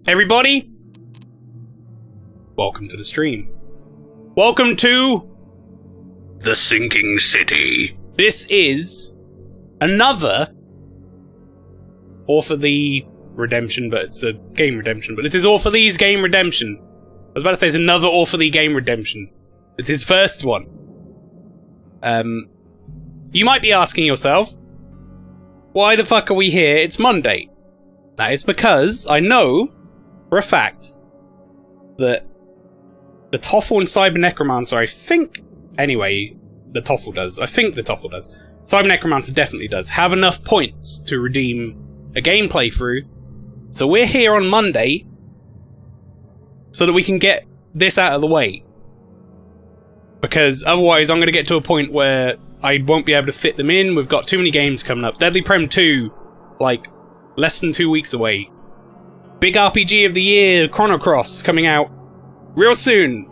Everybody, welcome to the stream. Welcome to the Sinking City. This is another All for the Redemption, but it's a game redemption. But it is All for These game redemption. I was about to say it's another All for the game redemption. It's his first one. You might be asking yourself, why the fuck are we here? It's Monday. That is because I know for a fact that the Toffle and Cyber Necromancer, I think the Toffle does. Cyber Necromancer definitely does. Have enough points to redeem a game playthrough. So we're here on Monday so that we can get this out of the way. Because otherwise I'm going to get to a point where I won't be able to fit them in. We've got too many games coming up. Deadly Prem 2, like, less than 2 weeks away. Big RPG of the year, Chrono Cross, coming out real soon.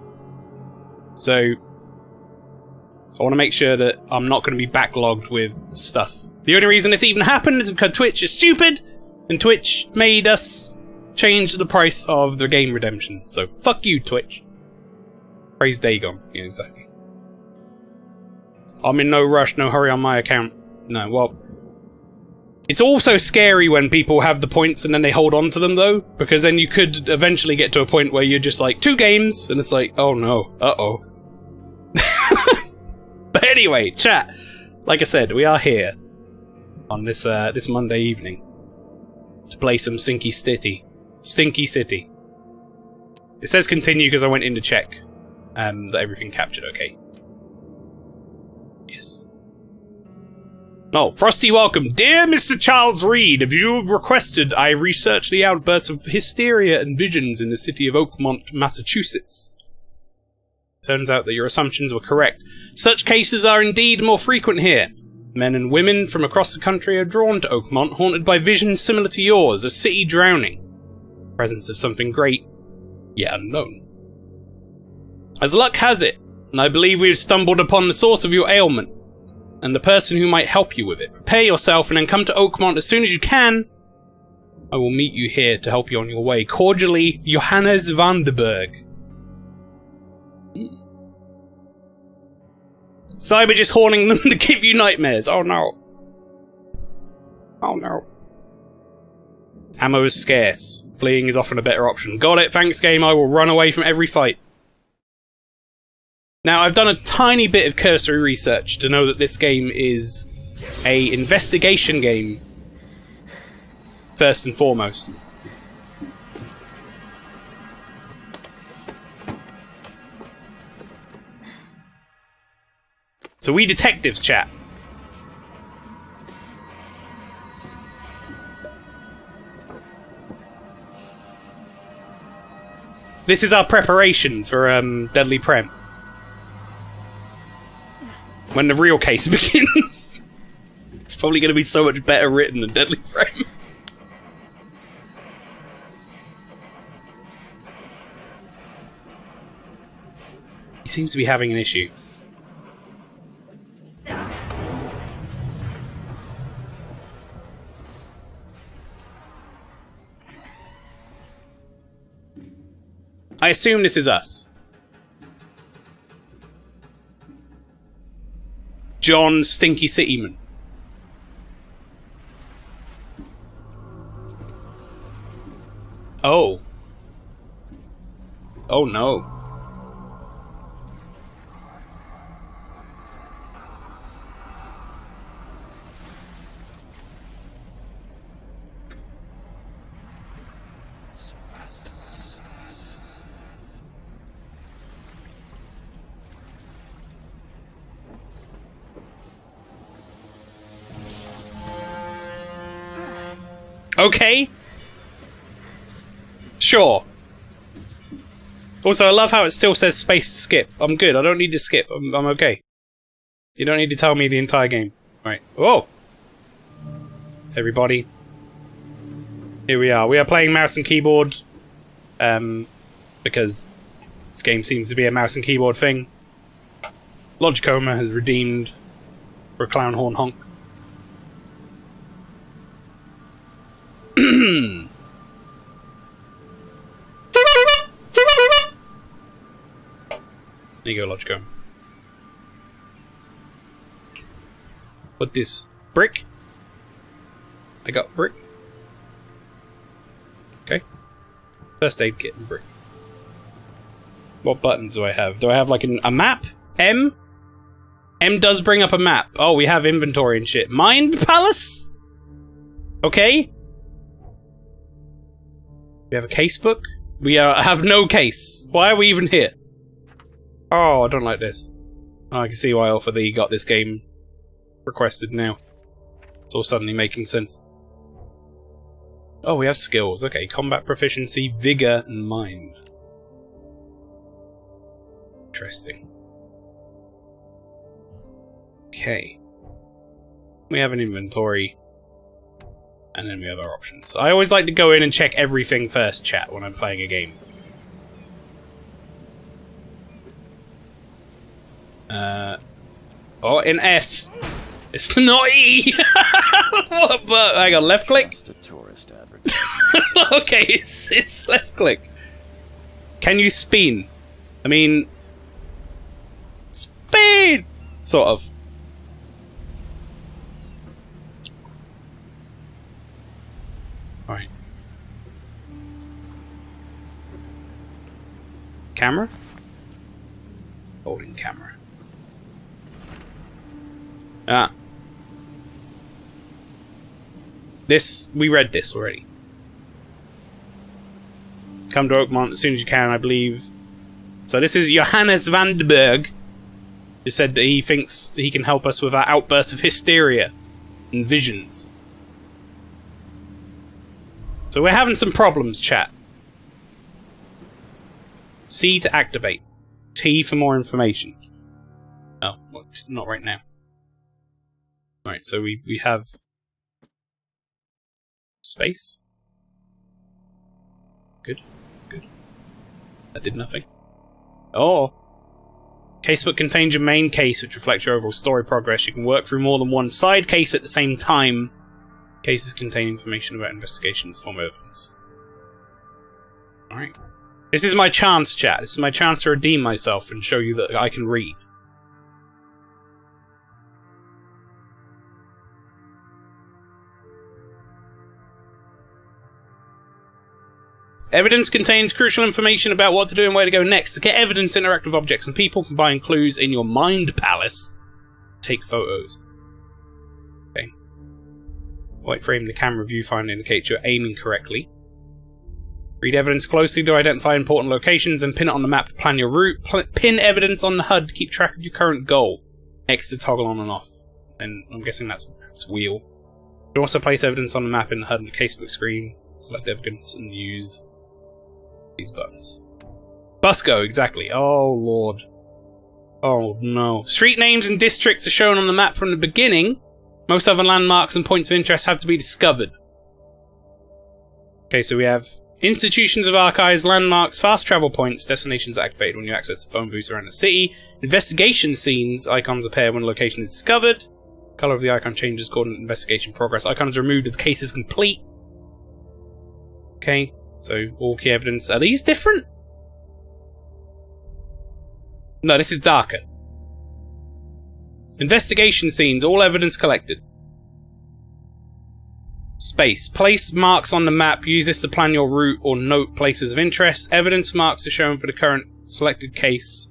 So I want to make sure that I'm not going to be backlogged with stuff. The only reason this even happened is because Twitch is stupid, and Twitch made us change the price of the game redemption. So fuck you, Twitch. Praise Dagon. Yeah, exactly. I'm in no rush, no hurry on my account. No, well, it's also scary when people have the points and then they hold on to them, though, because then you could eventually get to a point where you're just like, 2 games, and it's like, oh no, uh-oh. But anyway, chat, like I said, we are here on this this Monday evening to play some Stinky City. It says continue because I went in to check that everything captured okay. Yes. Oh, Frosty, welcome. Dear Mr. Charles Reed, as you have requested, I researched the outbursts of hysteria and visions in the city of Oakmont, Massachusetts. Turns out that your assumptions were correct. Such cases are indeed more frequent here. Men and women from across the country are drawn to Oakmont, haunted by visions similar to yours, a city drowning. Presence of something great, yet unknown. As luck has it, and I believe we have stumbled upon the source of your ailment, and the person who might help you with it. Prepare yourself and then come to Oakmont as soon as you can. I will meet you here to help you on your way. Cordially, Johannes Vanderberg. Cyber just horning them to give you nightmares. Oh no. Oh no. Ammo is scarce. Fleeing is often a better option. Got it, thanks game, I will run away from every fight. Now, I've done a tiny bit of cursory research to know that this game is a investigation game, first and foremost. So we detectives, chat. This is our preparation for Deadly Prem. When the real case begins. It's probably going to be so much better written than Deadly Prem. He seems to be having an issue. I assume this is us. John Stinky Cityman. Oh. Oh no. Okay. Sure. Also, I love how it still says space to skip. I'm good. I don't need to skip. I'm okay. You don't need to tell me the entire game. Right. Whoa. Everybody. Here we are. We are playing mouse and keyboard. Because this game seems to be a mouse and keyboard thing. Logicoma has redeemed for a clown horn honk. There you go, Logico. What this? Brick? I got brick. Okay. First aid kit and brick. What buttons do I have? Do I have like a map? M? M does bring up a map. Oh, we have inventory and shit. Mind Palace? Okay. We have a casebook? We have no case. Why are we even here? Oh, I don't like this. Oh, I can see why Alpha Lee got this game requested now. It's all suddenly making sense. Oh, we have skills. Okay, combat proficiency, vigor, and mind. Interesting. Okay. We have an inventory. And then we have our options. I always like to go in and check everything first, chat, when I'm playing a game. Oh, in F. It's not E! What, but hang on, left click? Just a tourist Okay, it's left click. Can you spin? I mean... Speed! Sort of. Alright. Camera? Holding camera. Ah. This, we read this already. Come to Oakmont as soon as you can, I believe. So this is Johannes Vandenberg. He said that he thinks he can help us with our outbursts of hysteria and visions. So we're having some problems, chat. C to activate. T for more information. Oh, well, not right now. Alright, so we have... space? Good, good. That did nothing. Oh! Casebook contains your main case, which reflects your overall story progress. You can work through more than one side case at the same time. Cases contain information about investigations, form evidence. Alright. This is my chance, chat. This is my chance to redeem myself and show you that I can read. Evidence contains crucial information about what to do and where to go next. To get evidence, interact with objects and people, combine clues in your mind palace. Take photos. Okay. White frame in the camera viewfinder indicates you're aiming correctly. Read evidence closely to identify important locations and pin it on the map to plan your route. Pin evidence on the HUD to keep track of your current goal. X to toggle on and off. And I'm guessing that's wheel. You can also place evidence on the map in the HUD and the casebook screen. Select evidence and use these buttons. Busco, exactly. Oh, Lord. Oh, no. Street names and districts are shown on the map from the beginning. Most other landmarks and points of interest have to be discovered. Okay, so we have institutions of archives, landmarks, fast travel points, destinations activated when you access the phone booths around the city. Investigation scenes, icons appear when a location is discovered. Color of the icon changes according to investigation progress. Icon is removed if the case is complete. Okay, so all key evidence. Are these different? No, this is darker. Investigation scenes, all evidence collected. Space. Place marks on the map. Use this to plan your route or note places of interest. Evidence marks are shown for the current selected case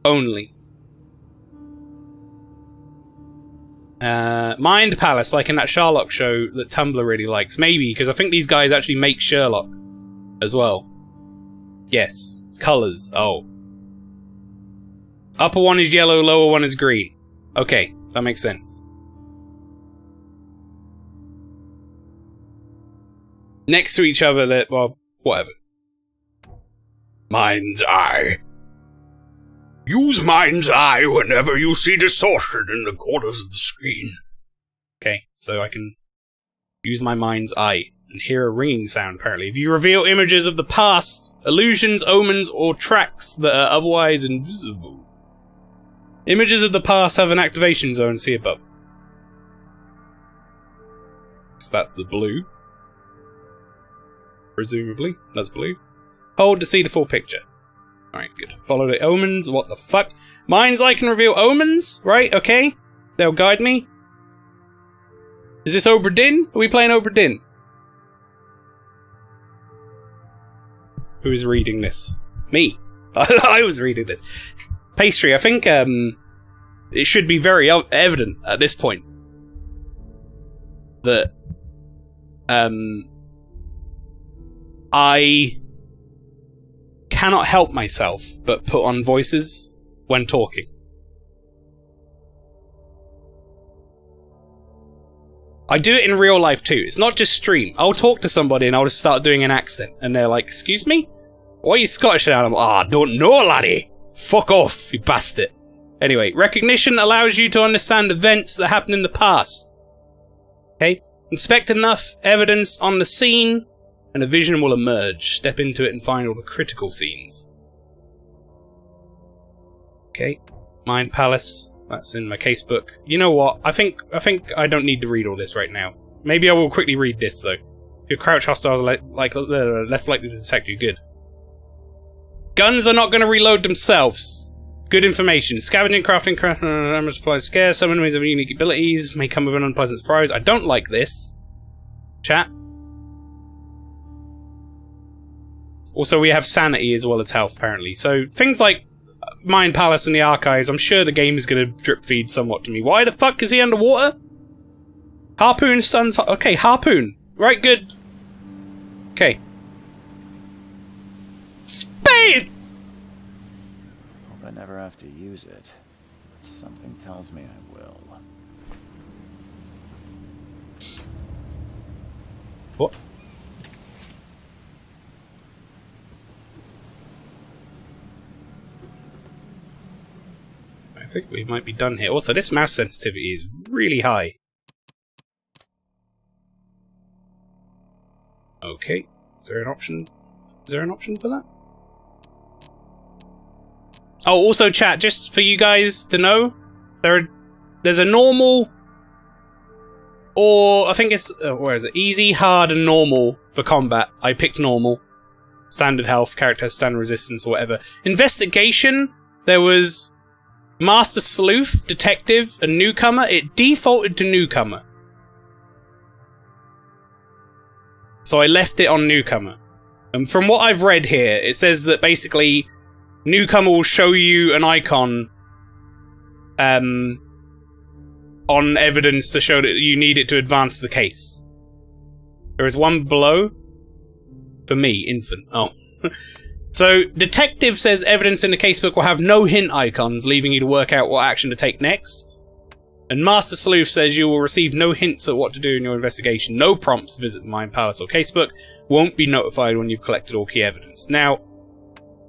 only. Mind Palace, like in that Sherlock show that Tumblr really likes. Maybe, because I think these guys actually make Sherlock as well. Yes. Colours. Oh. Upper one is yellow, lower one is green. Okay, that makes sense. Next to each other, that, well, whatever. Mind's Eye. Use Mind's Eye whenever you see distortion in the corners of the screen. Okay, so I can use my Mind's Eye and hear a ringing sound, apparently. If you reveal images of the past, illusions, omens, or tracks that are otherwise invisible. Images of the past have an activation zone, see above. So that's the blue. Presumably, that's blue. Hold to see the full picture. Alright, good. Follow the omens. What the fuck? Mind's eye can reveal omens? Right, okay. They'll guide me. Is this Obra Dinn? Are we playing Obra Dinn? Who is reading this? Me. I was reading this. Pastry, I think it should be very evident at this point that I cannot help myself but put on voices when talking. I do it in real life too. It's not just stream. I'll talk to somebody and I'll just start doing an accent and they're like, excuse me? Why are you Scottish now? And I'm like, I don't know, laddie. Fuck off, you bastard. Anyway, recognition allows you to understand events that happened in the past. Okay? Inspect enough evidence on the scene and a vision will emerge. Step into it and find all the critical scenes. Okay. Mind Palace. That's in my casebook. You know what? I think I don't need to read all this right now. Maybe I will quickly read this though. Your crouch hostiles are less likely to detect you. Good. Guns are not going to reload themselves. Good information. Scavenging, crafting, armor supply scarce. Some enemies have unique abilities. May come with an unpleasant surprise. I don't like this. Chat. Also, we have sanity as well as health, apparently. So, things like Mind Palace and the Archives, I'm sure the game is going to drip feed somewhat to me. Why the fuck is he underwater? Harpoon stuns... Okay, Harpoon. Right, good. Okay. Spade! Hope I never have to use it, but something tells me I will. What? I think we might be done here. Also, this mouse sensitivity is really high. Okay. Is there an option? Is there an option for that? Oh, also chat, just for you guys to know, there's a normal, or I think it's, where is it? Easy, hard, and normal for combat. I picked normal. Standard health, character, standard resistance, or whatever. Investigation, there was Master Sleuth, Detective, and Newcomer. It defaulted to Newcomer. So I left it on Newcomer. And from what I've read here, it says that basically Newcomer will show you an icon on evidence to show that you need it to advance the case. There is one below. For me, infant. Oh. So, Detective says evidence in the casebook will have no hint icons, leaving you to work out what action to take next. And Master Sleuth says you will receive no hints at what to do in your investigation. No prompts to visit the Mind Palace or casebook. Won't be notified when you've collected all key evidence. Now,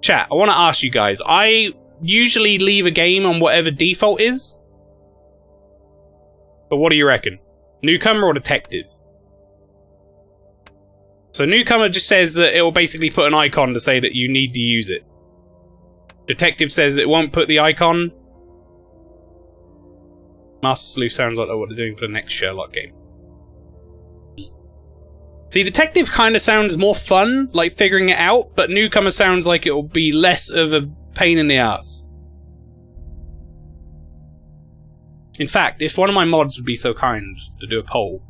chat, I want to ask you guys. I usually leave a game on whatever default is. But what do you reckon? Newcomer or Detective? So Newcomer just says that it will basically put an icon to say that you need to use it. Detective says it won't put the icon. Master Sleuth sounds like what they're doing for the next Sherlock game. See, Detective kind of sounds more fun, like figuring it out, but Newcomer sounds like it will be less of a pain in the ass. In fact, if one of my mods would be so kind to do a poll.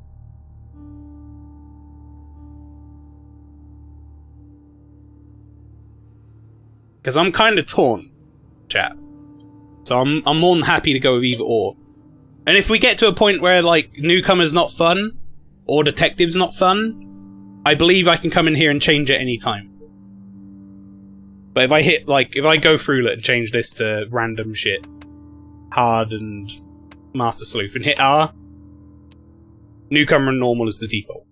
Because I'm kind of torn, chat. So I'm more than happy to go with either or. And if we get to a point where, like, Newcomer's not fun, or Detective's not fun, I believe I can come in here and change it any time. But if I hit, like, if I go through it and change this to random shit, hard and Master Sleuth, and hit R, Newcomer and normal is the default.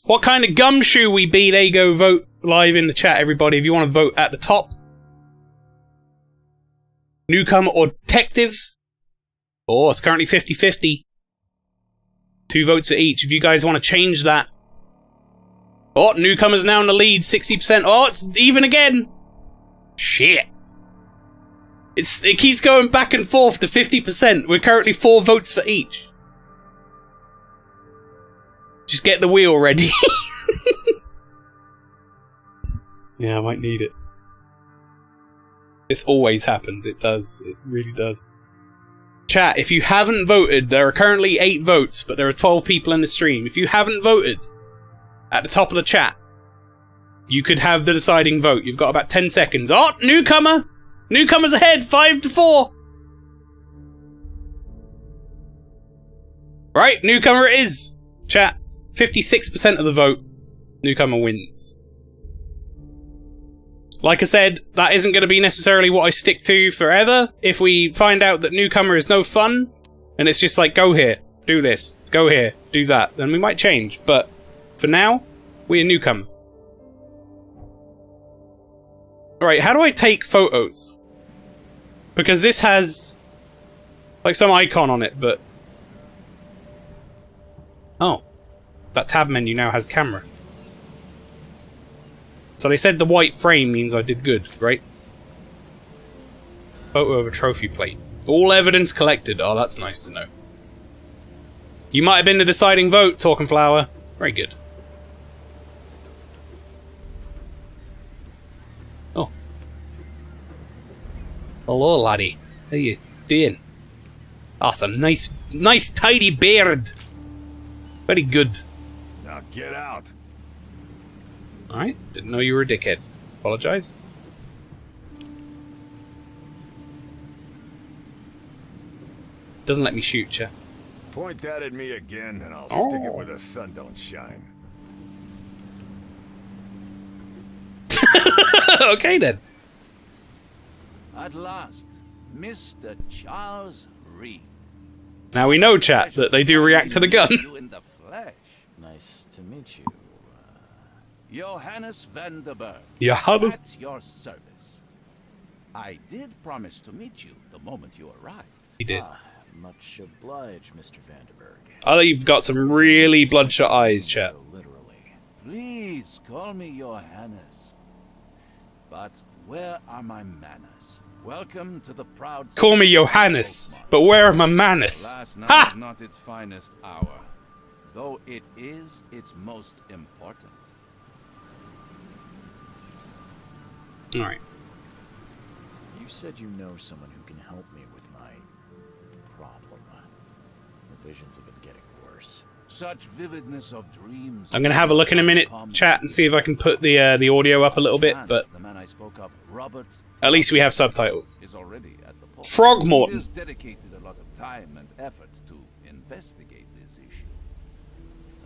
What kind of gumshoe we be? There you go, vote live in the chat, everybody, if you want to vote at the top. Newcomer or Detective? Oh, it's currently 50-50. 2 votes for each. If you guys want to change that. Oh, Newcomer's now in the lead, 60%. Oh, it's even again. Shit. It keeps going back and forth to 50%. We're currently 4 votes for each. Just get the wheel ready. Yeah, I might need it. This always happens. It does. It really does. Chat, if you haven't voted, there are currently 8 votes, but there are 12 people in the stream. If you haven't voted, at the top of the chat, you could have the deciding vote. You've got about 10 seconds. Oh, newcomer! Newcomer's ahead, 5-4. Right, newcomer it is. Chat, 56% of the vote. Newcomer wins. Like I said, that isn't going to be necessarily what I stick to forever. If we find out that newcomer is no fun, and it's just like, go here, do this, go here, do that, then we might change. But for now, we're newcomer. Alright, how do I take photos? Because this has like some icon on it, but... Oh. That tab menu now has camera. So they said the white frame means I did good, right? Photo of a trophy plate. All evidence collected. Oh, that's nice to know. You might have been the deciding vote, Talking Flower. Very good. Oh. Hello, laddie. How you doing? Oh, it's a nice tidy beard. Very good. Now get out. Alright, didn't know you were a dickhead. Apologise. Doesn't let me shoot you. Point that at me again, and I'll stick it where the sun don't shine. Okay then. At last, Mr. Charles Reef. Now we know, chat, that they do react to the gun. You in the flesh. Nice to meet you. Johannes Vanderberg. Johannes. At your service. I did promise to meet you the moment you arrived. He did. Much obliged, Mr. Vanderberg. I know you've got some really bloodshot eyes, chat. So literally. Please call me Johannes. But where are my manners? Welcome to the proud... Call me Johannes, but where are my manners? Last night Ha! is not its finest hour, though it is its most important. Alright. You said you know someone who can help me with my problem. The visions have been getting worse. Such vividness of dreams. I'm gonna have a look in a minute, chat, and see if I can put the audio up a little bit, but the man I spoke of, Robert, at least we have subtitles. is already at the port. Frogmorton. He has dedicated a lot of time and effort to investigate this issue.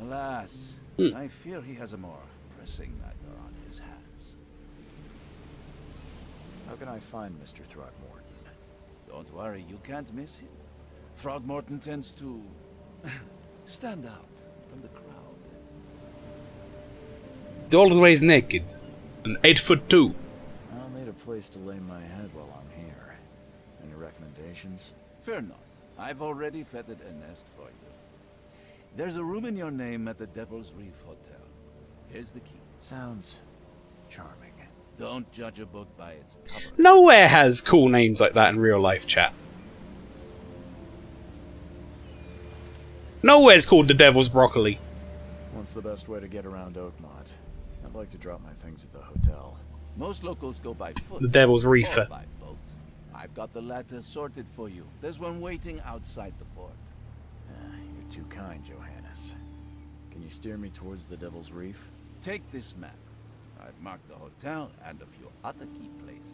Alas, I fear he has a more pressing matter on his hands. How can I find Mr. Frogmorton? Don't worry, you can't miss him. Frogmorton tends to stand out from the crowd. He's always naked. And 8'2". I'll need a place to lay my head while I'm here. Any recommendations? Fear not. I've already feathered a nest for you. There's a room in your name at the Devil's Reef Hotel. Here's the key. Sounds charming. Don't judge a book by its cover. Nowhere has cool names like that in real life, chat. Nowhere's called the Devil's Broccoli. What's the best way to get around Oakmont? I'd like to drop my things at the hotel. Most locals go by foot. The Devil's or Reefer. by boat. I've got the latter sorted for you. There's one waiting outside the port. You're too kind, Johannes. Can you steer me towards the Devil's Reef? Take this map. I've marked the hotel and a few other key places.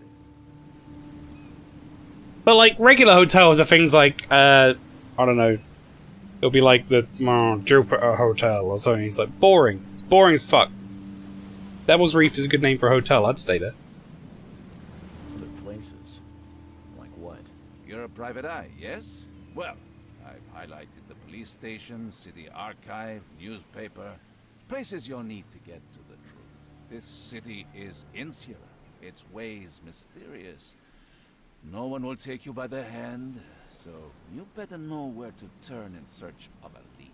But like regular hotels are things like, I don't know. It'll be like the Jupiter Hotel or something. It's like boring. It's boring as fuck. Devil's Reef is a good name for a hotel. I'd stay there. Other places? Like what? You're a private eye, yes? Well, I've highlighted the police station, city archive, newspaper. Places you'll need to get to the truth. This city is insular. Its ways mysterious. No one will take you by the hand, so you better know where to turn in search of a lead.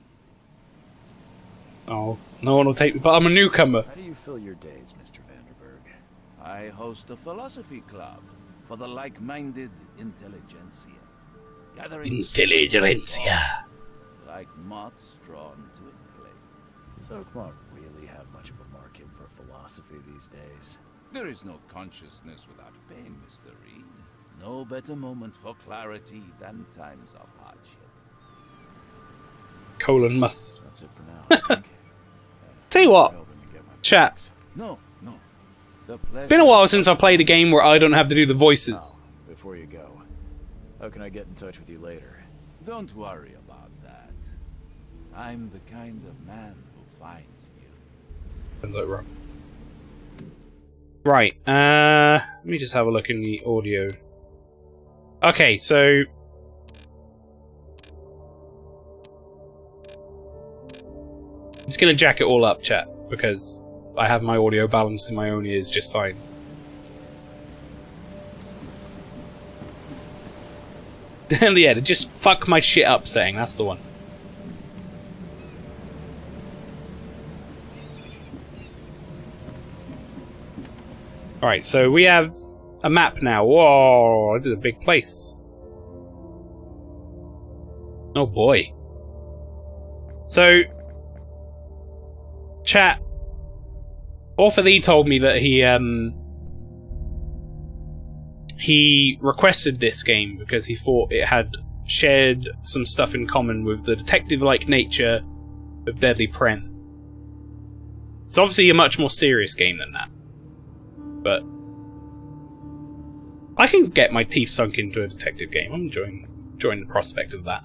Oh, no one will take me, but I'm a newcomer. How do you fill your days, Mr. Vanderberg? I host a philosophy club for the like-minded intelligentsia. Gathering Intelligentsia. like moths drawn to a flame. Does Oakmont really have much of a market for philosophy these days? There is no consciousness without pain, Mr. Reed. No better moment for clarity than times of hardship. Colon mustard. That's it for now, I think. Tell you what, Well, then you get my chat. bags. No. It's been a while since I played a game where I don't have to do the voices. Oh, before you go, how can I get in touch with you later? Don't worry about that. I'm the kind of man who finds you. Sounds like wrong. Right, let me just have a look in the audio. Okay, so... I'm just gonna jack it all up, chat, because I have my audio balanced in my own ears just fine. Yeah, to just fuck my shit up saying, that's the one. Alright, so we have a map now. Whoa, this is a big place. Oh boy. So, chat, Author Lee told me that he requested this game because he thought it had shared some stuff in common with the detective-like nature of Deadly Prem. It's obviously a much more serious game than that. But I can get my teeth sunk into a detective game. I'm enjoying the prospect of that.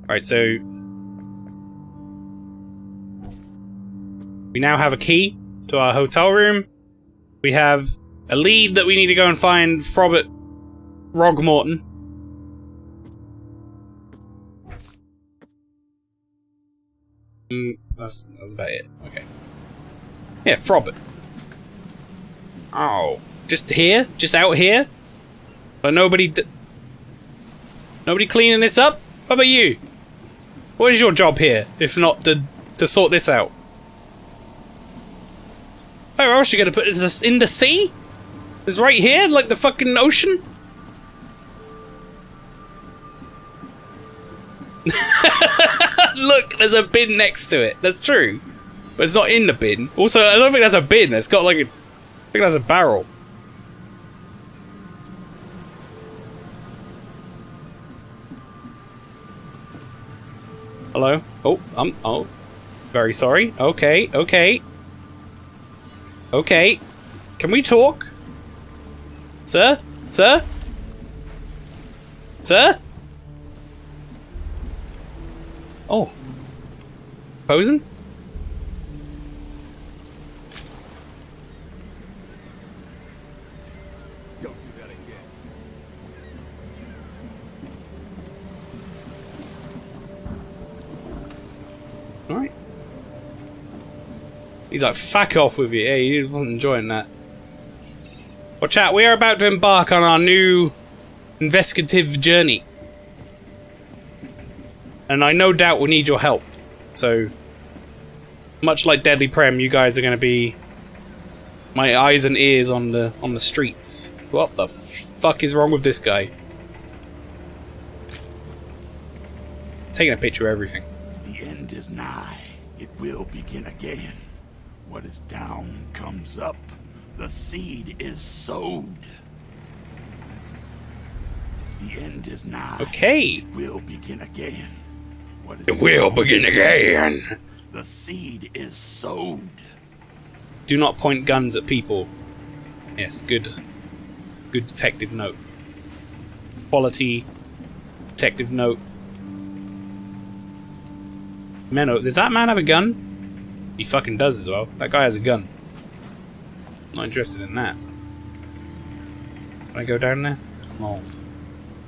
Alright, so we now have a key to our hotel room. We have a lead that we need to go and find Frogmorton. That's about it. Okay. Yeah, Frobert. Oh, just here? Just out here? But nobody cleaning this up? What about you? What is your job here, if not to sort this out? Where else are you gonna put this in the sea? It's right here, like the fucking ocean? Look, there's a bin next to it. That's true. But it's not in the bin. Also, I don't think that's a bin. It's got like a... I think that's a barrel. Hello? Oh, oh. Very sorry. Okay, okay. Okay. Can we talk? Sir? Sir? Sir? Oh. Posing? Don't do that again. Alright. He's like, fuck off with you. Hey, he wasn't enjoying that. Well, chat, we are about to embark on our new investigative journey. And I no doubt will need your help. So, much like Deadly Prem, you guys are going to be my eyes and ears on the streets. What the fuck is wrong with this guy? Taking a picture of everything. The end is nigh. It will begin again. What is down comes up. The seed is sowed. The end is nigh. Okay. It will begin again. What is It will begin again. The seed is sowed. Do not point guns at people. Yes, good detective note. Quality detective note. Man, does that man have a gun? He fucking does as well. That guy has a gun. Not interested in that. Can I go down there? No.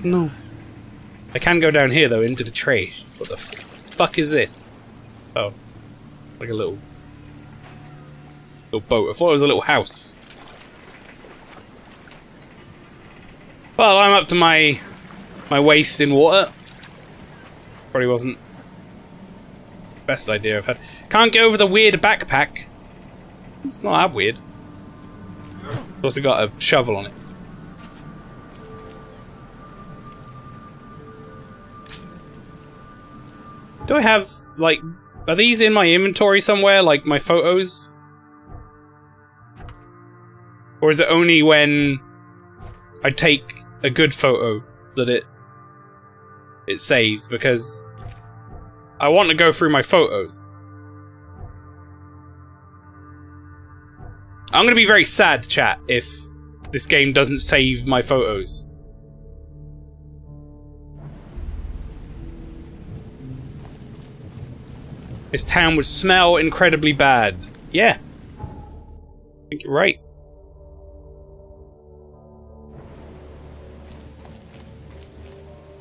No. I can go down here though, into the trash. What the fuck is this? Oh. Like a little boat. I thought it was a little house. Well, I'm up to my waist in water. Probably wasn't best idea I've had. Can't get over the weird backpack. It's not that weird. It's also got a shovel on it. Do I have, like, are these in my inventory somewhere, like my photos? Or is it only when I take a good photo that it saves? Because I want to go through my photos. I'm going to be very sad, chat, if this game doesn't save my photos. This town would smell incredibly bad. Yeah. I think you're right.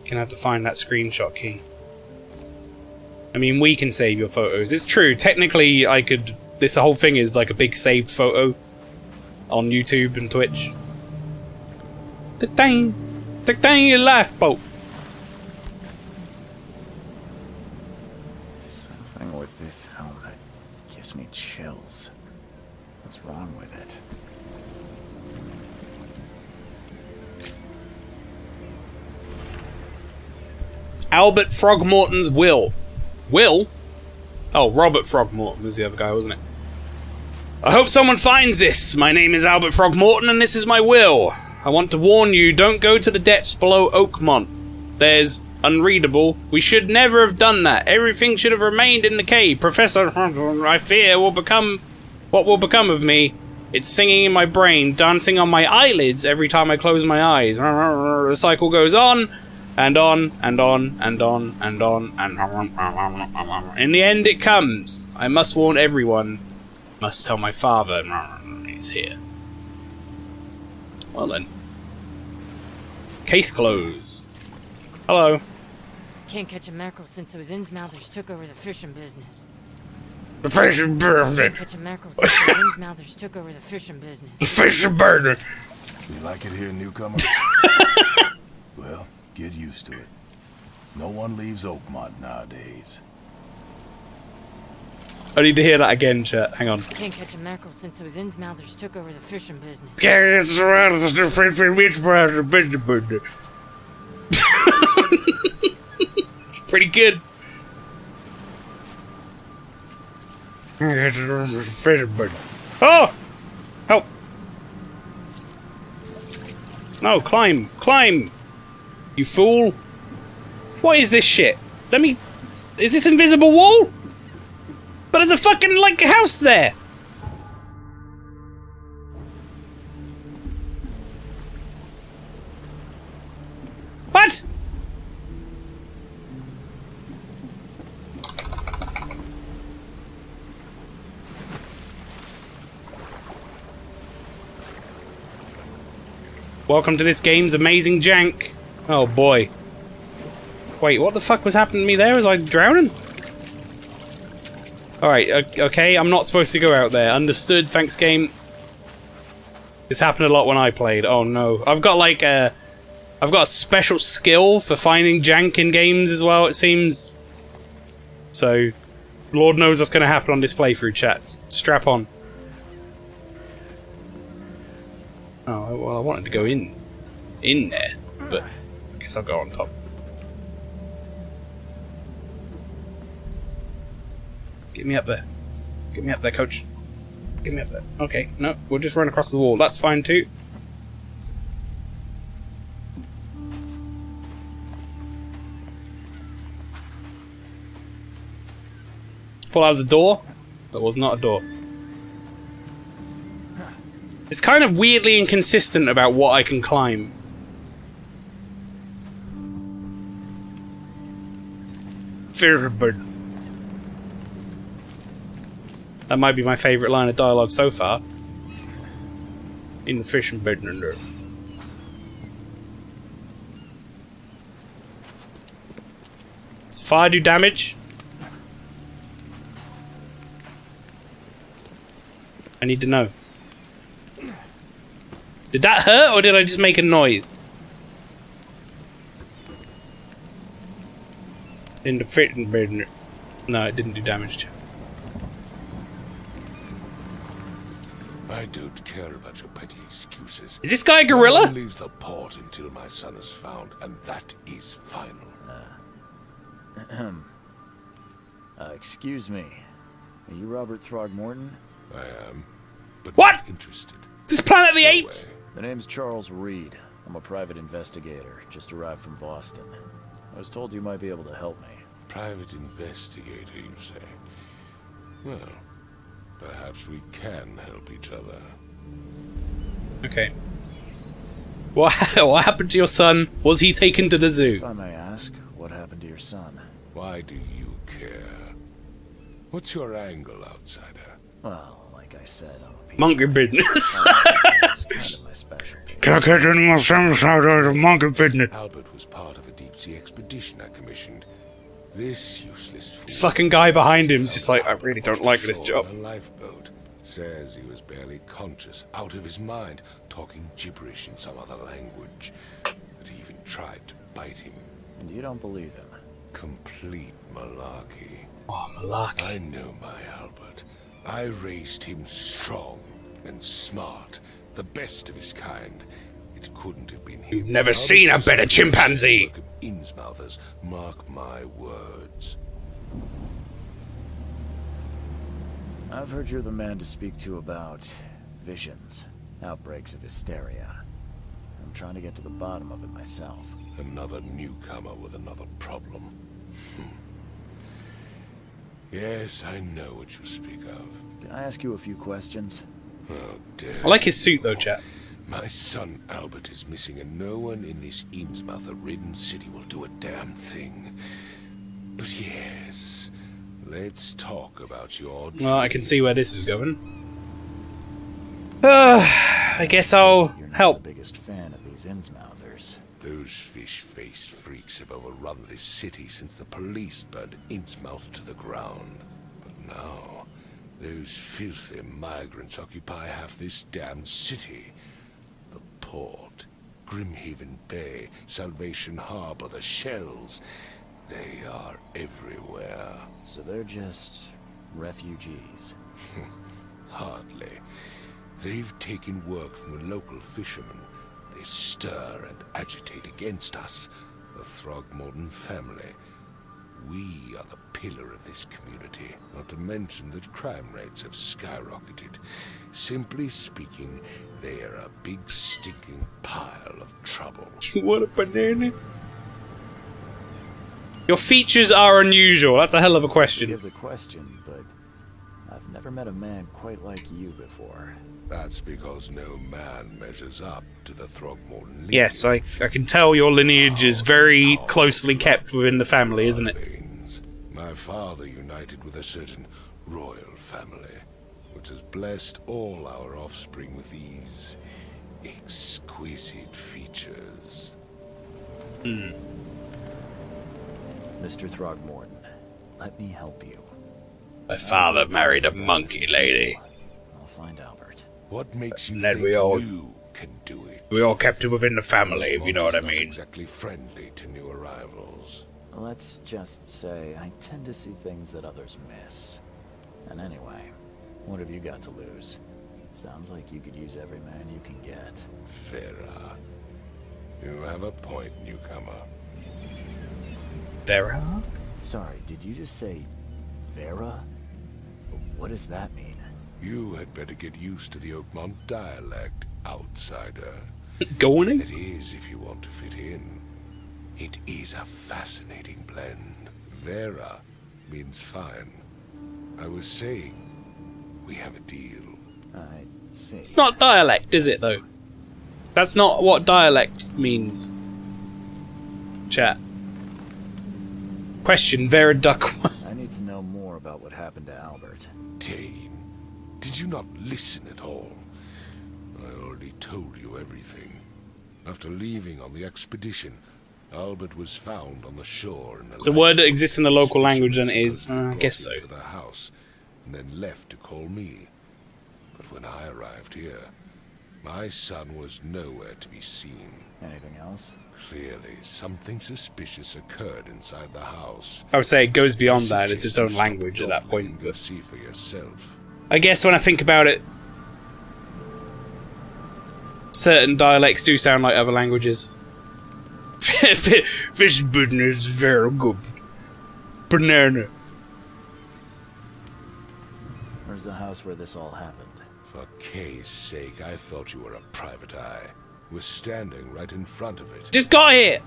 Gonna have to find that screenshot key. I mean, we can save your photos. It's true, technically I could... This whole thing is like a big saved photo on YouTube and Twitch. The thing your lifeboat. Something with this helmet gives me chills. What's wrong with it? Albert Frogmorton's will. Will? Oh, Robert Frogmorton was the other guy, wasn't it? I hope someone finds this. My name is Albert Frogmorton and this is my will. I want to warn you, don't go to the depths below Oakmont. There's unreadable. We should never have done that. Everything should have remained in the cave. Professor, I fear, will become what will become of me. It's singing in my brain, dancing on my eyelids every time I close my eyes. The cycle goes on. And on, and on, and on, and on, and on. In the end, it comes. I must warn everyone. Must tell my father he's here. Well then. Case closed. Hello. Can't catch a mackerel since those Innsmouthers took over the fishing business. The fishing business. Can't catch a mackerel since those Innsmouthers took over the fishing business. The fishing business. You like it here, newcomer? Well, get used to it. No one leaves Oakmont nowadays. I need to hear that again, chat. Hang on. Can't catch a mackerel since those Innsmouthers took over the fishing business. It's pretty good. Oh! Help! No, climb! Climb! You fool! What is this shit? Let me... Is this invisible wall? But there's a fucking, like, house there! What? Welcome to this game's amazing jank. Oh boy. Wait, what the fuck was happening to me there? Was I drowning? Alright, okay, I'm not supposed to go out there. Understood, thanks game. This happened a lot when I played. Oh no. I've got like a... I've got a special skill for finding jank in games as well, it seems. So, Lord knows what's going to happen on this playthrough, chat. Strap on. Oh, well, I wanted to go in there, but I guess I'll go on top. Get me up there. Get me up there, coach. Get me up there. Okay, no, we'll just run across the wall. That's fine too. Thought that was a door. That was not a door. It's kind of weirdly inconsistent about what I can climb. That might be my favourite line of dialogue so far. In the fishing bed. Does fire do damage? I need to know. Did that hurt, or did I just make a noise? In the fitting bed. No, it didn't do damage to. I don't care about your petty excuses. Is this guy a No gorilla? one leaves the port until my son is found, and that is final. Excuse me. Are you Robert Frogmorton? I am, but What? not interested. Is this Planet of the Apes? The name's Charles Reed. I'm a private investigator, just arrived from Boston. I was told you might be able to help me. Private investigator, you say? Well, perhaps we can help each other. Okay. What happened to your son? Was he taken to the zoo? If I may ask, what happened to your son? Why do you care? What's your angle, outsider? Well, like I said, I'm a Monkey business. It's kind of my specialty. Can I get any more sense out of monkey business? Albert was part of a deep-sea expedition I commissioned. This useless fool... This fucking guy behind him is just like, I really don't like this job. ...a lifeboat. Says he was barely conscious, out of his mind, talking gibberish in some other language. That he even tried to bite him. And you don't believe him? Complete malarkey. Oh, malarkey. I know my Albert. I raised him strong and smart, the best of his kind. It couldn't have been him. You've never seen a better chimpanzee. Innsmouthers, mark my words. I've heard you're the man to speak to about visions, outbreaks of hysteria. I'm trying to get to the bottom of it myself. Another newcomer with another problem. Yes, I know what you speak of. Can I ask you a few questions? Oh, dear. I like his suit though, chat. My son Albert is missing, and no one in this Innsmouther-ridden city will do a damn thing. But yes, let's talk about your... Well, I can see where this is going. I guess I'll You're not help. the biggest fan of these Innsmouthers. Those fish-faced freaks have overrun this city since the police burned Innsmouth to the ground. But now, those filthy migrants occupy half this damned city. The port, Grimhaven Bay, Salvation Harbor, the shells. They are everywhere. So they're just refugees. Hardly. They've taken work from the local fishermen. They stir and agitate against us, the Frogmorton family. We are the pillar of this community, not to mention that crime rates have skyrocketed. Simply speaking, they are a big stinking pile of trouble. You want a banana? Your features are unusual. That's a hell of a question. Forgive the question, but I've never met a man quite like you before. That's because no man measures up to the Frogmorton lineage. Yes, I can tell your lineage is very closely kept within the family, isn't it? My father united with a certain royal family, which has blessed all our offspring with these exquisite features. Mr. Frogmorton, let me help you. My father married a monkey lady. I'll find Albert. What makes you And then think we all- you can do it? We all kept it within the family, if you know what I Not mean. exactly friendly to new arrivals. Let's just say I tend to see things that others miss. And anyway, what have you got to lose? Sounds like you could use every man you can get. Vera, you have a point, newcomer. Vera? Sorry, did you just say Vera? What does that mean? You had better get used to the Oakmont dialect, outsider. Go on in. That is, if you want to fit in. It is a fascinating blend. Vera means fine. I was saying, we have a deal. I see. It's not dialect, is it, though? That's not what dialect means. Chat. Question, Vera Duck. I need to know more about what happened to Albert. Dane, did you not listen at all? I already told you everything. After leaving on the expedition, Albert was found on the shore in the It's a word that exists in the local language, then it is. I guess so. To the house, and then left to call me. But when I arrived here, my son was nowhere to be seen. Anything else? Clearly, something suspicious occurred inside the house. I would say it goes beyond that. I It's its suggest own you stop language at that dawdling point. and go see for yourself. I guess when I think about it, certain dialects do sound like other languages. Fish business is very good. Banana. Where's the house where this all happened? For Kay's sake, I thought you were a private eye. We're standing right in front of it. Just got here!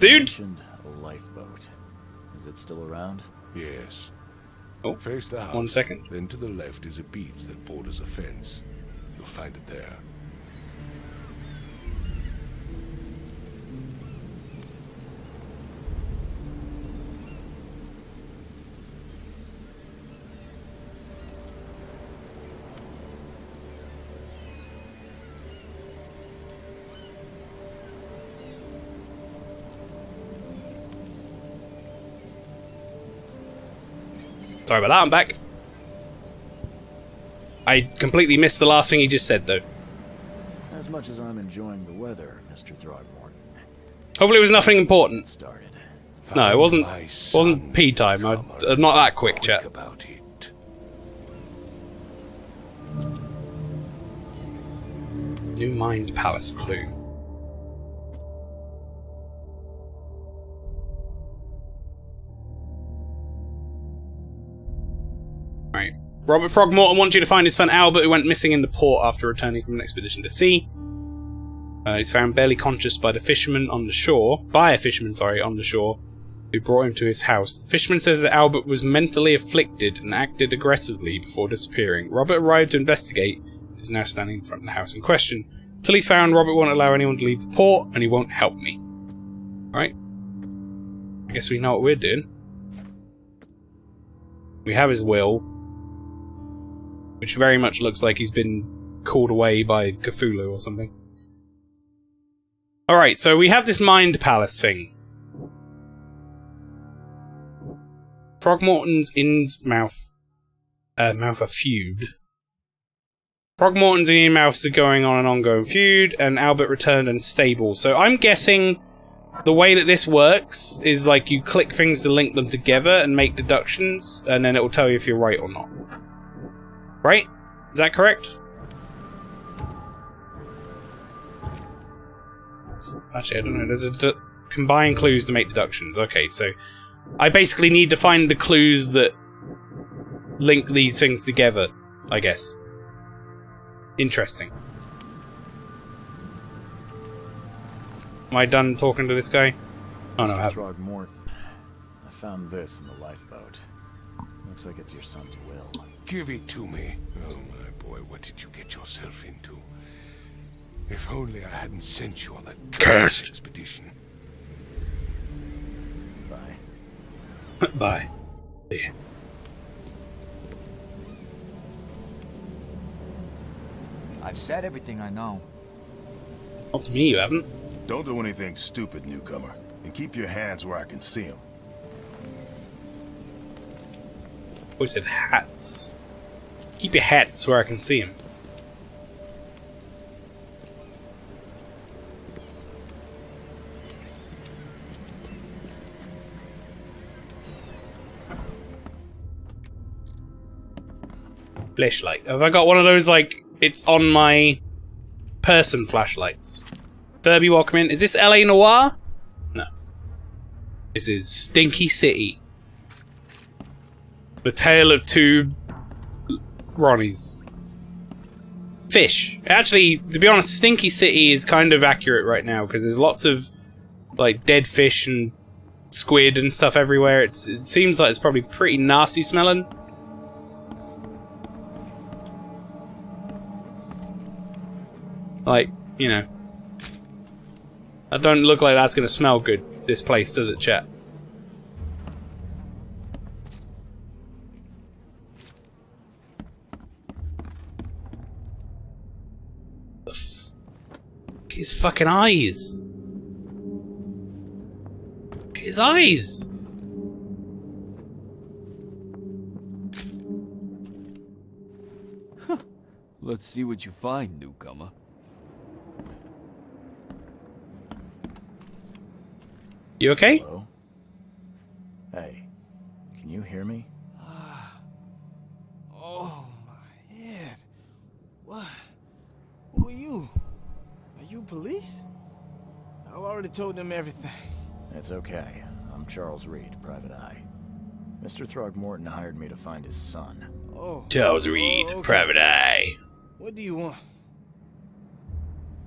You Dude! mentioned a lifeboat. Is it still around? Yes. Oh, Face the house. 1 second. Then to the left is a beach that borders a fence. You'll find it there. Sorry about that, I'm back. I completely missed the last thing he just said, though. As much as I'm enjoying the weather, Mr. Frogmorton. Hopefully it was nothing important. Started. No, it wasn't. My Wasn't pee time. Not that quick, Quick chat. about it. New Mind Palace clue. Right. Robert Frogmorton wants you to find his son Albert, who went missing in the port after returning from an expedition to sea. He's found barely conscious by a fisherman on the shore, who brought him to his house. The fisherman says that Albert was mentally afflicted and acted aggressively before disappearing. Robert arrived to investigate and is now standing in front of the house in question. Until he's found, Robert won't allow anyone to leave the port, and he won't help me. Right? I guess we know what we're doing. We have his will, which very much looks like he's been called away by Cthulhu or something. Alright, so we have this Mind Palace thing. Frogmorton's Innsmouth feud. Frogmorton's and Innsmouths are going on an ongoing feud, and Albert returned unstable. So I'm guessing the way that this works is like you click things to link them together and make deductions, and then it will tell you if you're right or not. Right? Is that correct? Actually, I don't know. There's a combine clues to make deductions. Okay, so I basically need to find the clues that link these things together, I guess. Interesting. Am I done talking to this guy? Oh no, I Mr. haven't. Frogmorton, I found this in the lifeboat. Looks like it's your son's will. Give it to me. Oh my boy, what did you get yourself into? If only I hadn't sent you on that cursed expedition. Bye. Bye. Yeah. I've said everything I know. Not to me, you haven't. Don't do anything stupid, newcomer. And keep your hands where I can see them. Oh, he said hats. Keep your hats where I can see them. Flashlight. Have I got one of those, like, it's on my person flashlights? Furby, welcome in. Is this LA Noire? No. This is Stinky City. The tale of two Ronnies. Fish. Actually, to be honest, Stinky City is kind of accurate right now, because there's lots of, like, dead fish and squid and stuff everywhere. It seems like it's probably pretty nasty smelling. Like, you know. That don't look like that's gonna smell good, this place, does it, chat? Look at his fucking eyes! Look at his eyes! Let's see what you find, newcomer. You okay? Hello? Hey, can you hear me? Oh, my head. What? Who are you? Are you police? I've already told them everything. It's okay. I'm Charles Reed, Private Eye. Mr. Throgmorton hired me to find his son. Oh. Charles Reed, okay. Private Eye. What do you want?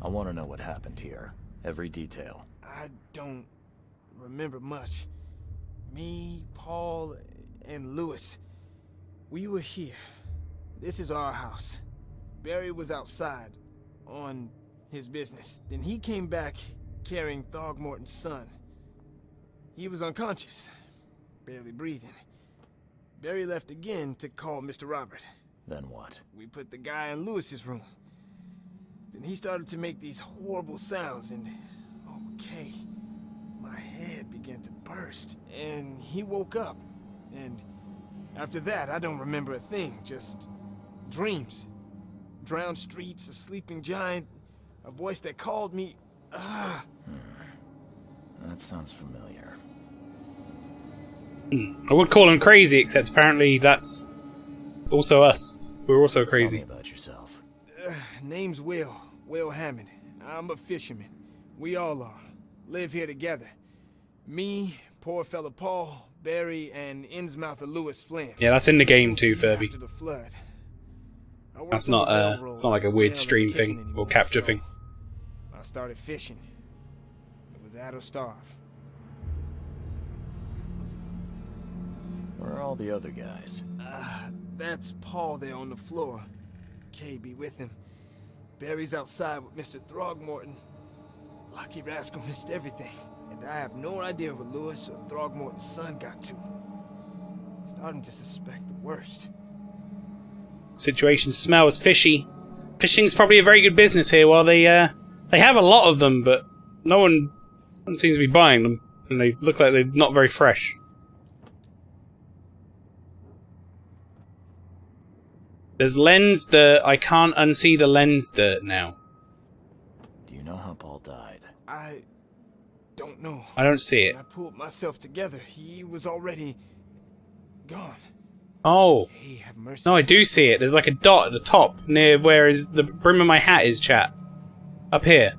I want to know what happened here. Every detail. I don't remember much. Me, Paul, and Lewis, we were here. This is our house. Barry was outside on his business. Then he came back carrying Frogmorton's son. He was unconscious, barely breathing. Barry left again to call Mr. Robert. Then what? We put the guy in Lewis's room. Then he started to make these horrible sounds and... okay. My head began to burst. And he woke up. And after that, I don't remember a thing. Just dreams. Drowned streets, a sleeping giant, a voice that called me. That sounds familiar. I would call him crazy, except apparently that's also us. We're also crazy. Tell me about yourself. Name's Will. Will Hammond. I'm a fisherman. We all are. Live here together. Me, poor fella Paul, Barry, and Innsmouther Lewis Flynn. Yeah, that's in the game too, Furby. After the flood. That's not it's not like a weird stream thing or capture thing. I started fishing. It was out of starve. Where are all the other guys? That's Paul there on the floor. Kay be with him. Barry's outside with Mr. Frogmorton. Lucky rascal missed everything. And I have no idea where Lewis or Frogmorton's son got to. Starting to suspect the worst. Situation smells fishy. Fishing's probably a very good business here. While they have a lot of them, but no one seems to be buying them, and they look like they're not very fresh. There's lens dirt. I can't unsee the lens dirt now. Do you know how Paul died? I don't know. I don't see it. When I pulled myself together, he was already gone. Oh. Hey, have mercy. No, I do see it. There's like a dot at the top near where is the brim of my hat is, chat. Up here.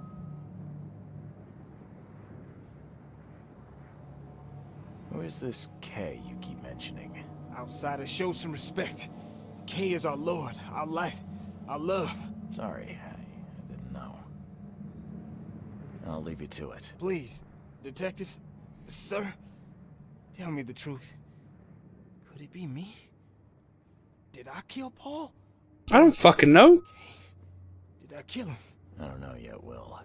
Who is this Kay you keep mentioning? Outsiders, show some respect. Kay is our lord, our light, our love. Sorry, I didn't know. I'll leave you to it. Please, detective, sir, tell me the truth. Could it be me? Did I kill Paul? I don't fucking know. Did I kill him? I don't know yet, Will.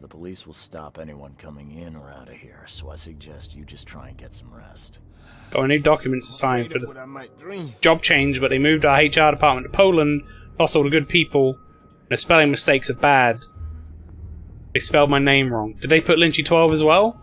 The police will stop anyone coming in or out of here, so I suggest you just try and get some rest. Got a new document to sign for What I might dream. job change, but they moved our HR department to Poland, lost all the good people, and the spelling mistakes are bad. They spelled my name wrong. Did they put Lynchy 12 as well?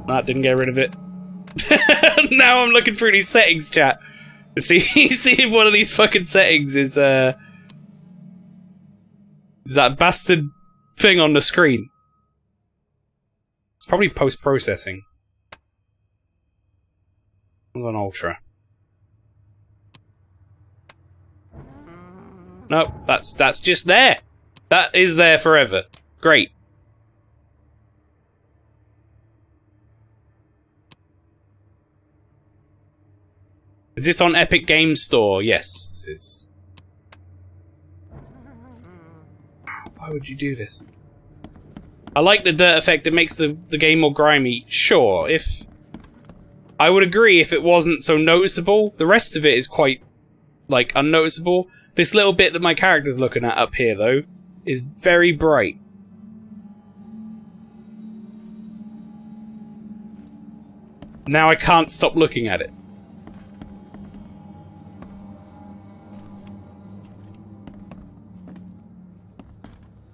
That didn't get rid of it. Now I'm looking through these settings, chat. See if one of these fucking settings is that bastard thing on the screen. It's probably post-processing. On Ultra. Nope, that's just there. That is there forever. Great. Is this on Epic Games Store? Yes, this is. Why would you do this? I like the dirt effect, it makes the game more grimy. Sure, if... I would agree if it wasn't so noticeable. The rest of it is quite, like, unnoticeable. This little bit that my character's looking at up here, though, is very bright. Now I can't stop looking at it.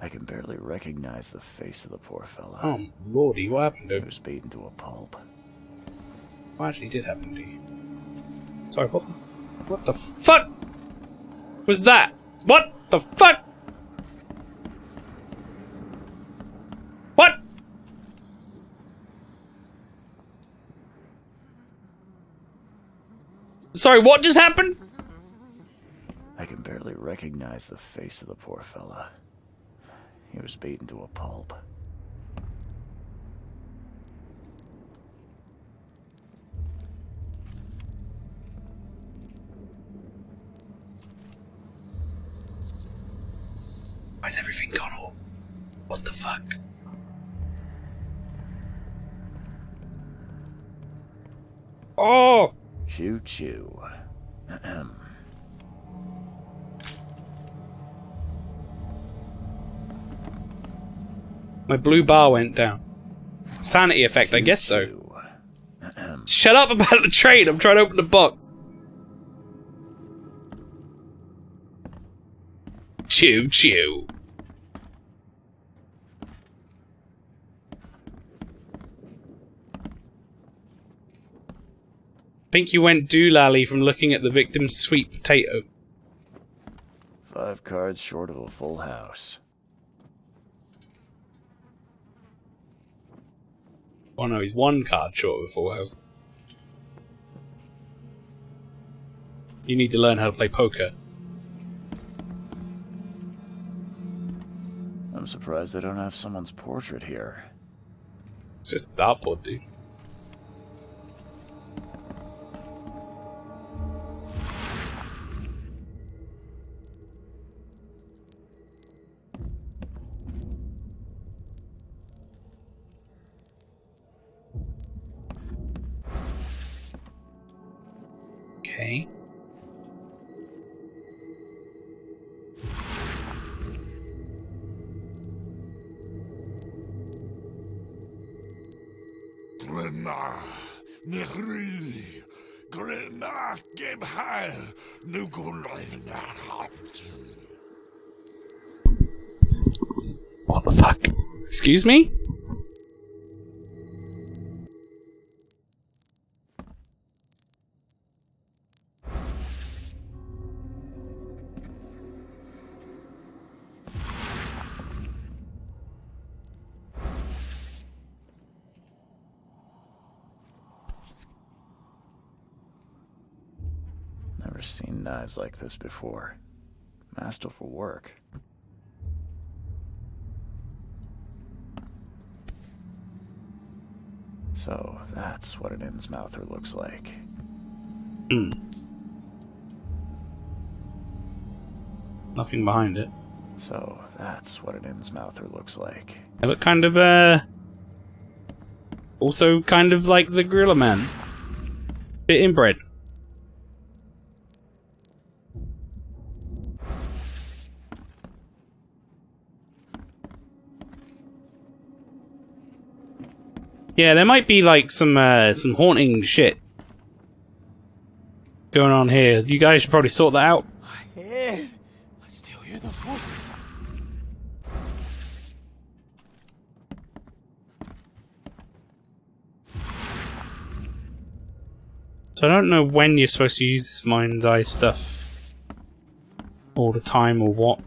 I can barely recognize the face of the poor fella. Oh, lordy, what happened to He him? was beaten to a pulp. What actually did happen to you? Sorry, what the fuck was that? What the fuck? What? Sorry, what just happened? I can barely recognize the face of the poor fella. He was beaten to a pulp. Why's everything gone all? What the fuck? Oh! Choo choo. Ahem. My blue bar went down. Sanity effect, I guess so. Choo. Ahem. Shut up about the train, I'm trying to open the box. Chew, chew. I think you went doolally from looking at the victim's sweet potato. 5 cards short of a full house. Oh no, he's 1 card short of a full house. You need to learn how to play poker. I'm surprised they don't have someone's portrait here. It's just a dartboard, dude. Okay. Glenna, Nehri, Glenna, Gebheil, Nukulina. What the fuck? Excuse me? Never seen knives like this before. Masterful work. So that's what an Innsmouther looks like. Hmm. Nothing behind it. So that's what an Innsmouther looks like. They look kind of, also kind of like the Gorilla Man. Bit inbred. Yeah, there might be like some haunting shit going on here. You guys should probably sort that out. My head. I still hear those voices. So I don't know when you're supposed to use this mind's eye stuff. All the time or what.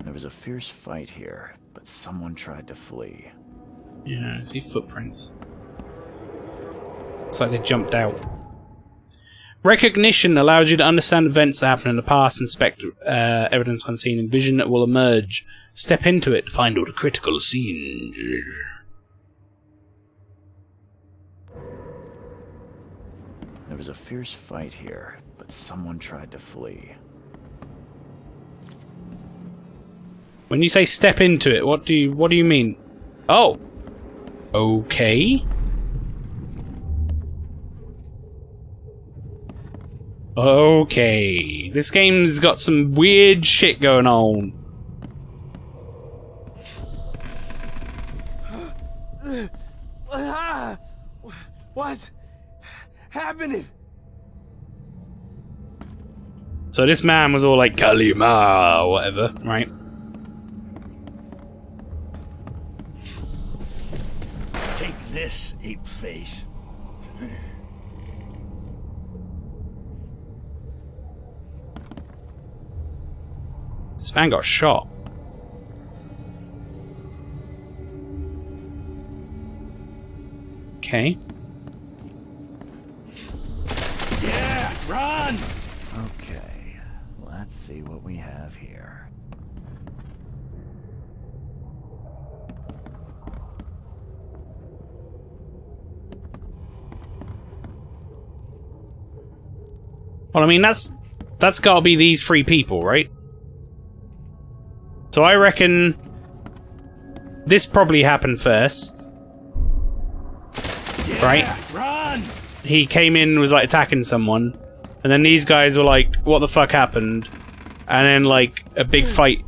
There was a fierce fight here, but someone tried to flee. Yeah, I see footprints. Looks like they jumped out. Recognition allows you to understand events that happened in the past, inspect evidence unseen, and vision that will emerge. Step into it to find all the critical scenes. There was a fierce fight here, but someone tried to flee. When you say step into it, what do you mean? Oh! Okay. Okay. This game's got some weird shit going on. What's happening? So this man was all like Kalima or whatever, right? Take this, ape face. This man got shot. Okay. Yeah. run! Okay, let's see what we have here. Well, I mean, that's gotta be these 3 people, right? So I reckon this probably happened first. Yeah, right? Run! He came in and was like attacking someone, and then these guys were like, what the fuck happened? And then like a big fight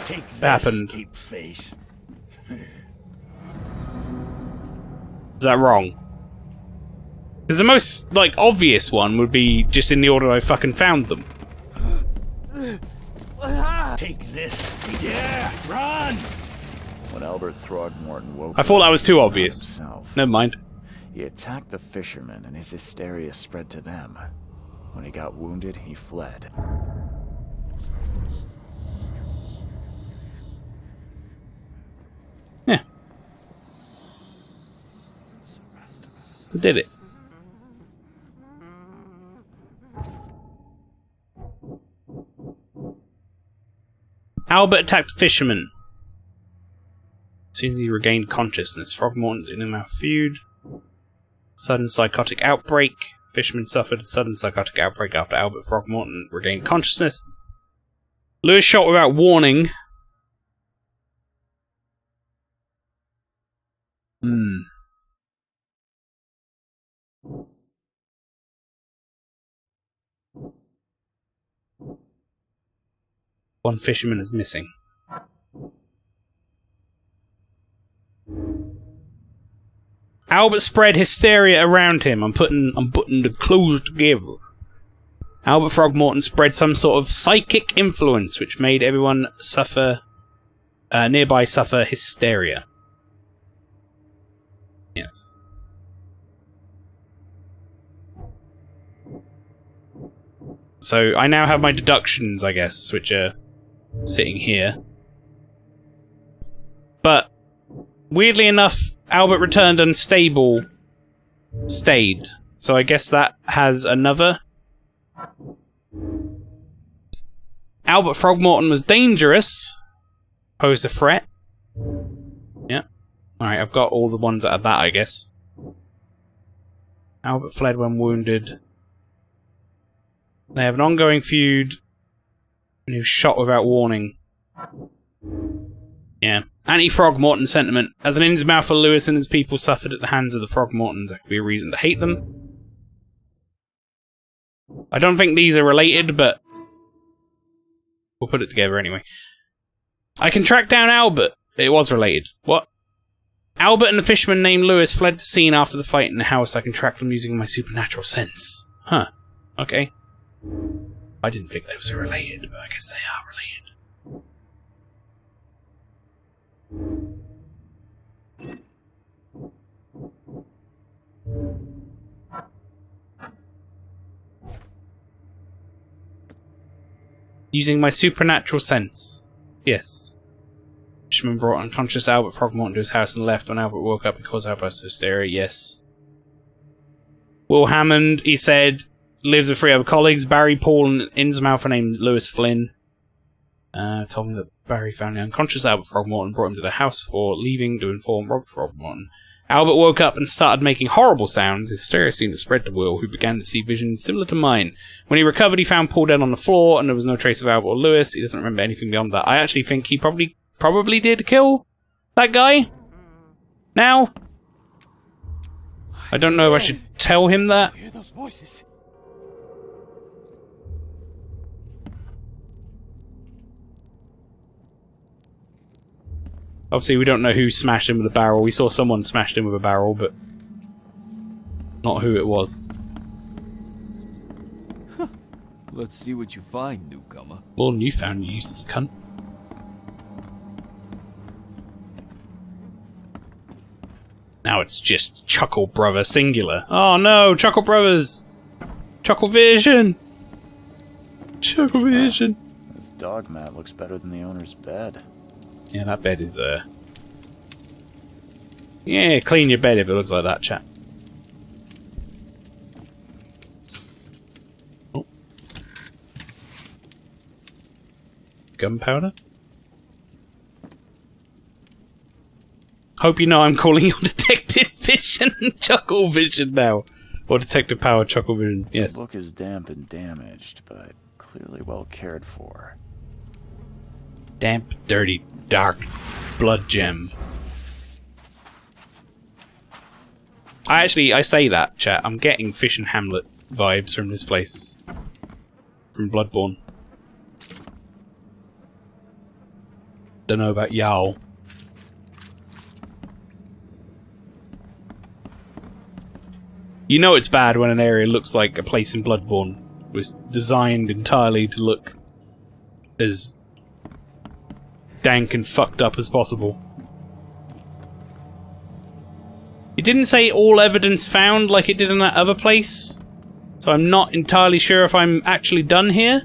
Take this, happened. ape face. Is that wrong? Because the most like obvious one would be just in the order I fucking found them. Take this. Yeah, run! When Albert Frogmorton woke I thought that was too he not obvious. himself. Never mind. He attacked the fishermen and his hysteria spread to them. When he got wounded, he fled. Yeah. Did it. Albert attacked fishermen. As soon as he regained consciousness, Frogmorton's in-and-out feud. Sudden psychotic outbreak. Fisherman suffered a sudden psychotic outbreak after Albert Frogmorton regained consciousness. Lewis shot without warning. One fisherman is missing. Albert spread hysteria around him. I'm putting the clues together. Albert Frogmorton spread some sort of psychic influence which made everyone nearby suffer hysteria. Yes. So I now have my deductions, I guess, which are sitting here. But weirdly enough, Albert returned unstable, stayed. So I guess that has another. Albert Frogmorton was dangerous, posed a threat. Yeah. Alright, I've got all the ones that are that, I guess. Albert fled when wounded. They have an ongoing feud. And he was shot without warning. Yeah. Anti-Frogmorton sentiment. As an Innsmouther, Lewis and his people suffered at the hands of the Frogmortons. That could be a reason to hate them. I don't think these are related, but we'll put it together anyway. I can track down Albert. It was related. What? Albert and the fisherman named Lewis fled the scene after the fight in the house. I can track them using my supernatural sense. Huh. Okay. I didn't think those were related, but I guess they are related. Using my supernatural sense. Yes. Fisherman brought unconscious Albert Frogmorton to his house and left. When Albert woke up, he caused outbursts of hysteria. Yes. Will Hammond, he said, lives with 3 other colleagues. Barry, Paul, and Innsmouther named Lewis Flynn. Told me that Barry found the unconscious Albert Frogmorton and brought him to the house before leaving to inform Robert Frogmorton. Albert woke up and started making horrible sounds. His hysteria seemed to spread to Will, who began to see visions similar to mine. When he recovered, he found Paul dead on the floor, and there was no trace of Albert or Lewis. He doesn't remember anything beyond that. I actually think he probably did kill that guy. Now, I don't know if I should tell him that. Hear those voices? Obviously, we don't know who smashed him with a barrel. We saw someone smashed him with a barrel, but not who it was. Let's see what you find, newcomer. More than you found, you useless cunt. Now it's just Chuckle Brother singular. Oh no, Chuckle Brothers! Chuckle Vision! Chuckle Vision! This dog mat looks better than the owner's bed. Yeah, that bed is, Yeah, clean your bed if it looks like that, chat. gunpowder? Hope you know I'm calling you Detective Vision Chuckle Vision now. Or Detective Power Chuckle Vision, yes. The book is damp and damaged, but clearly well cared for. Damp, dirty, dark, blood gem. I say that, chat. I'm getting Fish and Hamlet vibes from this place. From Bloodborne. Don't know about y'all. You know it's bad when an area looks like a place in Bloodborne. It was designed entirely to look as dank and fucked up as possible. It didn't say all evidence found like it did in that other place, so I'm not entirely sure if I'm actually done here.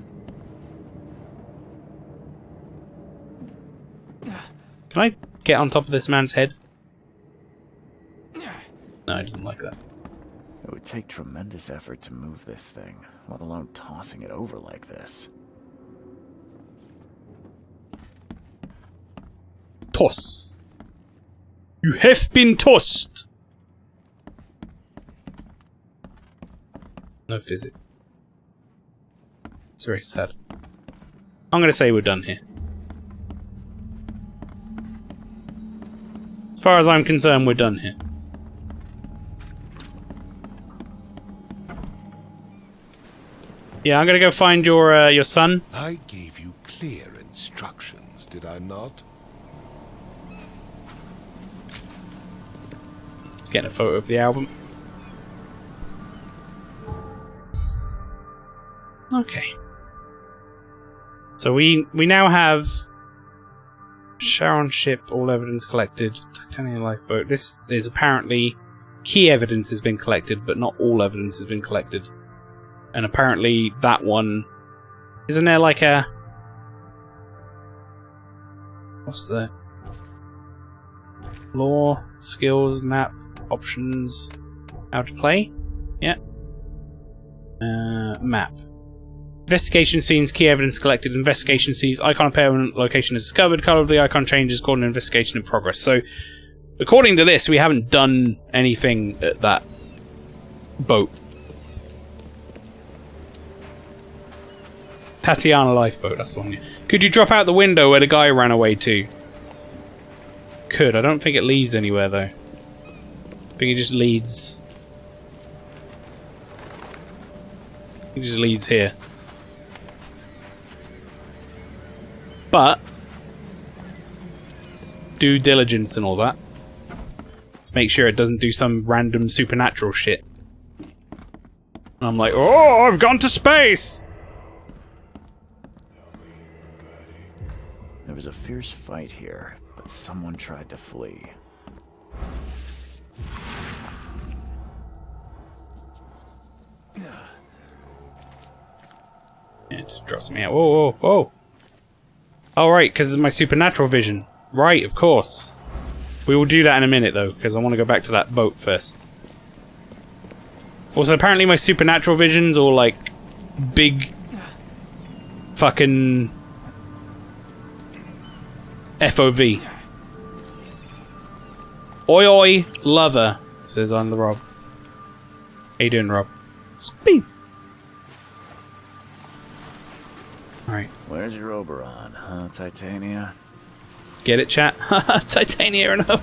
Can I get on top of this man's head? No, he doesn't like that. It would take tremendous effort to move this thing, let alone tossing it over like this. Toss. You have been tossed. No physics. It's very sad. I'm gonna say we're done here. As far as I'm concerned, we're done here. Yeah, I'm gonna go find your son. I gave you clear instructions, did I not? Let's get a photo of the album. Okay. So we now have Sharon ship, all evidence collected, titanium lifeboat. This is apparently key evidence has been collected, but not all evidence has been collected. And apparently that one... Isn't there like a... What's the... Law, skills, map, options, how to play? Yeah. Map. Investigation scenes, key evidence collected. Investigation scenes, icon impairment location is discovered. Color of the icon changes, called an investigation in progress. So, according to this, we haven't done anything at that boat. Tatiana lifeboat, that's the one. Could you drop out the window where the guy ran away to? Could. I don't think it leads anywhere, though. I think it just leads... It just leads here. But... due diligence and all that. Let's make sure it doesn't do some random supernatural shit. And I'm like, oh, I've gone to space! There was a fierce fight here, but someone tried to flee. Yeah, it just drops me out. Whoa, whoa, whoa! Oh, right, because of my supernatural vision. Right, of course. We will do that in a minute, though, because I want to go back to that boat first. Also, apparently my supernatural vision's all, like, big... fucking... FOV. Oi oi, lover, says I'm the Rob. How you doing, Rob? Speed. Alright. Where's your Oberon, huh, Titania? Get it, chat? Titania and up.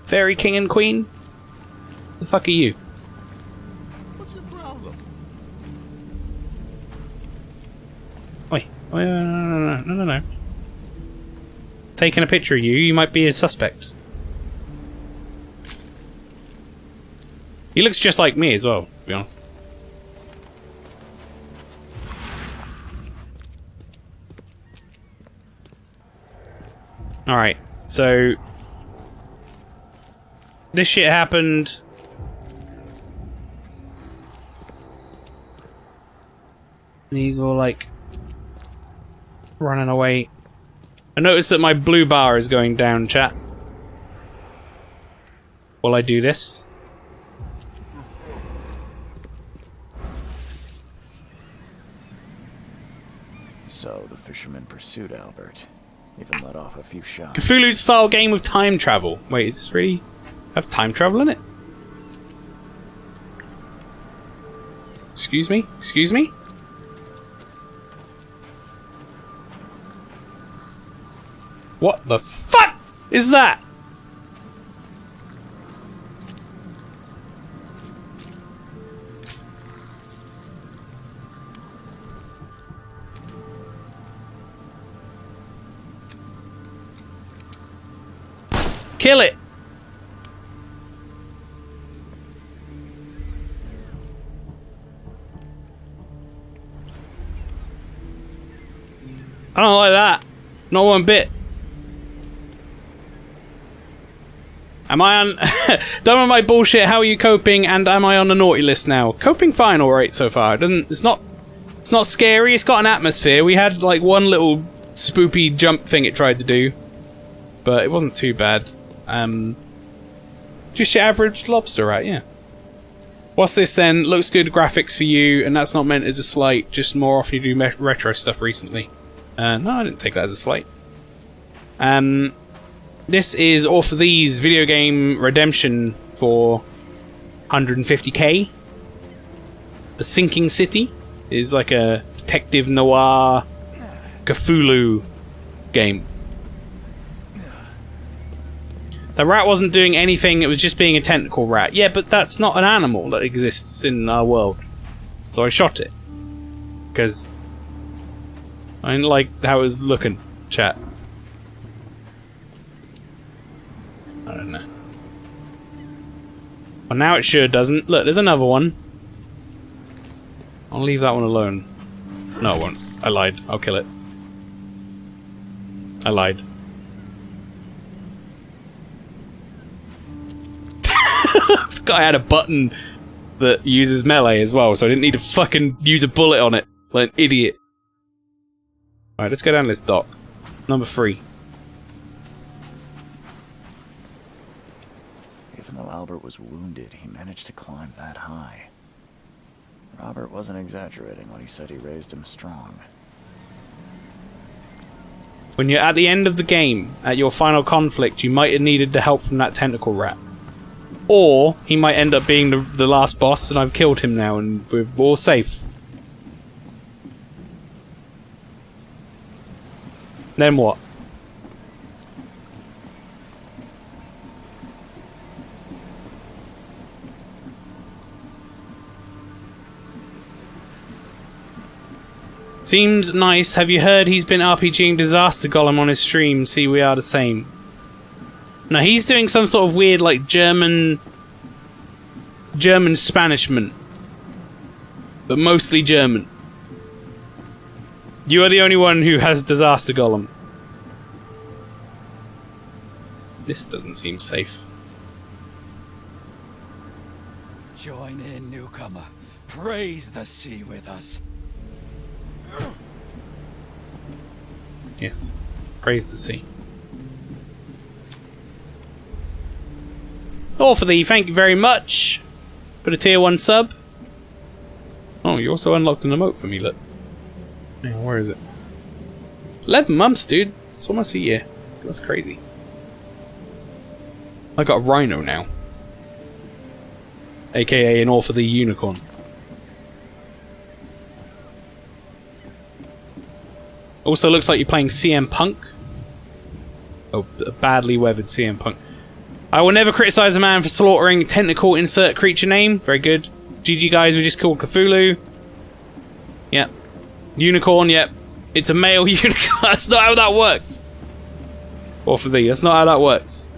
Fairy King and Queen? The fuck are you? What's your problem? Wait, no. Taking a picture of you, you might be a suspect. He looks just like me as well, to be honest. Alright, so... this shit happened... and he's all like... running away. I noticed that my blue bar is going down, chat. Will I do this? So the fisherman pursued Albert, even let off a few shots. Cthulhu-style game with time travel. Wait, is this really have time travel in it? Excuse me? Excuse me? What the fuck is that? Kill it! I don't like that. Not one bit. Am I on... Done with my bullshit, how are you coping, and am I on the naughty list now? Coping fine alright so far. It's not scary, it's got an atmosphere. We had like one little spoopy jump thing it tried to do. But it wasn't too bad. Just your average lobster, right? Yeah. What's this then? Looks good graphics for you, and that's not meant as a slight. Just more often you do retro stuff recently. No, I didn't take that as a slight. This is off of these video game redemption for 150k. The Sinking City is like a detective noir Cthulhu game. The rat wasn't doing anything, it was just being a tentacle rat. Yeah, but that's not an animal that exists in our world. So I shot it. Because I didn't like how it was looking, chat. I don't know. Well, now it sure doesn't. Look, there's another one. I'll leave that one alone. No, I won't. I lied. I'll kill it. I lied. I forgot I had a button that uses melee as well, so I didn't need to fucking use a bullet on it like an idiot. Alright, let's go down this dock. Number 3. Even though Albert was wounded, he managed to climb that high. Robert wasn't exaggerating when he said he raised him strong. When you're at the end of the game, at your final conflict, you might have needed the help from that tentacle rat. Or he might end up being the last boss and I've killed him now and we're all safe. Then what? Seems nice. Have you heard he's been RPGing Disaster Golem on his stream? See, we are the same. No, he's doing some sort of weird, like, German Spanishment. But mostly German. You are the only one who has Disaster Golem. This doesn't seem safe. Join in, newcomer. Praise the sea with us. Yes. Praise the sea. All for thee, thank you very much for the tier 1 sub. Oh, you also unlocked an emote for me, look. Hang on, where is it? 11 months, dude. It's almost a year. That's crazy. I got a rhino now. AKA an all for thee unicorn. Also looks like you're playing CM Punk. Oh, a badly weathered CM Punk. I will never criticize a man for slaughtering tentacle insert creature name. Very good. GG guys, we just called Cthulhu. Yep. Unicorn, yep. It's a male unicorn. That's not how that works. Or for thee, that's not how that works.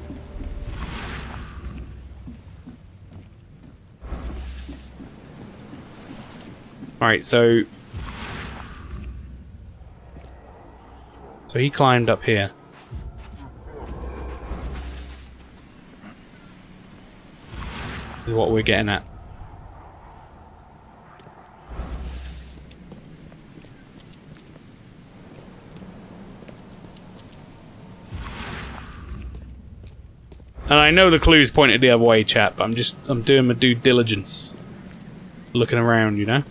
Alright, so he climbed up here. This is what we're getting at. And I know the clue's pointed the other way, chap. I'm doing my due diligence. Looking around, you know?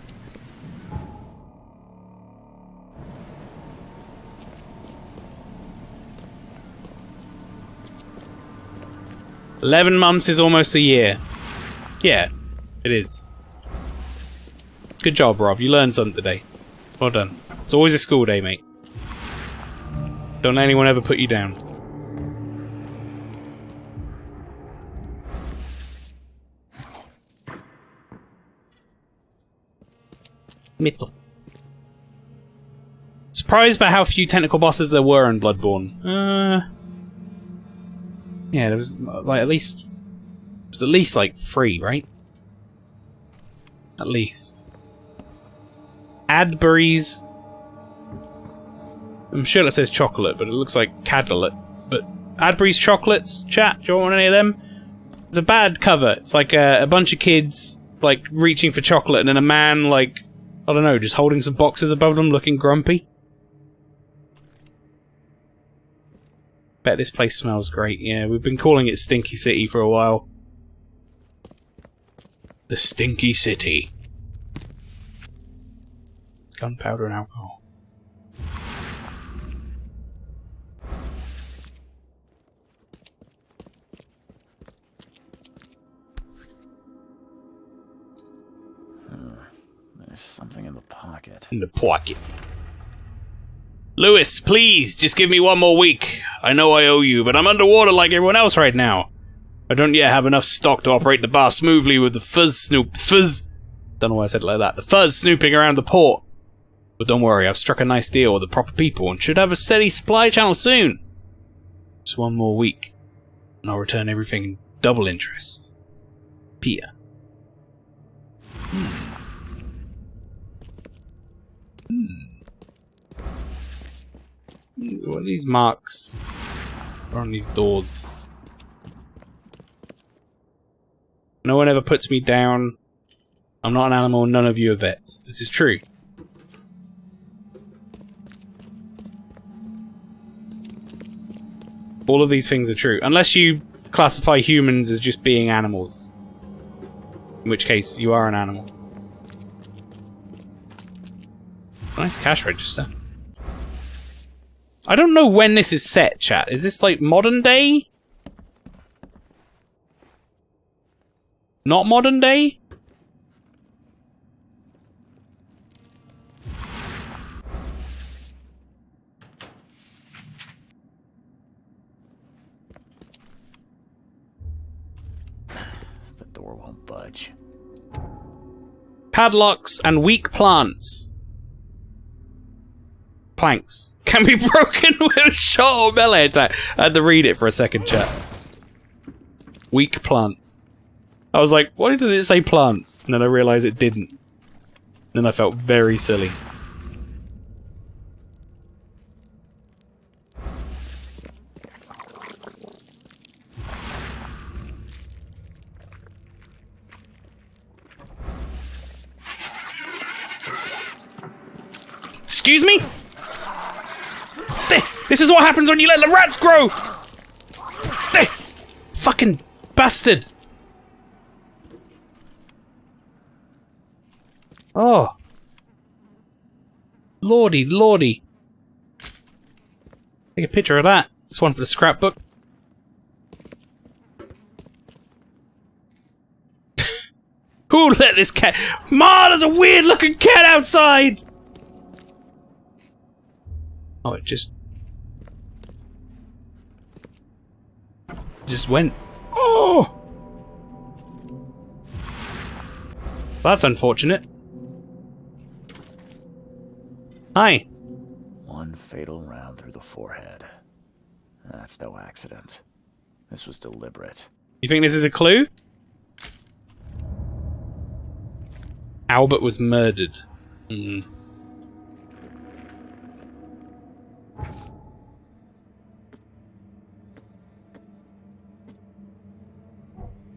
11 months is almost a year. Yeah, it is. Good job, Rob. You learned something today. Well done. It's always a school day, mate. Don't let anyone ever put you down. Metal. Surprised by how few technical bosses there were in Bloodborne. Yeah, there was like at least like 3, right? At least. Adberries. I'm sure that says chocolate, but it looks like Cadlet. But Adberries chocolates, chat, do you want any of them? It's a bad cover. It's like a bunch of kids like reaching for chocolate and then a man like, I don't know, just holding some boxes above them looking grumpy. Bet this place smells great. Yeah, we've been calling it Stinky City for a while. The Stinky City. Gunpowder and alcohol. There's something in the pocket. In the pocket. Lewis, please, just give me one more week. I know I owe you, but I'm underwater like everyone else right now. I don't yet have enough stock to operate the bar smoothly with the fuzz. Don't know why I said it like that. The fuzz snooping around the port. But don't worry, I've struck a nice deal with the proper people and should have a steady supply channel soon. Just one more week, and I'll return everything in double interest. Pia. What are these marks on these doors? No one ever puts me down. I'm not an animal, none of you are vets. This is true. All of these things are true. Unless you classify humans as just being animals. In which case, you are an animal. Nice cash register. I don't know when this is set, chat. Is this like modern day? Not modern day? The door won't budge. Padlocks and weak plants. Planks can be broken with a shot or melee attack. I had to read it for a second, chat. Weak plants. I was like, why did it say plants? And then I realised it didn't. Then I felt very silly. Excuse me? This is what happens when you let the rats grow! Fucking bastard! Oh. Lordy, lordy. Take a picture of that. This one for the scrapbook. Who let this cat... Ma, there's a weird looking cat outside! Oh, it just went. Oh! That's unfortunate. Hi. One fatal round through the forehead. That's no accident. This was deliberate. You think this is a clue? Albert was murdered.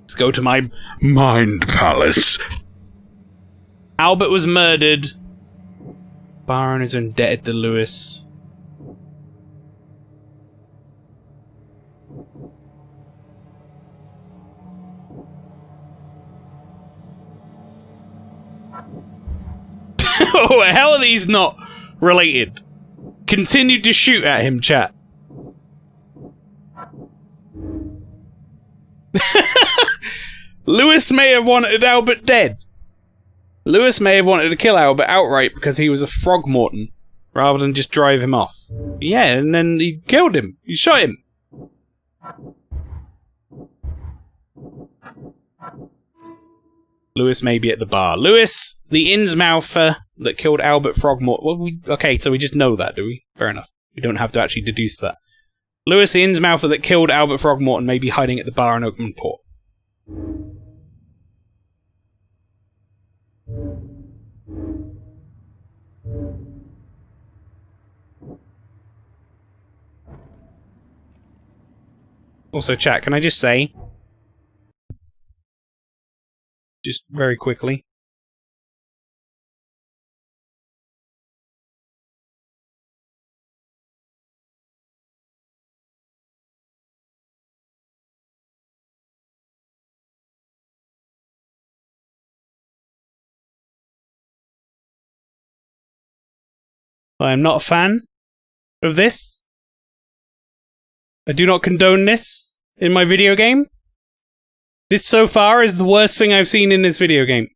Let's go to my mind palace. Albert was murdered. Bar owners are indebted to Lewis. Oh, how are these not related? Continued to shoot at him, chat. Lewis may have wanted Albert dead. Lewis may have wanted to kill Albert outright because he was a Frogmorton, rather than just drive him off. Yeah, and then he killed him. He shot him. Lewis may be at the bar. Lewis, the Innsmouther that killed Albert Frogmorton. Well, okay, so we just know that, do we? Fair enough. We don't have to actually deduce that. Lewis, the Innsmouther that killed Albert Frogmorton, may be hiding at the bar in Oakman Port. Also, chat, can I just say, just very quickly, I am not a fan of this. I do not condone this in my video game. This so far is the worst thing I've seen in this video game.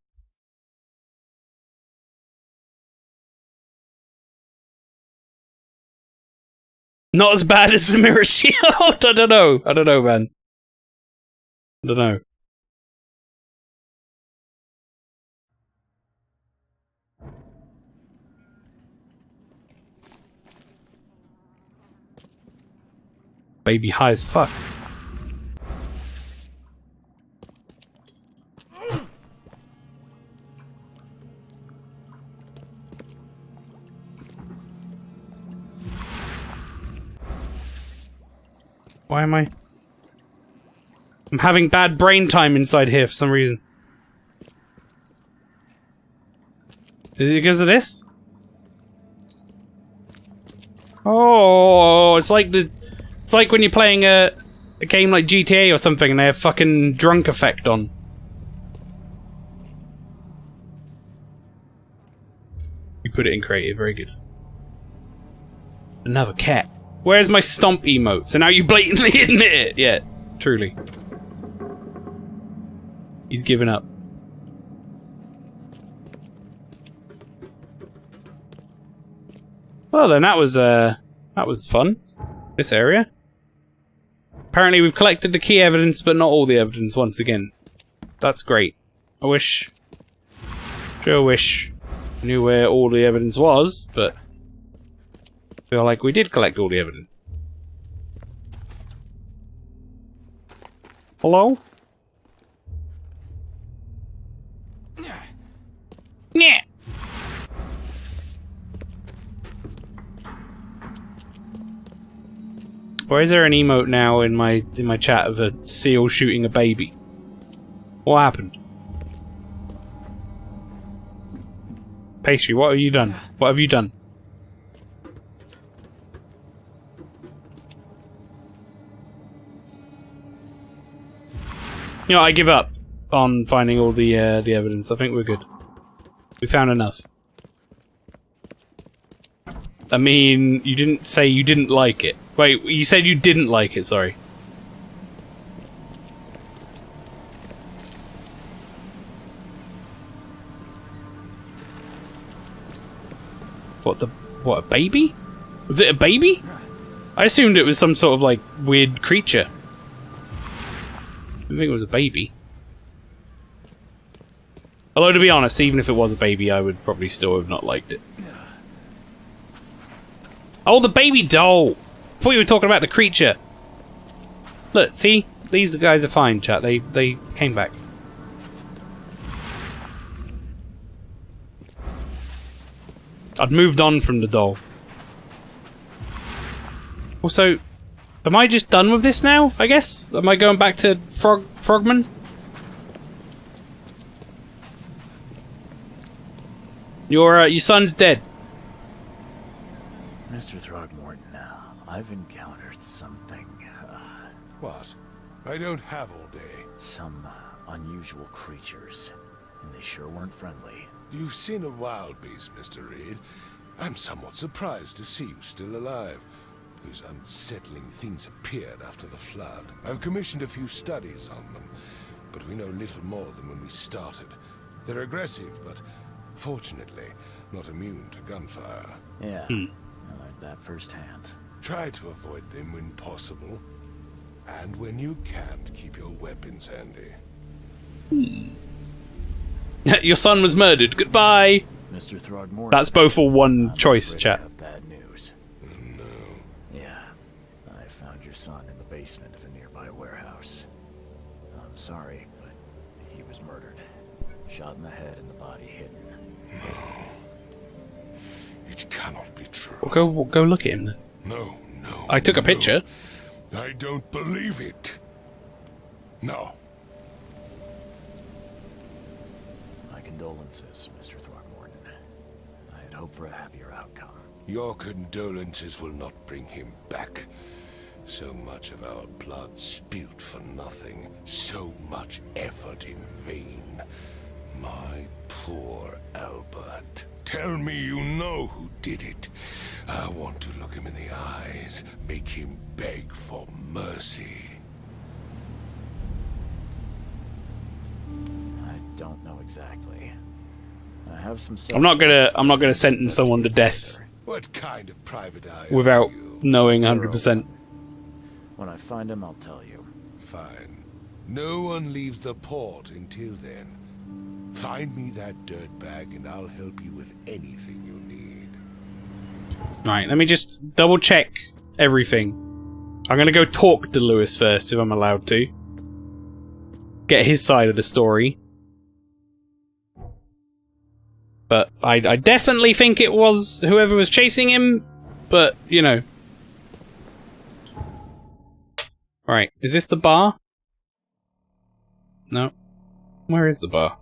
Not as bad as the Mirror Shield. I don't know. I don't know, man. I don't know. Baby high as fuck. Why am I? I'm having bad brain time inside here for some reason. Is it because of this? Oh, it's like when you're playing a game like GTA or something and they have fucking drunk effect on. You put it in creative, very good. Another cat. Where's my stomp emote? So now you blatantly admit it. Yeah, truly. He's given up. Well then, that was fun. This area. Apparently we've collected the key evidence, but not all the evidence once again. That's great. I wish I knew where all the evidence was, but I feel like we did collect all the evidence. Hello? Yeah. Why is there an emote now in my chat of a seal shooting a baby? What happened? Pastry, what have you done? What have you done? You know, I give up on finding all the evidence. I think we're good. We found enough. I mean, you didn't say you didn't like it. Wait, you said you didn't like it, sorry. What, a baby? Was it a baby? I assumed it was some sort of, like, weird creature. I didn't think it was a baby. Although, to be honest, even if it was a baby, I would probably still have not liked it. Oh, the baby doll! I thought you were talking about the creature. Look, see? These guys are fine, chat. They came back. I'd moved on from the doll. Also, am I just done with this now, I guess? Am I going back to Frogman? Your son's dead. Mr. Frogmorton, I've encountered something. What? I don't have all day. Some unusual creatures, and they sure weren't friendly. You've seen a wild beast, Mr. Reed. I'm somewhat surprised to see you still alive. Those unsettling things appeared after the flood. I've commissioned a few studies on them. but we know little more than when we started. They're aggressive, but fortunately not immune to gunfire. Yeah, I learned that firsthand. Try to avoid them when possible. And when you can't, keep your weapons handy. Your son was murdered. Goodbye. Mr. Frogmorton. That's both for one choice, chat. I have bad news. No. Yeah, I found your son in the basement of a nearby warehouse. I'm sorry, but he was murdered. Shot in the head and the body hidden. No. It cannot be true. Well, go look at him then. No. I took a picture. I don't believe it. No. My condolences, Mr. Frogmorton. I had hoped for a happier outcome. Your condolences will not bring him back. So much of our blood spilled for nothing. So much effort in vain. My poor Albert. Tell me you know who did it. I want to look him in the eyes, make him beg for mercy. I don't know exactly. I have some. I'm not gonna sentence someone to death What kind of private eye without are you? knowing 100%. When I find him, I'll tell you. Fine. No one leaves the port until then. Find me that dirtbag and I'll help you with anything you need. Right, let me just double check everything. I'm gonna go talk to Lewis first, if I'm allowed to. Get his side of the story. But I definitely think it was whoever was chasing him, but, you know. Right, is this the bar? No. Where is the bar?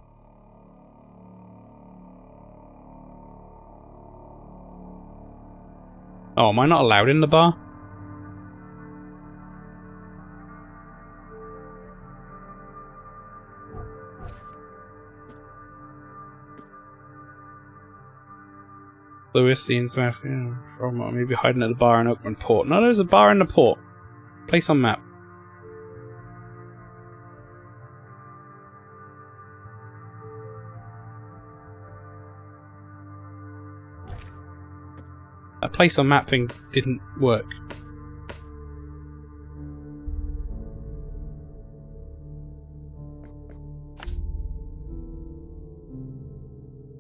Oh, am I not allowed in the bar? Lewis, the Innsmouth, Frogmorton, maybe hiding at the bar in Oakland Port. No, there's a bar in the port. Place on map. That place on map thing didn't work.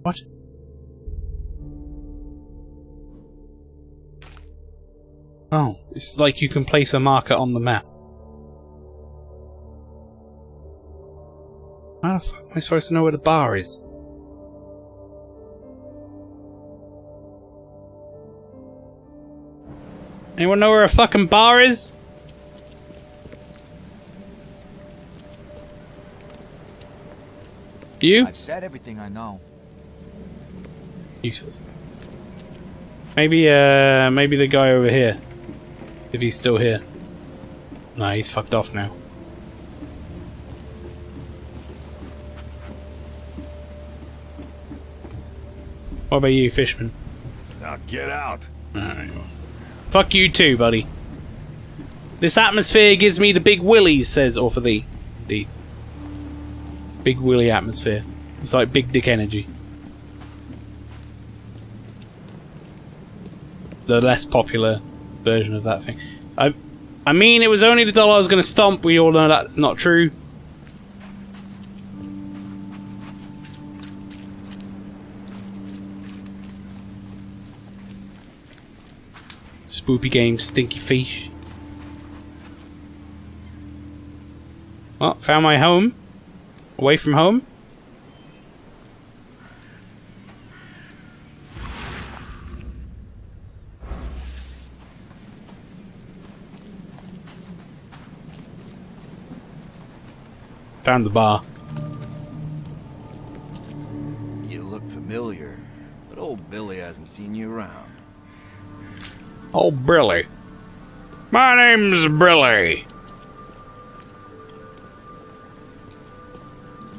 What? Oh, it's like you can place a marker on the map. How the fuck am I supposed to know where the bar is? Anyone know where a fucking bar is? You? I've said everything I know. Useless. Maybe the guy over here. If he's still here. Nah, he's fucked off now. What about you, Fishman? Now get out. Alright. Fuck you too, buddy. This atmosphere gives me the big willies, says Or for the big willy atmosphere. It's like big dick energy. The less popular version of that thing. I mean, it was only the doll I was going to stomp. We all know that's not true. Spoopy game, stinky fish. Well, found my home. Away from home. Found the bar. You look familiar, but old Billy hasn't seen you around. Oh, Brilly. My name's Brilly.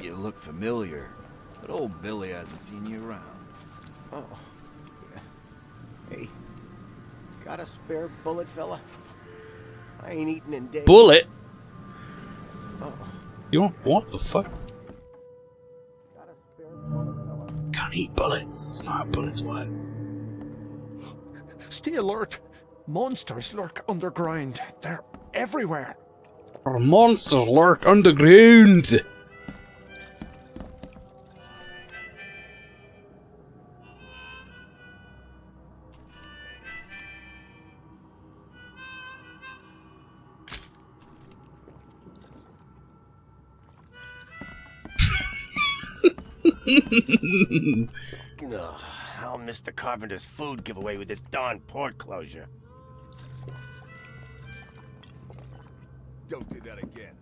You look familiar, but old Billy hasn't seen you around. Oh. Hey, got a spare bullet, fella? I ain't eaten in days. Bullet? Oh, You want what the fuck? Can't eat bullets. It's not how bullets work. Stay alert. Monsters lurk underground. They're everywhere. Monsters lurk underground. Ugh, I'll miss the carpenter's food giveaway with this darn port closure. Don't do that again.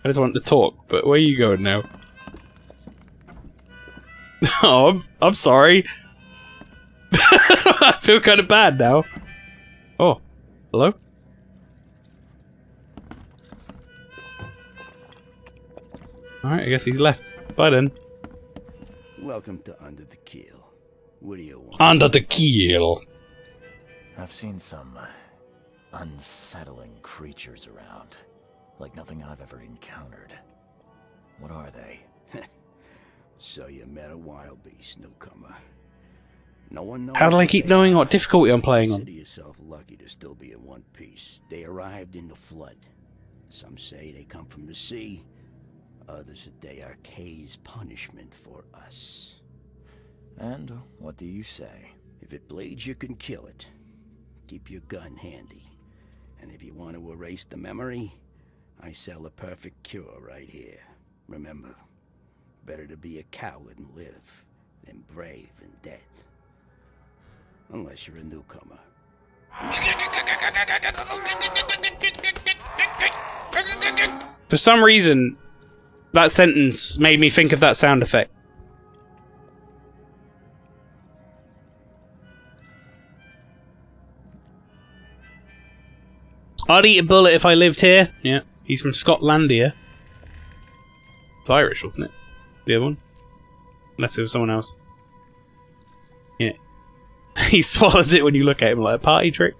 I just want to talk, but where are you going now? Oh, I'm sorry. I feel kind of bad now. Oh, hello? Alright, I guess he left. Bye then. Welcome to Under the Keel. What do you want? Under the keel. I've seen some unsettling creatures around. Like nothing I've ever encountered. What are they? So you met a wild beast, newcomer. No one knows. How do I keep knowing what difficulty I'm playing on? Consider yourself lucky to still be in one piece. They arrived in the flood. Some say they come from the sea. Others that they are Kay's punishment for us. And what do you say? If it bleeds, you can kill it. Keep your gun handy. And if you want to erase the memory, I sell a perfect cure right here. Remember, better to be a coward and live than brave and dead. Unless you're a newcomer. For some reason, that sentence made me think of that sound effect. I'd eat a bullet if I lived here. Yeah, he's from Scotlandia. It's Irish, wasn't it? The other one? Unless it was someone else. Yeah. He swallows it when you look at him like a party trick.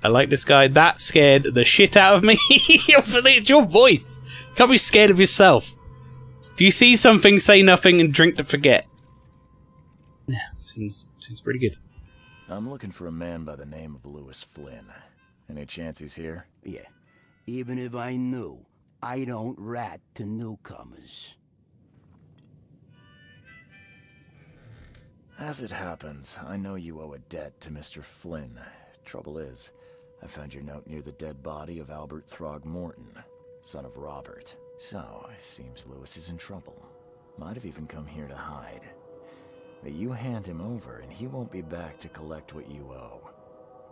I like this guy. That scared the shit out of me. It's your voice. You can't be scared of yourself. If you see something, say nothing and drink to forget. Yeah, seems pretty good. I'm looking for a man by the name of Lewis Flynn. Any chance he's here? Yeah. Even if I knew, I don't rat to newcomers. As it happens, I know you owe a debt to Mr. Flynn. Trouble is, I found your note near the dead body of Albert Frogmorton, son of Robert. So, it seems Lewis is in trouble. Might have even come here to hide. But you hand him over and he won't be back to collect what you owe.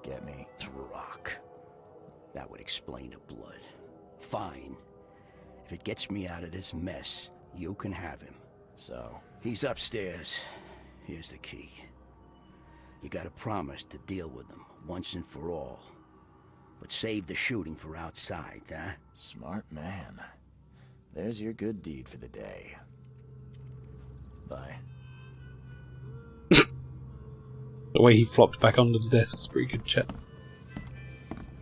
Get me? Rock. That would explain the blood. Fine. If it gets me out of this mess, you can have him. So? He's upstairs. Here's the key. You gotta promise to deal with him once and for all. But save the shooting for outside, huh? Smart man. There's your good deed for the day. Bye. The way he flopped back onto the desk was pretty good, chat.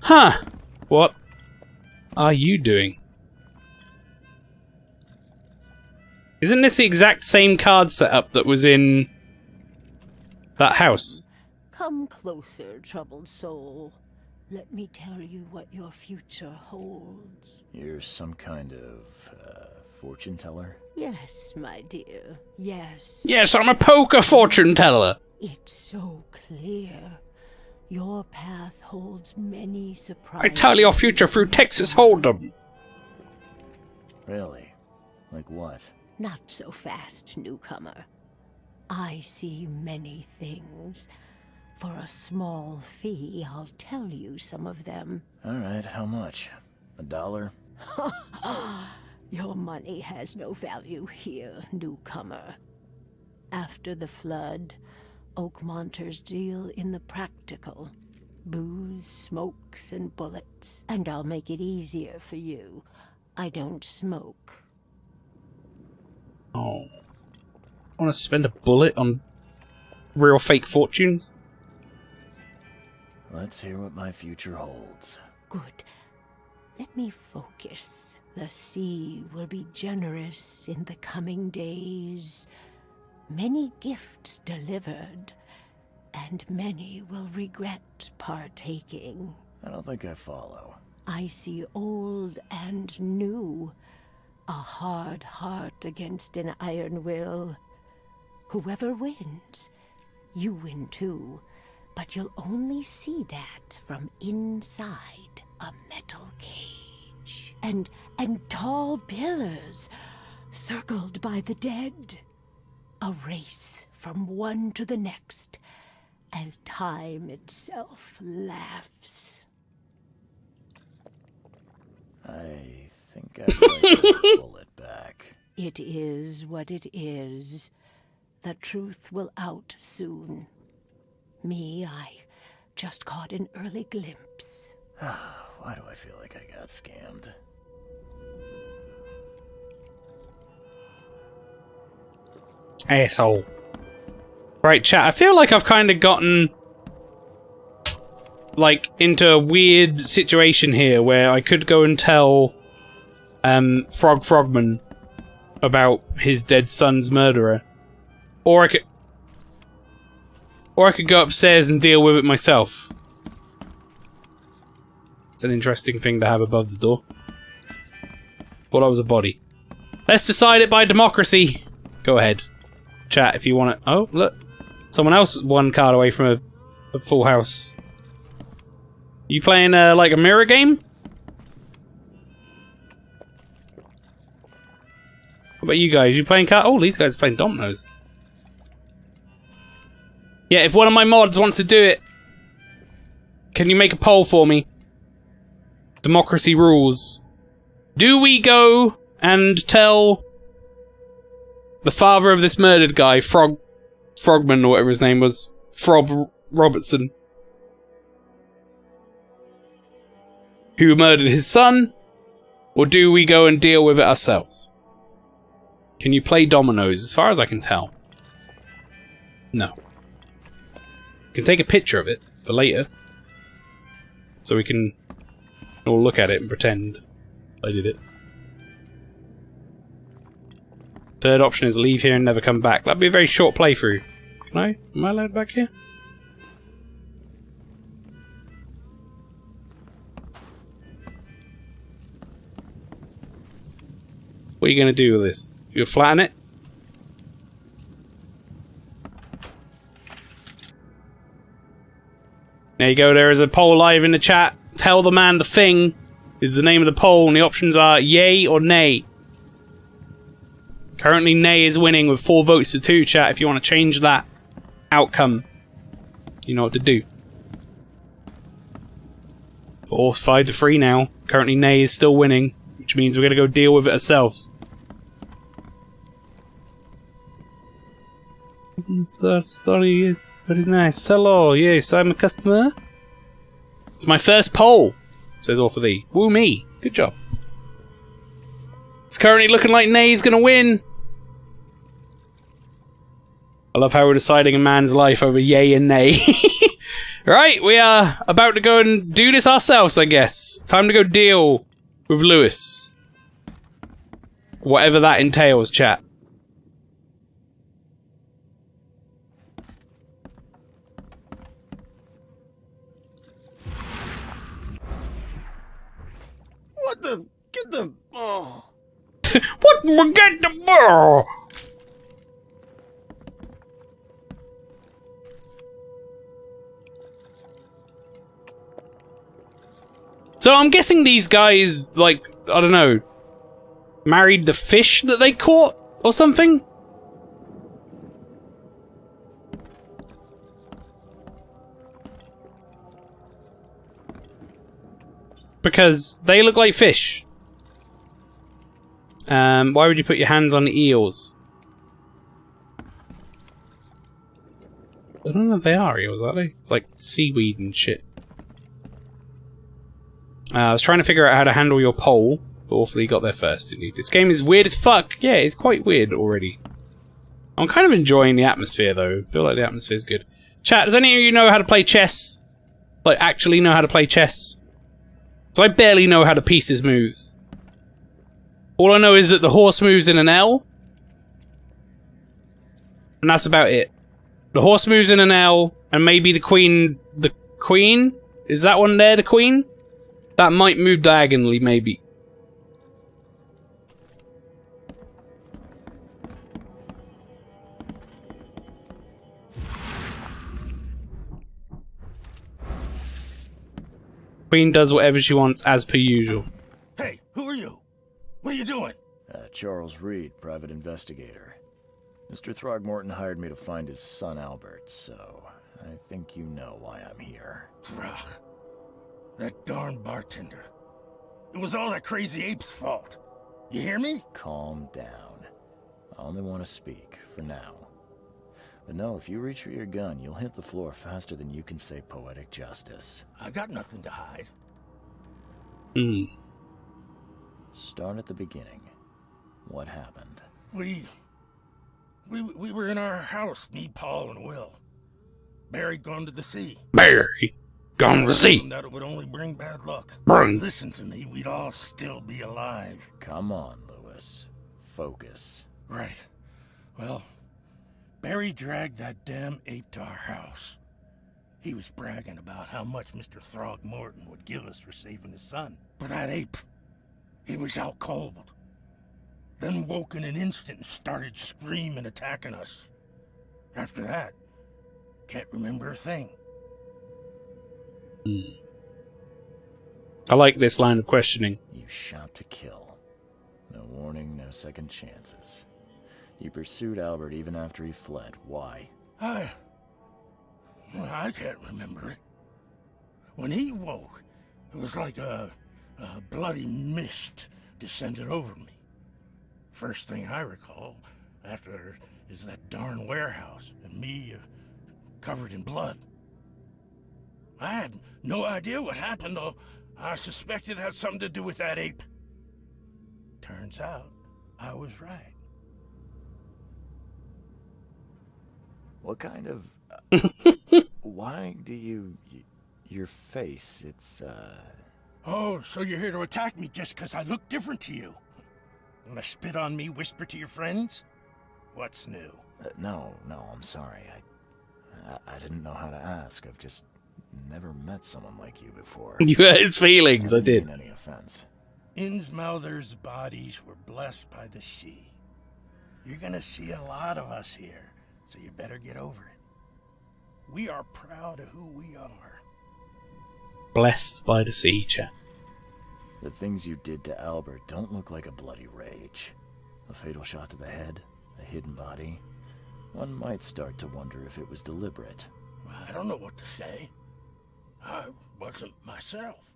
Huh! What are you doing? Isn't this the exact same card setup that was in that house? Come closer, troubled soul. Let me tell you what your future holds. You're some kind of, fortune teller? Yes, my dear. Yes. Yes, I'm a poker fortune teller. It's so clear. Your path holds many surprises. I tell your future through Texas Hold'em. Really? Like what? Not so fast, newcomer. I see many things. For a small fee, I'll tell you some of them. Alright, how much? $1? Your money has no value here, newcomer. After the flood, Oakmonters deal in the practical. Booze, smokes, and bullets. And I'll make it easier for you. I don't smoke. Oh. I want to spend a bullet on real fake fortunes? Let's hear what my future holds. Good. Let me focus. The sea will be generous in the coming days. Many gifts delivered, and many will regret partaking. I don't think I follow. I see old and new. A hard heart against an iron will. Whoever wins, you win too. But you'll only see that from inside a metal cage. And tall pillars, circled by the dead. A race from one to the next, as time itself laughs. I think I'd like to pull it back. It is what it is. The truth will out soon. Me, I just caught an early glimpse. Why do I feel like I got scammed? Asshole. Right, chat. I feel like I've kind of gotten like into a weird situation here where I could go and tell Frogman about his dead son's murderer, or I could go upstairs and deal with it myself. It's an interesting thing to have above the door. Thought I was a body. Let's decide it by democracy. Go ahead. Chat if you want it. Oh, look. Someone else is one card away from a full house. You playing like a mirror game? What about you guys? You playing card? Oh, these guys are playing dominoes. Yeah, if one of my mods wants to do it, can you make a poll for me? Democracy rules. Do we go and tell the father of this murdered guy, Frogman or whatever his name was, Robertson, who murdered his son, or do we go and deal with it ourselves? Can you play dominoes? As far as I can tell, no. You can take a picture of it for later, so we can all look at it and pretend I did it. Third option is leave here and never come back. That'd be a very short playthrough. Can I? Am I allowed back here? What are you going to do with this? You'll flatten it? There you go, there is a poll live in the chat. Tell the man the thing is the name of the poll, and the options are yay or nay. Currently, nay is winning with 4 votes to 2, chat. If you want to change that outcome, you know what to do. Or 5 to 3 now. Currently, nay is still winning, which means we're going to go deal with it ourselves. That story is very nice. Hello, yes, I'm a customer. It's my first poll, says all for thee. Woo me. Good job. It's currently looking like Nay's gonna win. I love how we're deciding a man's life over yay and nay. Right, we are about to go and do this ourselves, I guess. Time to go deal with Lewis. Whatever that entails, chat. What the? Get the... Oh. What? Get the... Oh. So I'm guessing these guys, like, I don't know, married the fish that they caught or something? Because they look like fish. Why would you put your hands on eels? I don't know if they are eels, are they? It's like seaweed and shit. I was trying to figure out how to handle your pole, but awfully you got there first, didn't you? This game is weird as fuck. Yeah, it's quite weird already. I'm kind of enjoying the atmosphere, though. I feel like the atmosphere is good. Chat, does any of you know how to play chess? Like, actually know how to play chess? So I barely know how the pieces move. All I know is that the horse moves in an L. And that's about it. The horse moves in an L, and maybe the queen... The queen? Is that one there, the queen? That might move diagonally, maybe. Queen does whatever she wants, as per usual. Hey, who are you? What are you doing? Charles Reed, private investigator. Mr. Frogmorton hired me to find his son Albert, so I think you know why I'm here. Frog. That darn bartender. It was all that crazy ape's fault. You hear me? Calm down. I only want to speak, for now. But no, if you reach for your gun, you'll hit the floor faster than you can say poetic justice. I got nothing to hide. Start at the beginning. What happened? We were in our house, me, Paul, and Will. Barry gone to the sea. Barry gone to the sea. That it would only bring bad luck. Bring. Listen to me, we'd all still be alive. Come on, Lewis. Focus. Right. Well, Barry dragged that damn ape to our house. He was bragging about how much Mr. Frogmorton would give us for saving his son. But that ape, he was out cold. Then woke in an instant and started screaming, attacking us. After that, can't remember a thing. I like this line of questioning. You shot to kill. No warning, no second chances. You pursued Albert even after he fled. Why? I can't remember it. When he woke, it was like a bloody mist descended over me. First thing I recall after is that darn warehouse and me covered in blood. I had no idea what happened, though. I suspected it had something to do with that ape. Turns out, I was right. What kind of... why do you... Your face, it's, Oh, so you're here to attack me just because I look different to you? Wanna spit on me, whisper to your friends? What's new? No, I'm sorry. I didn't know how to ask. I've just never met someone like you before. You hurt his feelings, I did. Any offense. Innsmouther's bodies were blessed by the sea. You're gonna see a lot of us here, so you better get over it. We are proud of who we are. Blessed by the sea, chat. The things you did to Albert don't look like a bloody rage. A fatal shot to the head, a hidden body. One might start to wonder if it was deliberate. I don't know what to say. I wasn't myself.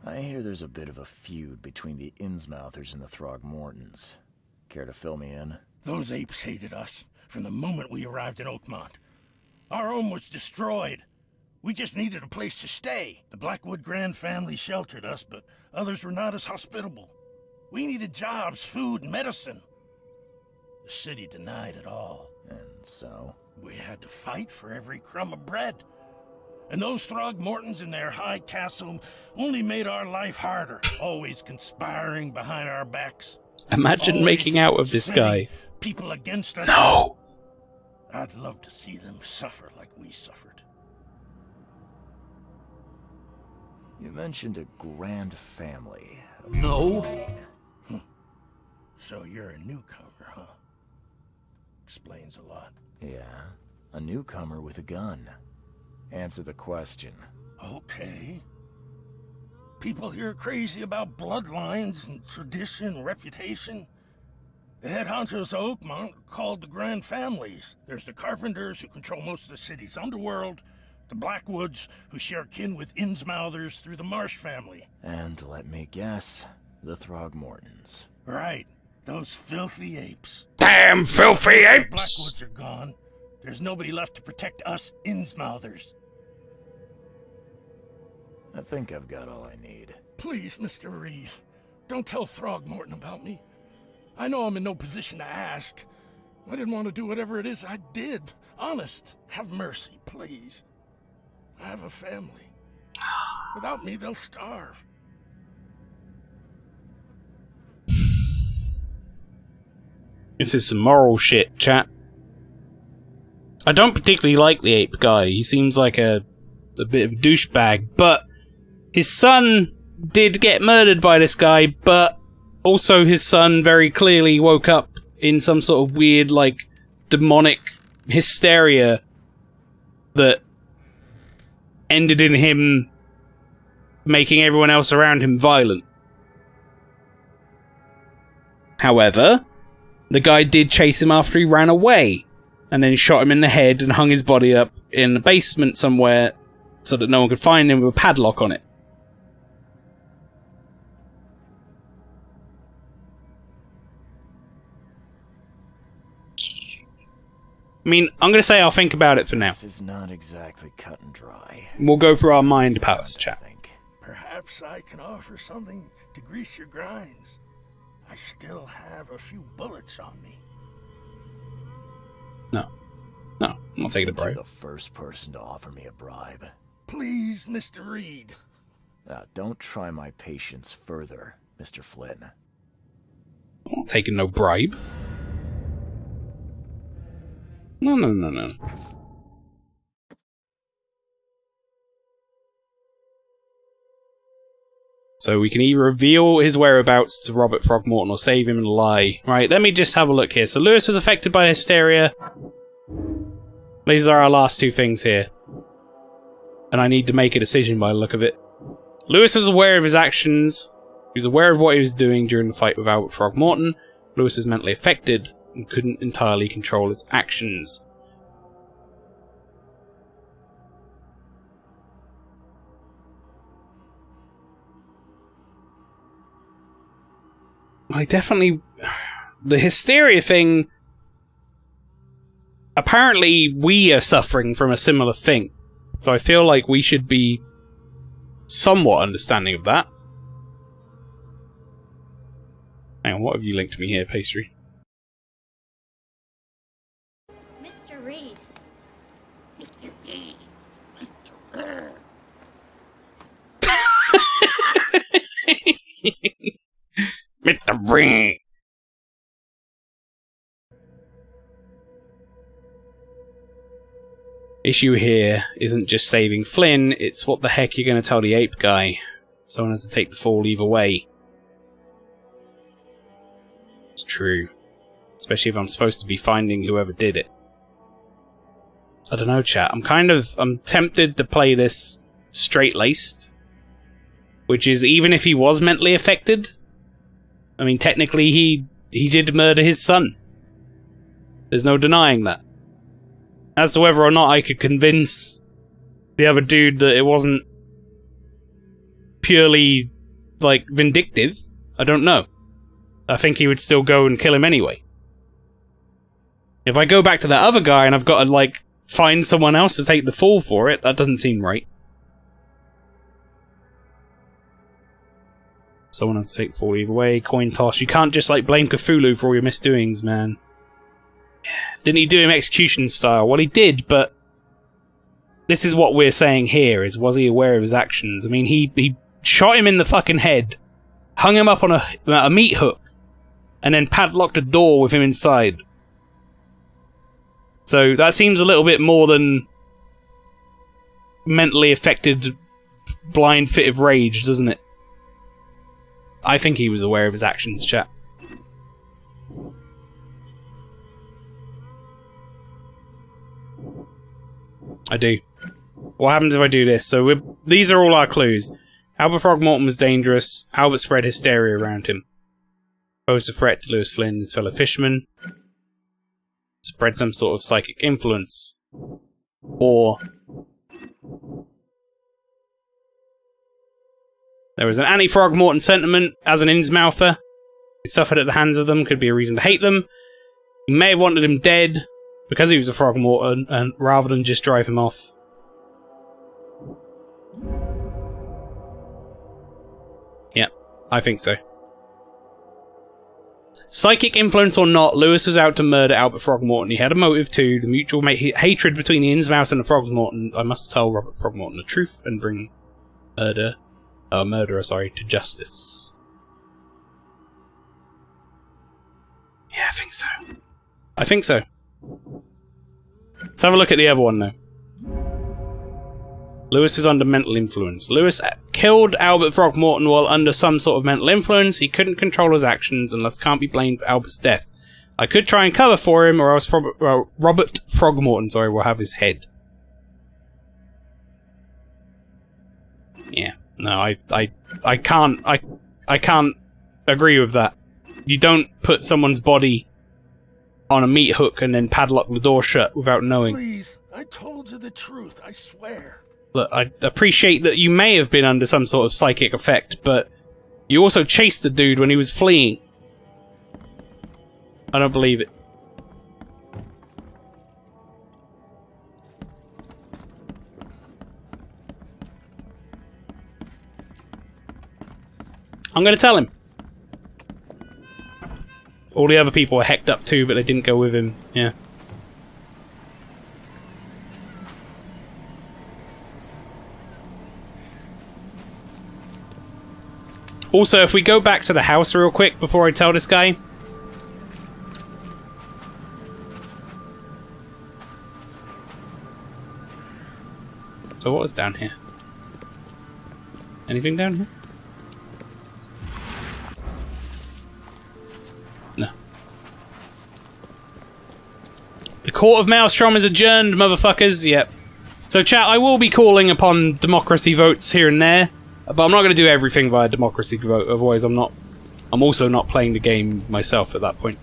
I hear there's a bit of a feud between the Innsmouthers and the Frogmortons. Care to fill me in? Those apes hated us from the moment we arrived in Oakmont. Our home was destroyed. We just needed a place to stay. The Blackwood Grand family sheltered us, but others were not as hospitable. We needed jobs, food, and medicine. The city denied it all. And so? We had to fight for every crumb of bread. And those Frogmortons in their high castle only made our life harder, always conspiring behind our backs. Imagine making out with this guy. People against us. No! I'd love to see them suffer like we suffered. You mentioned a grand family. No. So you're a newcomer, huh? Explains a lot. Yeah, a newcomer with a gun. Answer the question. Okay. People here are crazy about bloodlines and tradition and reputation. The head honchos of Oakmont are called the Grand Families. There's the Carpenters, who control most of the city's underworld, the Blackwoods, who share kin with Innsmouthers through the Marsh family. And let me guess, the Frogmortons. Right. Those filthy apes. Damn filthy The apes! Blackwoods are gone. There's nobody left to protect us Innsmouthers. I think I've got all I need. Please, Mr. Reed, don't tell Frogmorton about me. I know I'm in no position to ask. I didn't want to do whatever it is I did. Honest, have mercy, please. I have a family. Without me, they'll starve. This is some moral shit, chat. I don't particularly like the ape guy. He seems like a bit of a douchebag, but his son did get murdered by this guy, but also his son very clearly woke up in some sort of weird, like, demonic hysteria that ended in him making everyone else around him violent. However, the guy did chase him after he ran away, and then shot him in the head and hung his body up in the basement somewhere so that no one could find him with a padlock on it. I mean, I'm going to say I'll think about it for now. This is not exactly cut and dry. We'll go through our mind palace chat. Perhaps I can offer something to grease your grinds. I still have a few bullets on me. No. No, I'm not taking a bribe. You're the first person to offer me a bribe. Please, Mr. Reed. Now, don't try my patience further, Mr. Flynn. I'm not taking no bribe. No. So we can either reveal his whereabouts to Robert Frogmorton or save him and lie. Right, let me just have a look here. So Lewis was affected by hysteria. These are our last two things here. And I need to make a decision by the look of it. Lewis was aware of his actions. He was aware of what he was doing during the fight with Albert Frogmorton. Lewis is mentally affected and couldn't entirely control his actions. I definitely... The hysteria thing... Apparently, we are suffering from a similar thing. So I feel like we should be somewhat understanding of that. Hang on, what have you linked to me here, Pastry? Mr. Reed. Mr. Reed. Mr. Reed. Issue here isn't just saving Flynn, it's what the heck you're going to tell the ape guy. Someone has to take the fall either way. It's true. Especially if I'm supposed to be finding whoever did it. I don't know, chat. I'm tempted to play this straight-laced. Which is, even if he was mentally affected, I mean, technically he did murder his son. There's no denying that. As to whether or not I could convince the other dude that it wasn't purely, like, vindictive, I don't know. I think he would still go and kill him anyway. If I go back to that other guy and I've got to, like, find someone else to take the fall for it, that doesn't seem right. Someone has to take the fall either way. Coin toss. You can't just, like, blame Cthulhu for all your misdoings, man. Didn't he do him execution style? Well, he did, but this is what we're saying here, is was he aware of his actions? I mean, he shot him in the fucking head, hung him up on a meat hook, and then padlocked a door with him inside. So that seems a little bit more than mentally affected blind fit of rage, doesn't it? I think he was aware of his actions, chat. I do. What happens if I do this? So these are all our clues. Albert Frogmorton was dangerous. Albert spread hysteria around him. Posed a threat to Lewis Flynn and his fellow fishermen. Spread some sort of psychic influence. Or there was an anti-Frogmorton sentiment as an Innsmouther. He suffered at the hands of them, could be a reason to hate them. He may have wanted him dead because he was a Frogmorton, and rather than just drive him off. Yeah, I think so. Psychic influence or not, Lewis was out to murder Albert Frogmorton. He had a motive too. The mutual hatred between the Innsmouth and the Frogmorton. I must tell Robert Frogmorton the truth and bring murderer, sorry, to justice. Yeah, I think so. I think so. Let's have a look at the other one, though. Lewis is under mental influence. Lewis killed Albert Frogmorton while under some sort of mental influence. He couldn't control his actions and thus can't be blamed for Albert's death. I could try and cover for him, or else Robert Frogmorton, sorry, will have his head. Yeah, no, I can't agree with that. You don't put someone's body on a meat hook and then padlock the door shut without knowing. Please, I told you the truth, I swear. Look, I appreciate that you may have been under some sort of psychic effect, but you also chased the dude when he was fleeing. I don't believe it. I'm gonna tell him. All the other people were hecked up too, but they didn't go with him. Yeah. Also, if we go back to the house real quick before I tell this guy. So what was down here? Anything down here? No. The Court of Maelstrom is adjourned, motherfuckers. Yep. So chat, I will be calling upon democracy votes here and there. But I'm not going to do everything via democracy vote, otherwise I'm also not playing the game myself at that point.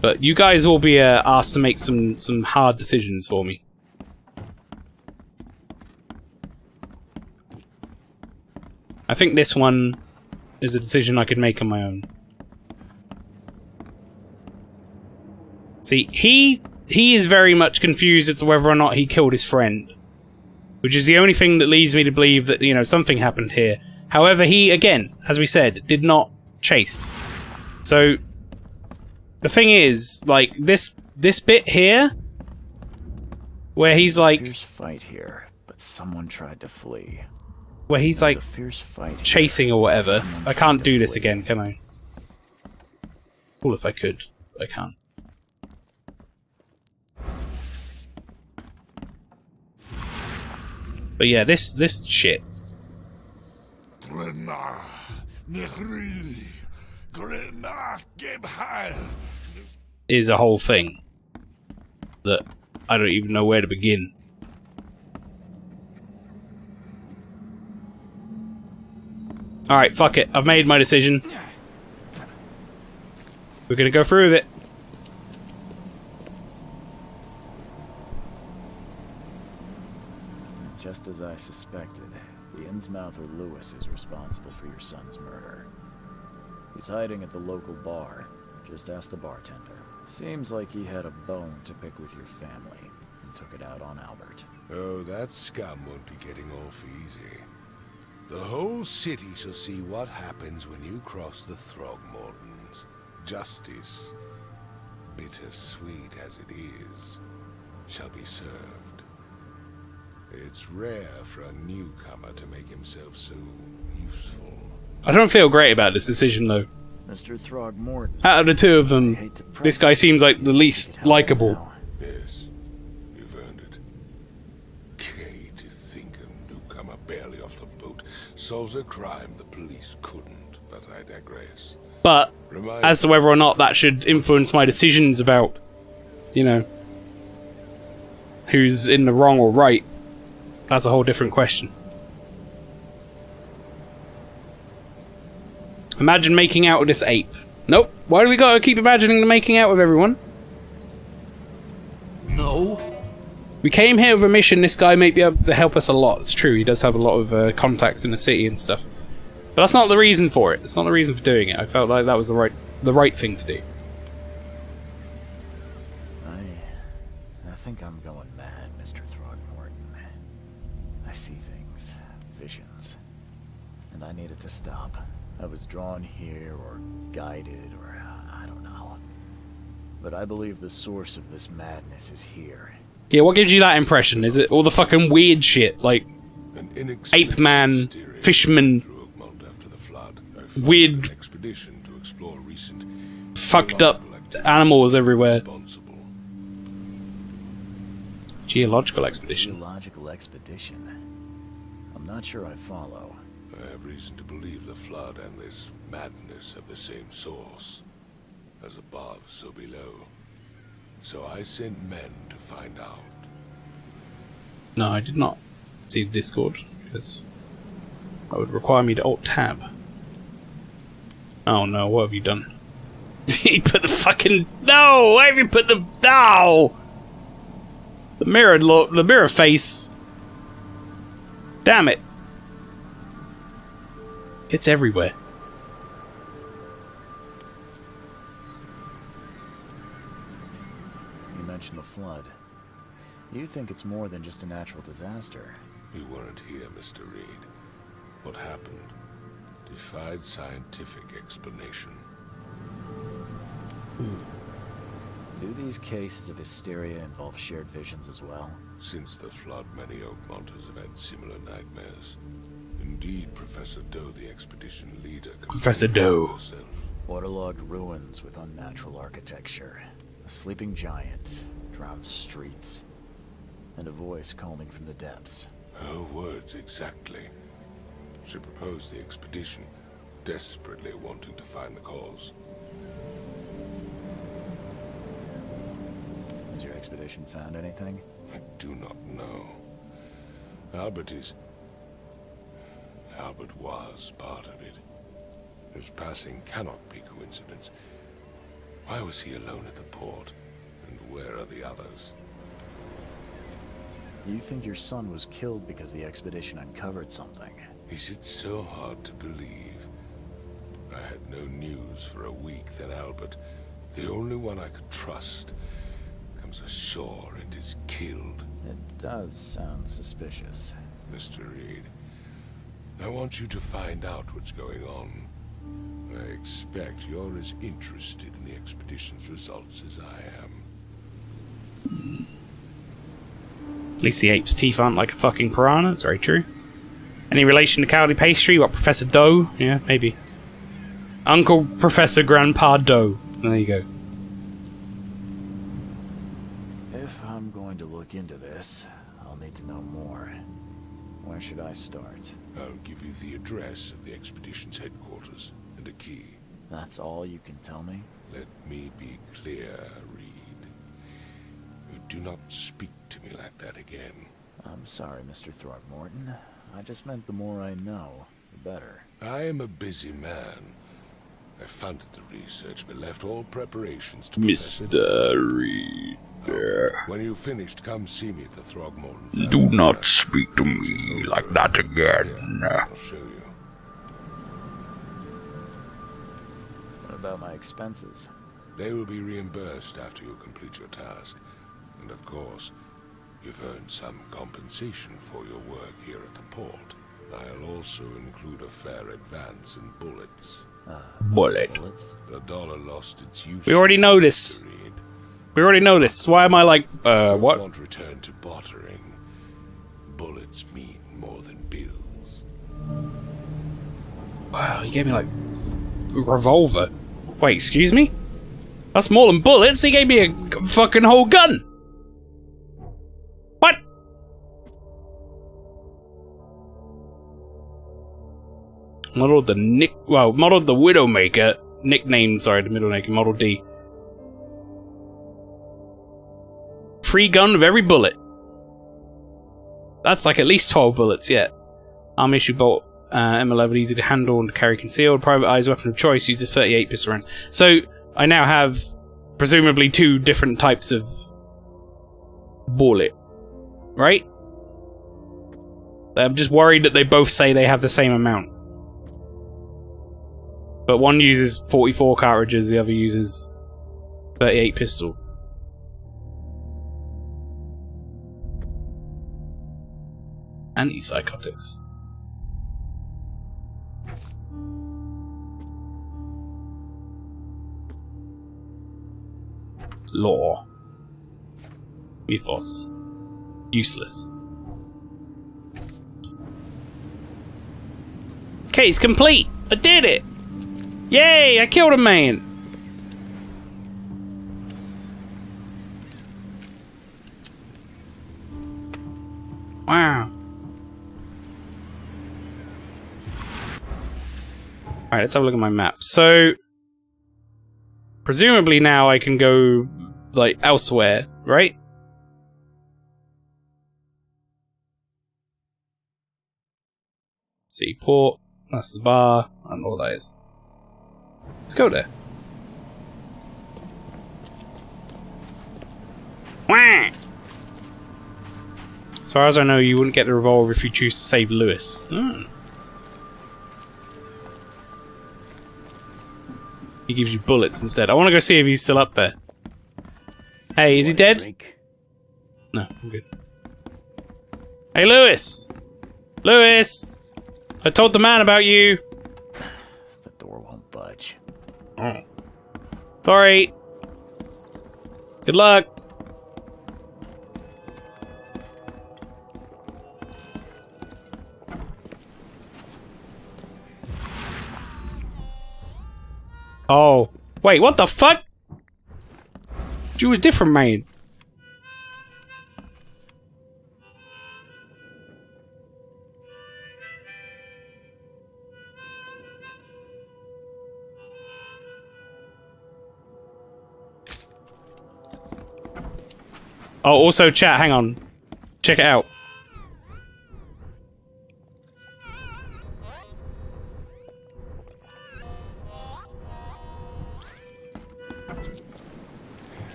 But you guys will be asked to make some hard decisions for me. I think this one is a decision I could make on my own. See, he is very much confused as to whether or not he killed his friend. Which is the only thing that leads me to believe that, you know, something happened here. However, he, again, as we said, did not chase. So, the thing is, like, this bit here, where he's like... Fierce fight here, but someone tried to flee. Where he's like, chasing or whatever. I can't do this again, can I? Well, if I could, but I can't. But yeah, this shit is a whole thing that I don't even know where to begin. Alright, fuck it. I've made my decision. We're gonna go through with it. Just as I suspected, the Innsmouther Lewis is responsible for your son's murder. He's hiding at the local bar. Just ask the bartender. Seems like he had a bone to pick with your family and took it out on Albert. Oh, that scum won't be getting off easy. The whole city shall see what happens when you cross the Frogmortons. Justice, bittersweet as it is, shall be served. It's rare for a newcomer to make himself so useful. I don't feel great about this decision, though. Mr. Frogmorton. Out of the two of them, this guy seems like the least likable. Yes, you've earned it. Kay, to think a newcomer barely off the boat solves a crime the police couldn't, but I digress. But, as to whether or not that should influence my decisions about, you know, who's in the wrong or right, that's a whole different question. Imagine making out with this ape. Nope. Why do we gotta keep imagining the making out with everyone? No. We came here with a mission. This guy may be able to help us a lot. It's true. He does have a lot of contacts in the city and stuff. But that's not the reason for it. That's not the reason for doing it. I felt like that was the right thing to do. I think I'm going mad, Mr. Frogmorton. I see things, visions, and I needed to stop. I was drawn here, or guided, or I don't know. But I believe the source of this madness is here. Yeah, what gives you that impression? Is it all the fucking weird shit? Like, An ape man, fisherman, weird, fucked up animals everywhere. Geological expedition. Geological expedition. I'm not sure I follow. I have reason to believe the flood and this madness have the same source. As above, so below. So I sent men to find out. No, I did not see Discord, because that would require me to Alt-Tab. Oh no, what have you done? He put the fucking... No! Why have you put the... No! The mirror face. Damn it. It's everywhere. You mentioned the flood. You think it's more than just a natural disaster? You weren't here, Mr. Reed. What happened defied scientific explanation. Do these cases of hysteria involve shared visions as well? Since the flood, many Oakmonters have had similar nightmares. Indeed, Professor Doe, the expedition leader... Professor Doe. Waterlogged ruins with unnatural architecture. A sleeping giant, drowned streets, and a voice calling from the depths. Her words exactly. She proposed the expedition, desperately wanting to find the cause. Has your expedition found anything? I do not know. Albert was part of it. His passing cannot be coincidence. Why was he alone at the port? And where are the others? You think your son was killed because the expedition uncovered something? Is it so hard to believe? I had no news for a week, then Albert, the only one I could trust, comes ashore and is killed. It does sound suspicious. Mr. Reed, I want you to find out what's going on. I expect you're as interested in the expedition's results as I am. At least the ape's teeth aren't like a fucking piranha. That's very true. Any relation to Cowley Pastry? What, Professor Doe? Yeah, maybe. Uncle Professor Grandpa Doe. There you go. If I'm going to look into this, I'll need to know more. Where should I start? I'll give you the address of the expedition's headquarters and a key. That's all you can tell me? Let me be clear, Reed. You do not speak to me like that again. I'm sorry, Mr. Frogmorton. I just meant the more I know, the better. I am a busy man. I funded the research, but left all preparations to Mr. Reed. When you've finished, come see me at the Frogmorton. Do not speak to me like that again. Yeah, I'll show you. What about my expenses? They will be reimbursed after you complete your task. And of course, you've earned some compensation for your work here at the port. I'll also include a fair advance in bullets. Bullets? The dollar lost its use. We already know this. We already know this. Why am I like, what? Won't return to bartering. Bullets mean more than bills. Wow, he gave me like a revolver. Wait, excuse me? That's more than bullets. He gave me a fucking whole gun. What? Modeled the modeled the Widowmaker. Nicknamed, sorry, the Middle-Maker, Model D. Free gun with every bullet. That's like at least 12 bullets, yeah. Arm issue bolt, M11, easy to handle and carry concealed. Private eye's weapon of choice, uses 38 pistol round. So, I now have, presumably, 2 different types of bullet. Right? I'm just worried that they both say they have the same amount. But one uses 44 cartridges, the other uses 38 pistol. Antipsychotics. Law. Mythos. Useless. Case complete! I did it! Yay! I killed a man! Wow. Alright, let's have a look at my map. So, presumably now I can go, like, elsewhere, right? See, port, that's the bar, and all that is. Let's go there. Wah! As far as I know, you wouldn't get the revolver if you choose to save Lewis. Hmm. He gives you bullets instead. I want to go see if he's still up there. Hey, is he dead? No, I'm good. Hey, Lewis! Lewis! I told the man about you! The door won't budge. Oh. Sorry. Good luck. Oh. Wait, what the fuck? You were a different man. Oh, also chat, hang on. Check it out.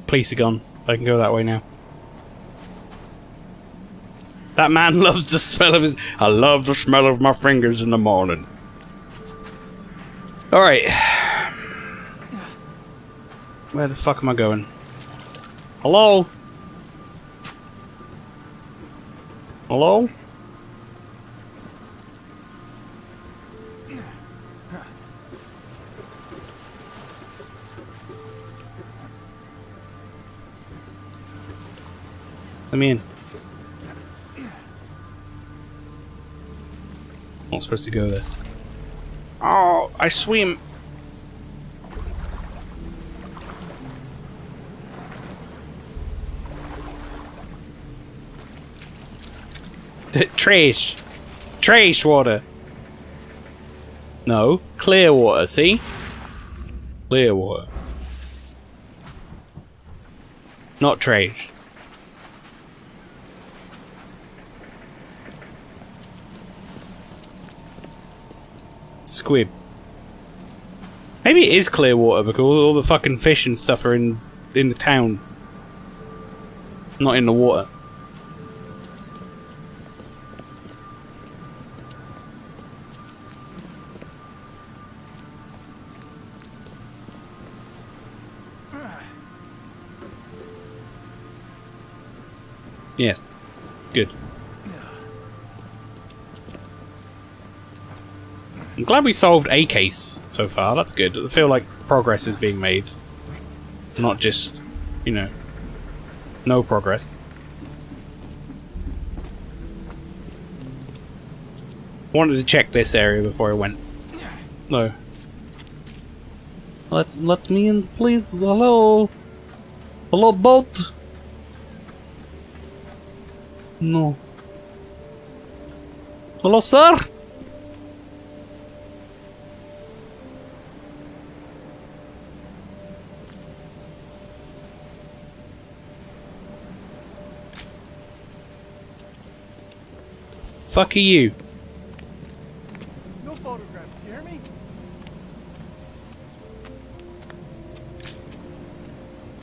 Police are gone. I can go that way now. That man loves the smell of his... I love the smell of my fingers in the morning. Alright. Where the fuck am I going? Hello? Hello? Let me in. Not supposed to go there. Oh, I swim. Trash. Trash water. No, clear water, see? Clear water. Not trash. Squib. Maybe it is clear water because all the fucking fish and stuff are in the town. Not in the water. Yes. Good. I'm glad we solved a case so far. That's good. I feel like progress is being made. Not just, you know, no progress. Wanted to check this area before I went. No. Let me in, please. Hello. Hello, boat. No. Hello, sir. Fuck are you? No photographs, you hear me?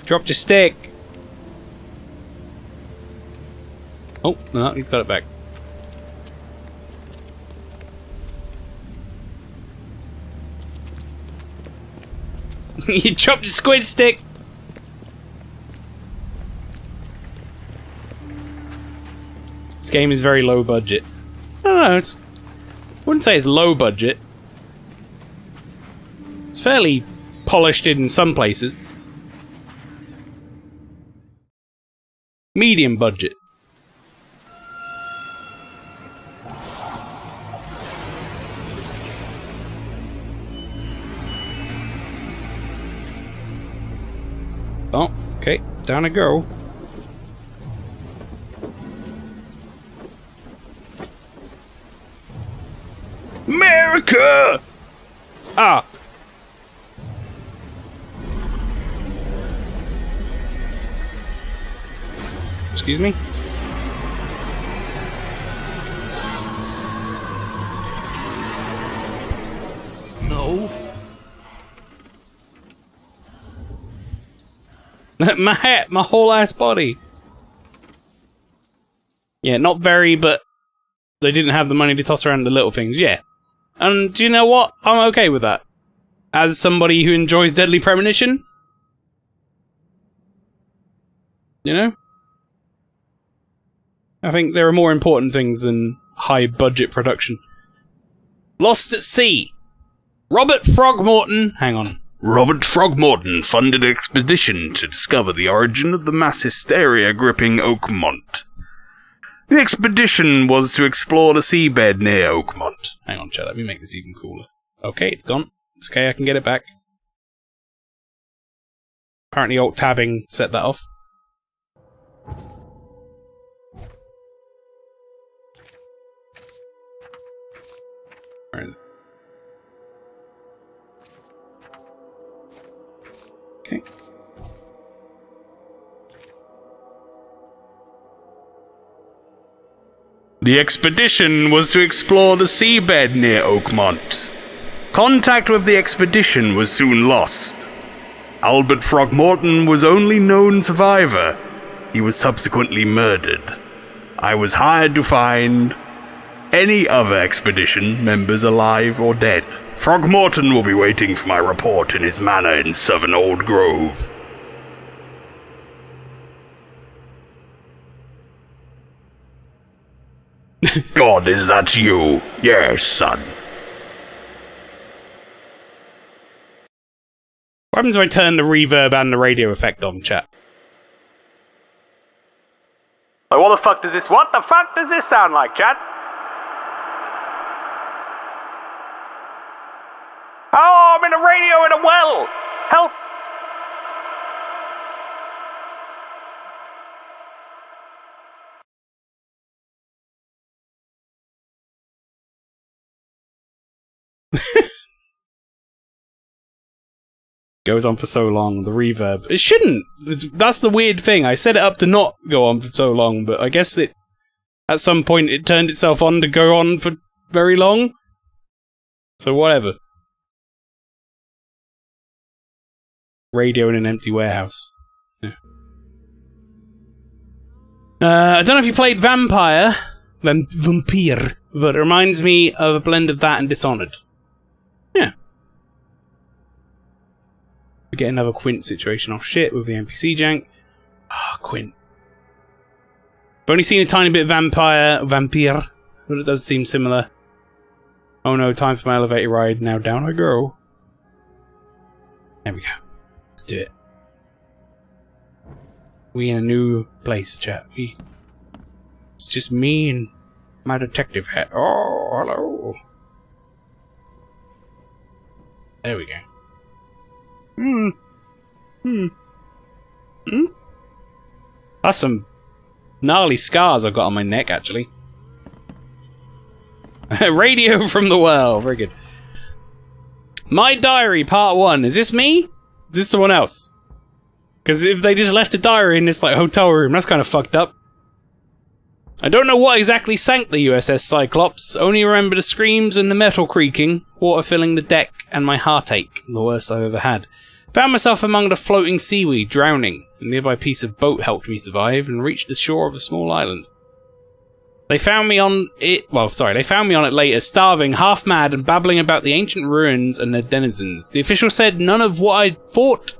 Dropped your stick. Oh, no, he's got it back. You dropped your squid stick. This game is very low budget. I don't know, I wouldn't say it's low budget. It's fairly polished in some places. Medium budget. Oh, okay. Down I go. America! Ah. Excuse me? No. My hat, my whole ass body. Yeah, not very, but they didn't have the money to toss around the little things, yeah. And do you know what? I'm okay with that. As somebody who enjoys Deadly Premonition. You know? I think there are more important things than high-budget production. Lost at Sea. Robert Frogmorton... Hang on. Robert Frogmorton funded an expedition to discover the origin of the mass hysteria gripping Oakmont. The expedition was to explore the seabed near Oakmont. Hang on, chat, let me make this even cooler. Okay, it's gone. It's okay, I can get it back. Apparently alt-tabbing set that off. Where is it? Okay. The expedition was to explore the seabed near Oakmont. Contact with the expedition was soon lost. Albert Frogmorton was only known survivor. He was subsequently murdered. I was hired to find any other expedition members alive or dead. Frogmorton will be waiting for my report in his manor in Southern Old Grove. God, is that you? Yes, son. What happens if I turn the reverb and the radio effect on, chat? Like, what the fuck does this sound like, chat? Oh, I'm in a radio in a well! Help! Goes on for so long, the reverb. It shouldn't! That's the weird thing. I set it up to not go on for so long, but I guess it... At some point it turned itself on to go on for very long. So whatever. Radio in an empty warehouse. Yeah. I don't know if you played Vampire, but it reminds me of a blend of that and Dishonored. Yeah. We get another Quint situation. Oh shit, with the NPC jank. Ah, Quint. I've only seen a tiny bit of Vampire, but it does seem similar. Oh no, time for my elevator ride. Now down I go. There we go. Let's do it. We in a new place, chat. It's just me and my detective hat. Oh, hello. There we go. That's some gnarly scars I've got on my neck, actually. Radio from the well. Very good. My Diary, Part 1. Is this me? Is this someone else? Because if they just left a diary in this like hotel room, that's kind of fucked up. I don't know what exactly sank the USS Cyclops, only remember the screams and the metal creaking, water filling the deck, and my heartache, the worst I've ever had. Found myself among the floating seaweed, drowning. A nearby piece of boat helped me survive, and reached the shore of a small island. They found me on it later, starving, half mad, and babbling about the ancient ruins and their denizens. The official said none of what I thought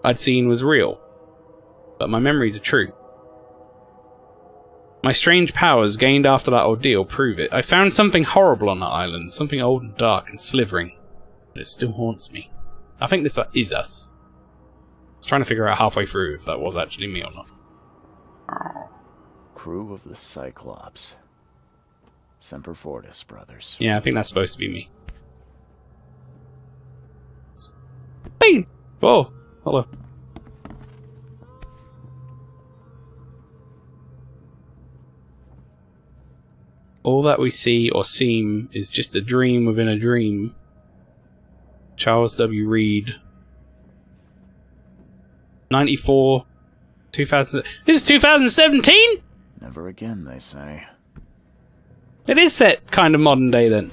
I'd seen was real, but my memories are true. My strange powers gained after that ordeal prove it. I found something horrible on that island, something old and dark and slithering, but it still haunts me. I think this is us. I was trying to figure out halfway through if that was actually me or not. Crew of the Cyclops. Semper Fortis, brothers. Yeah, I think that's supposed to be me. Bean! Oh, hello. All that we see or seem is just a dream within a dream. Charles W. Reed. 94. 2000. This is 2017? Never again, they say. It is set kind of modern day then.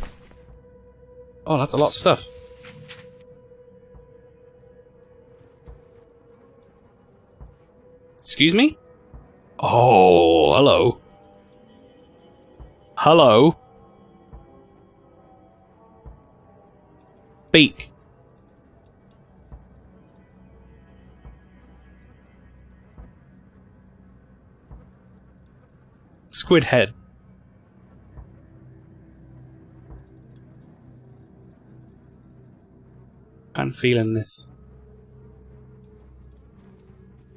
Oh, that's a lot of stuff. Excuse me? Oh, hello. Hello. Beak. Squid head. I'm feeling this.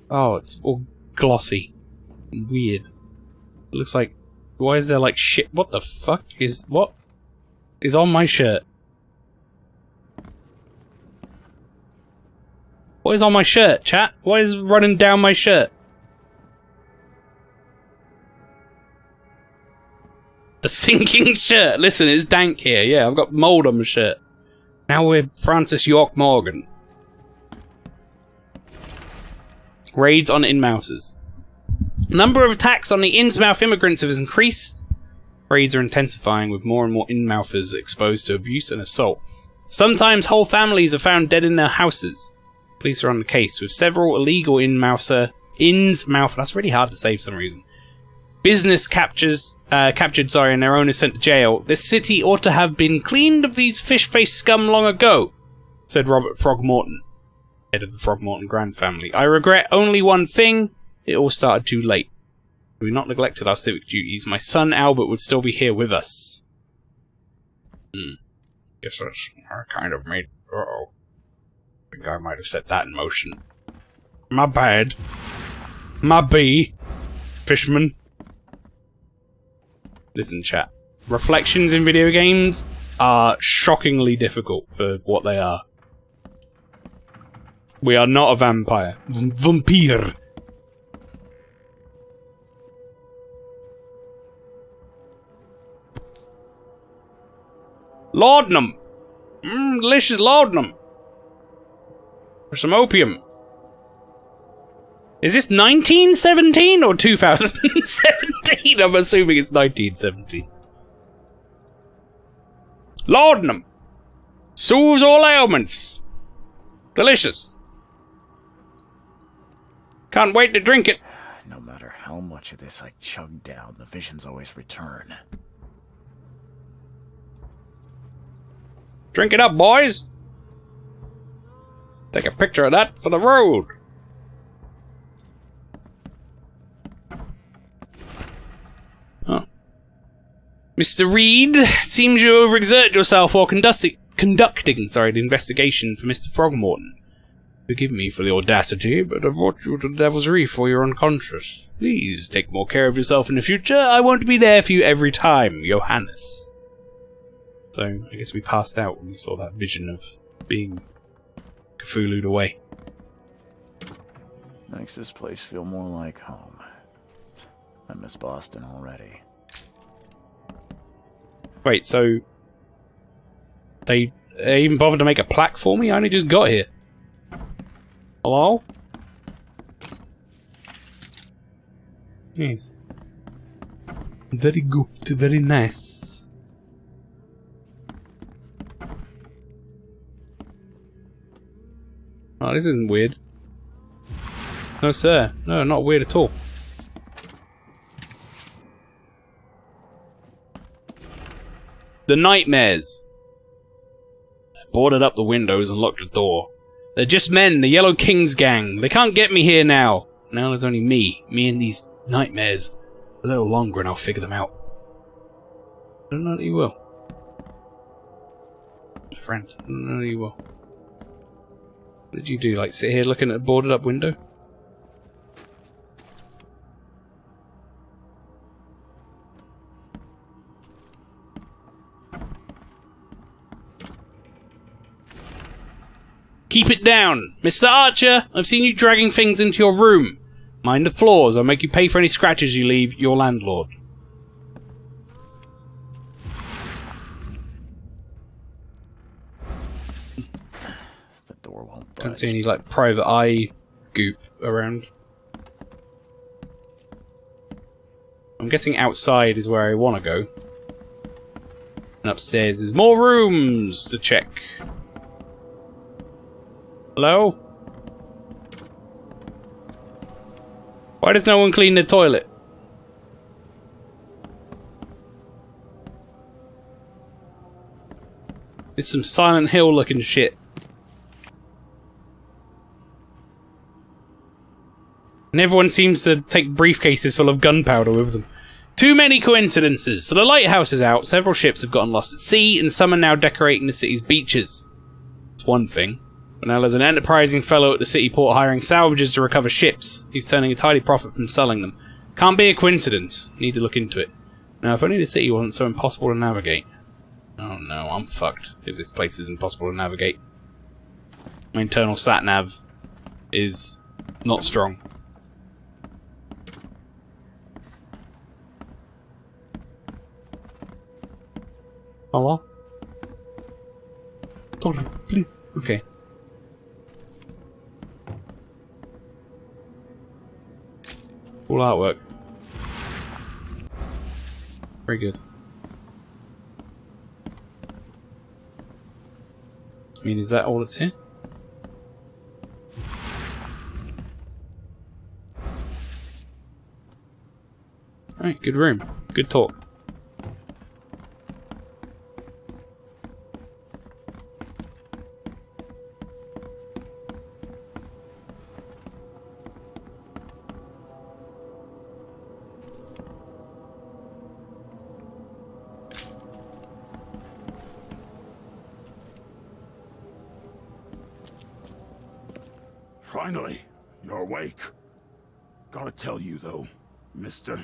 Oh, it's all glossy. Weird. It looks like... Why is there like shit? What the fuck is... What is on my shirt? What is on my shirt, chat? What is running down my shirt? The sinking shirt. Listen, it's dank here. Yeah, I've got mold on my shirt. Now we're Francis York Morgan. Raids on in-mousers. Number of attacks on the Innsmouth immigrants has increased. Raids are intensifying with more and more in-mouthers exposed to abuse and assault. Sometimes whole families are found dead in their houses. Police are on the case with several illegal Innsmouth, that's really hard to say for some reason. Business captured, and their owners sent to jail. This city ought to have been cleaned of these fish-faced scum long ago, said Robert Frogmorton, head of the Frogmorton Grand family. I regret only one thing. It all started too late. If we not neglected our civic duties, my son Albert would still be here with us. Guess that's kind of made... Uh-oh. I think I might have set that in motion. My bad. My bee. Fisherman. Listen, chat. Reflections in video games are shockingly difficult for what they are. We are not a vampire. Vampire. Laudanum. Delicious laudanum. For some opium. Is this 1917 or 2017? I'm assuming it's 1917. Laudanum. Soothes all ailments. Delicious. Can't wait to drink it. No matter how much of this I chug down, the visions always return. Drink it up, boys. Take a picture of that for the road. Oh. Mr. Reed, it seems you overexert yourself while conducting the investigation for Mr. Frogmorton. Forgive me for the audacity, but I brought you to the Devil's Reef while you're unconscious. Please take more care of yourself in the future. I won't be there for you every time, Johannes. So, I guess we passed out when we saw that vision of being Cthulhu'd away. Makes this place feel more like home. I miss Boston already. Wait, so... They even bothered to make a plaque for me? I only just got here. Hello? Yes. Very good, very nice. Oh, this isn't weird. No, sir. No, not weird at all. The nightmares. I boarded up the windows and locked the door. They're just men, the Yellow King's gang. They can't get me here now. Now there's only me and these nightmares. A little longer and I'll figure them out. I don't know that you will. My friend, I don't know that you will. What did you do, like sit here looking at a boarded up window? Keep it down! Mr. Archer, I've seen you dragging things into your room. Mind the floors, I'll make you pay for any scratches you leave your landlord. door won't budge. Don't see any like private eye goop around. I'm guessing outside is where I want to go. And upstairs is more rooms to check. Hello? Why does no one clean the toilet? It's some Silent Hill looking shit. And everyone seems to take briefcases full of gunpowder with them. Too many coincidences. So the lighthouse is out, several ships have gotten lost at sea, and some are now decorating the city's beaches. It's one thing. But now there's an enterprising fellow at the city port hiring salvages to recover ships. He's turning a tidy profit from selling them. Can't be a coincidence. Need to look into it. Now, if only the city wasn't so impossible to navigate. Oh no, I'm fucked if this place is impossible to navigate. My internal sat-nav is not strong. Hello? Sorry, please. Okay. Cool artwork. Very good. I mean, is that all that's here? Alright, good room. Good talk. Finally, you're awake. Gotta tell you though, mister,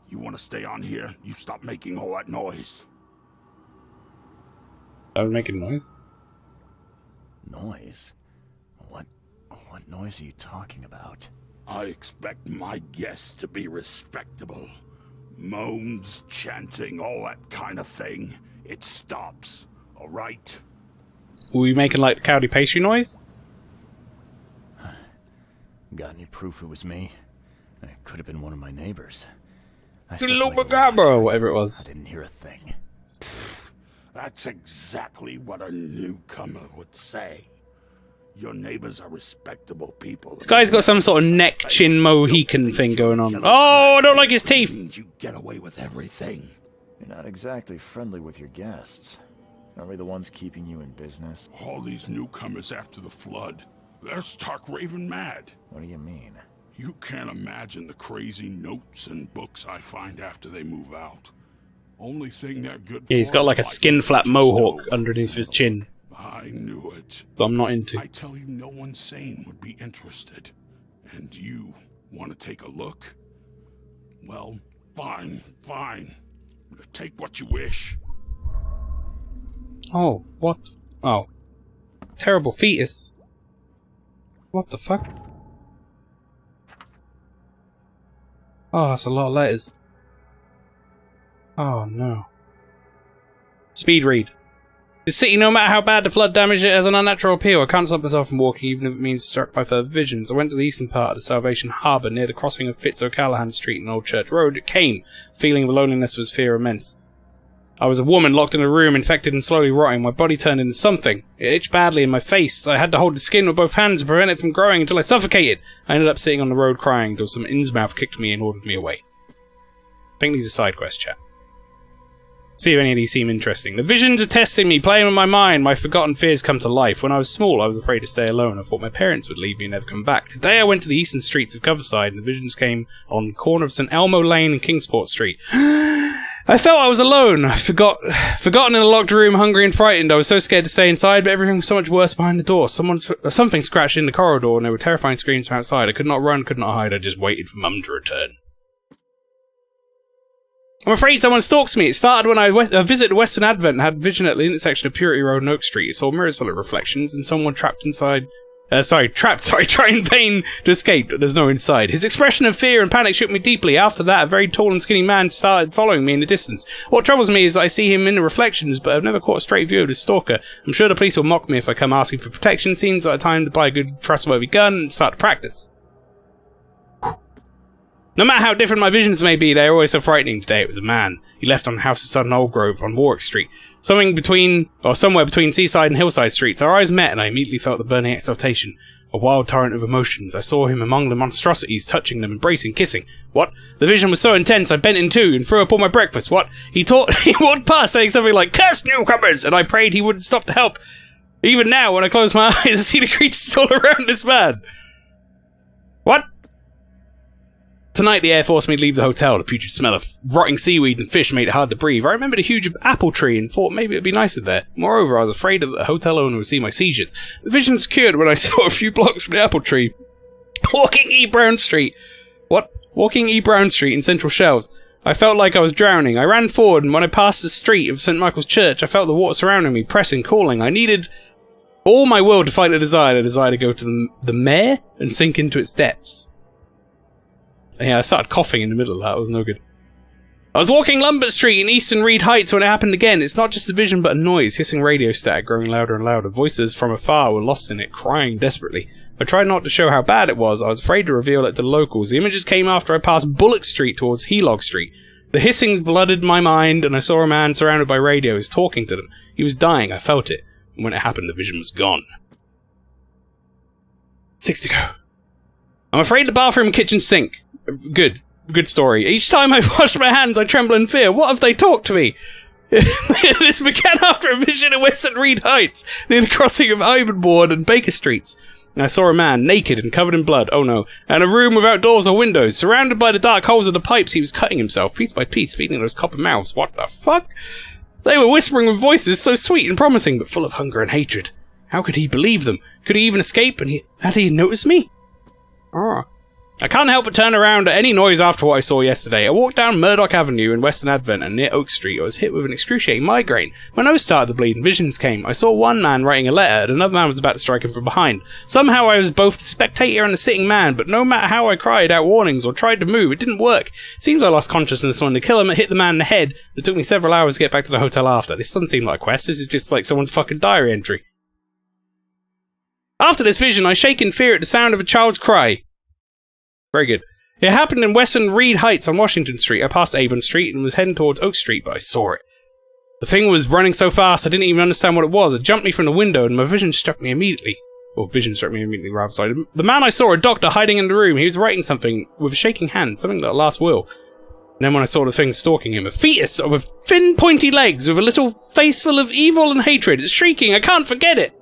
you want to stay on here, you stop making all that noise. I was making noise. Noise? What noise are you talking about? I expect my guests to be respectable. Moans, chanting, all that kind of thing. It stops, alright? Were we making like the cowdy pastry noise? Got any proof it was me? It could have been one of my neighbors. Or whatever it was. I didn't hear a thing. That's exactly what a newcomer would say. Your neighbors are respectable people. This guy's got some sort of neck chin Mohican thing going on. Oh, I don't like his teeth! You get away with everything. You're not exactly friendly with your guests. Aren't we the ones keeping you in business? All these newcomers after the flood. They're stark raving mad. What do you mean? You can't imagine the crazy notes and books I find after they move out. Only thing they're good for. Yeah, he's got like a skin flap mohawk underneath his chin. I knew it. So I'm not into. I tell you, no one sane would be interested. And you want to take a look? Well, fine. Take what you wish. Oh, what? Oh. Terrible fetus. What the fuck? Oh, that's a lot of letters. Oh no. Speed read. The city, no matter how bad the flood damaged it, has an unnatural appeal. I can't stop myself from walking, even if it means struck by further visions. I went to the eastern part of the Salvation Harbour, near the crossing of Fitz O'Callaghan Street and Old Church Road. It came. Feeling of loneliness was fear immense. I was a woman locked in a room, infected and slowly rotting. My body turned into something. It itched badly in my face. I had to hold the skin with both hands to prevent it from growing until I suffocated. I ended up sitting on the road crying until some Innsmouth kicked me and ordered me away. I think these are side quests, chat. See if any of these seem interesting. The visions are testing me, playing with my mind. My forgotten fears come to life. When I was small, I was afraid to stay alone. I thought my parents would leave me and never come back. Today I went to the eastern streets of Coverside, and the visions came on the corner of St. Elmo Lane and Kingsport Street. I felt I was alone. Forgotten in a locked room, hungry and frightened. I was so scared to stay inside, but everything was so much worse behind the door. Something scratched in the corridor, and there were terrifying screams from outside. I could not run, could not hide. I just waited for Mum to return. I'm afraid someone stalks me. It started when I visited Western Advent and had a vision at the intersection of Purity Road and Oak Street. I saw mirrors full of reflections and someone trapped inside Try in vain to escape, but there's no inside. His expression of fear and panic shook me deeply. After that, a very tall and skinny man started following me in the distance. What troubles me is that I see him in the reflections, but I've never caught a straight view of his stalker. I'm sure the police will mock me if I come asking for protection. Seems like a time to buy a good, trustworthy gun and start to practice. No matter how different my visions may be, they are always so frightening. Today it was a man. He left on the house of Sudden Old Grove on Warwick Street. Somewhere between Seaside and Hillside Streets. Our eyes met and I immediately felt the burning exaltation. A wild torrent of emotions. I saw him among the monstrosities, touching them, embracing, kissing. What? The vision was so intense I bent in two and threw up all my breakfast. What? He walked past saying something like, "Curse newcomers!" and I prayed he wouldn't stop to help. Even now, when I close my eyes, I see the creatures all around this man. What? Tonight the air forced me to leave the hotel. The putrid smell of rotting seaweed and fish made it hard to breathe. I remembered a huge apple tree and thought maybe it would be nicer there. Moreover, I was afraid that the hotel owner would see my seizures. The vision secured when I saw a few blocks from the apple tree. Walking E. Brown Street. What? Walking E. Brown Street in Central Shelves. I felt like I was drowning. I ran forward, and when I passed the street of St. Michael's Church, I felt the water surrounding me, pressing, calling. I needed all my will to fight the desire to go to the mare and sink into its depths. Yeah, I started coughing in the middle of that. It was no good. I was walking Lambert Street in Eastern Reed Heights when it happened again. It's not just a vision, but a noise. Hissing radio static growing louder and louder. Voices from afar were lost in it, crying desperately. I tried not to show how bad it was. I was afraid to reveal it to the locals. The images came after I passed Bullock Street towards Helog Street. The hissings flooded my mind, and I saw a man surrounded by radios talking to them. He was dying. I felt it. And when it happened, the vision was gone. 6 to go. I'm afraid the bathroom and kitchen sink. Good story. Each time I wash my hands, I tremble in fear. What if they talk to me? This began after a vision in Western Reed Heights, near the crossing of Ivanboard and Baker Streets. I saw a man, naked and covered in blood, oh no, and a room without doors or windows. Surrounded by the dark holes of the pipes, he was cutting himself, piece by piece, feeding those copper mouths. What the fuck? They were whispering with voices so sweet and promising, but full of hunger and hatred. How could he believe them? Could he even escape? And had he noticed me? I can't help but turn around at any noise after what I saw yesterday. I walked down Murdoch Avenue in Western Advent and near Oak Street. I was hit with an excruciating migraine. My nose started to bleed and visions came. I saw one man writing a letter and another man was about to strike him from behind. Somehow I was both the spectator and the sitting man, but no matter how I cried out warnings or tried to move, it didn't work. It seems I lost consciousness when the killer hit the man in the head. It took me several hours to get back to the hotel after. This doesn't seem like a quest. This is just like someone's fucking diary entry. After this vision, I shake in fear at the sound of a child's cry. Very good. It happened in Western Reed Heights on Washington Street. I passed Avon Street and was heading towards Oak Street, but I saw it. The thing was running so fast I didn't even understand what it was. It jumped me from the window and my vision struck me immediately. Or vision struck me immediately, rather. Sorry. The man I saw, a doctor, hiding in the room. He was writing something with a shaking hand, something like a last will. And then when I saw the thing stalking him, a fetus with thin, pointy legs with a little face full of evil and hatred. It's shrieking. I can't forget it.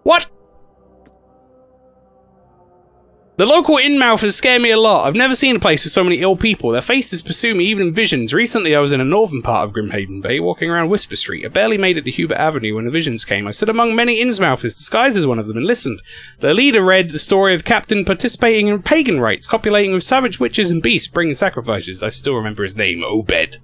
What? The local in-mouthers scare me a lot. I've never seen a place with so many ill people. Their faces pursue me even in visions. Recently I was in a northern part of Grimhaven Bay, walking around Whisper Street. I barely made it to Hubert Avenue when the visions came. I stood among many in-mouthers, disguised as one of them, and listened. Their leader read the story of Captain participating in pagan rites, copulating with savage witches and beasts, bringing sacrifices. I still remember his name, Obed.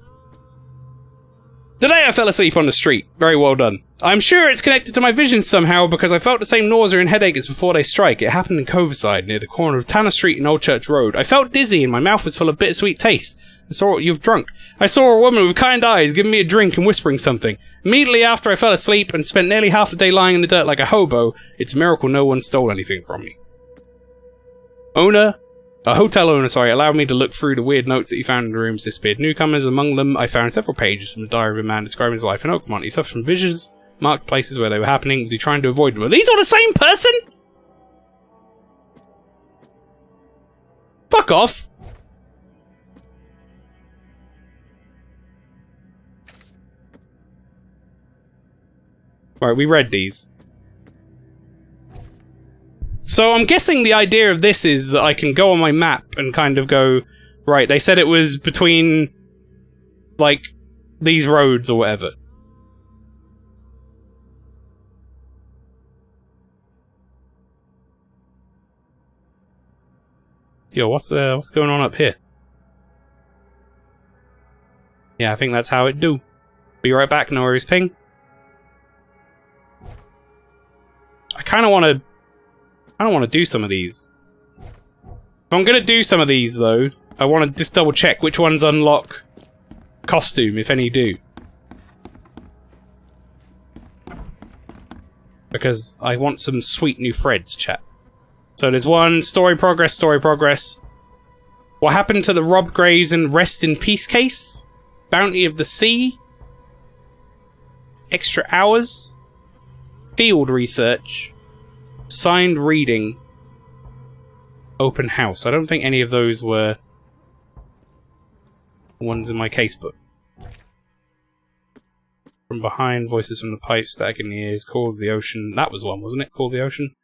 Today I fell asleep on the street. Very well done. I'm sure it's connected to my visions somehow because I felt the same nausea and headache as before they strike. It happened in Coverside, near the corner of Tanner Street and Old Church Road. I felt dizzy and my mouth was full of bittersweet taste. I saw what you've drunk. I saw a woman with kind eyes giving me a drink and whispering something. Immediately after I fell asleep and spent nearly half the day lying in the dirt like a hobo, it's a miracle no one stole anything from me. A hotel owner, allowed me to look through the weird notes that he found in the rooms disappeared. Newcomers, among them, I found several pages from the diary of a man describing his life in Oakmont. He suffered from visions, marked places where they were happening. Was he trying to avoid them? Are these all the same person? Fuck off! Right, we read these. So I'm guessing the idea of this is that I can go on my map and kind of go, right, they said it was between, like, these roads or whatever. Yo, what's going on up here? Yeah, I think that's how it do. Be right back, no worries, ping. I kind of want to I don't want to do some of these. If I'm going to do some of these, though, I want to just double check which ones unlock costume, if any do. Because I want some sweet new threads, chat. So there's one, story progress, story progress. What happened to the Rob Graves and Rest in Peace case? Bounty of the Sea. Extra hours. Field research. Signed reading. Open house. I don't think any of those were ones in my casebook. From behind, voices from the pipe, static in the ears, Call of the Ocean. That was one, wasn't it? Call of the Ocean.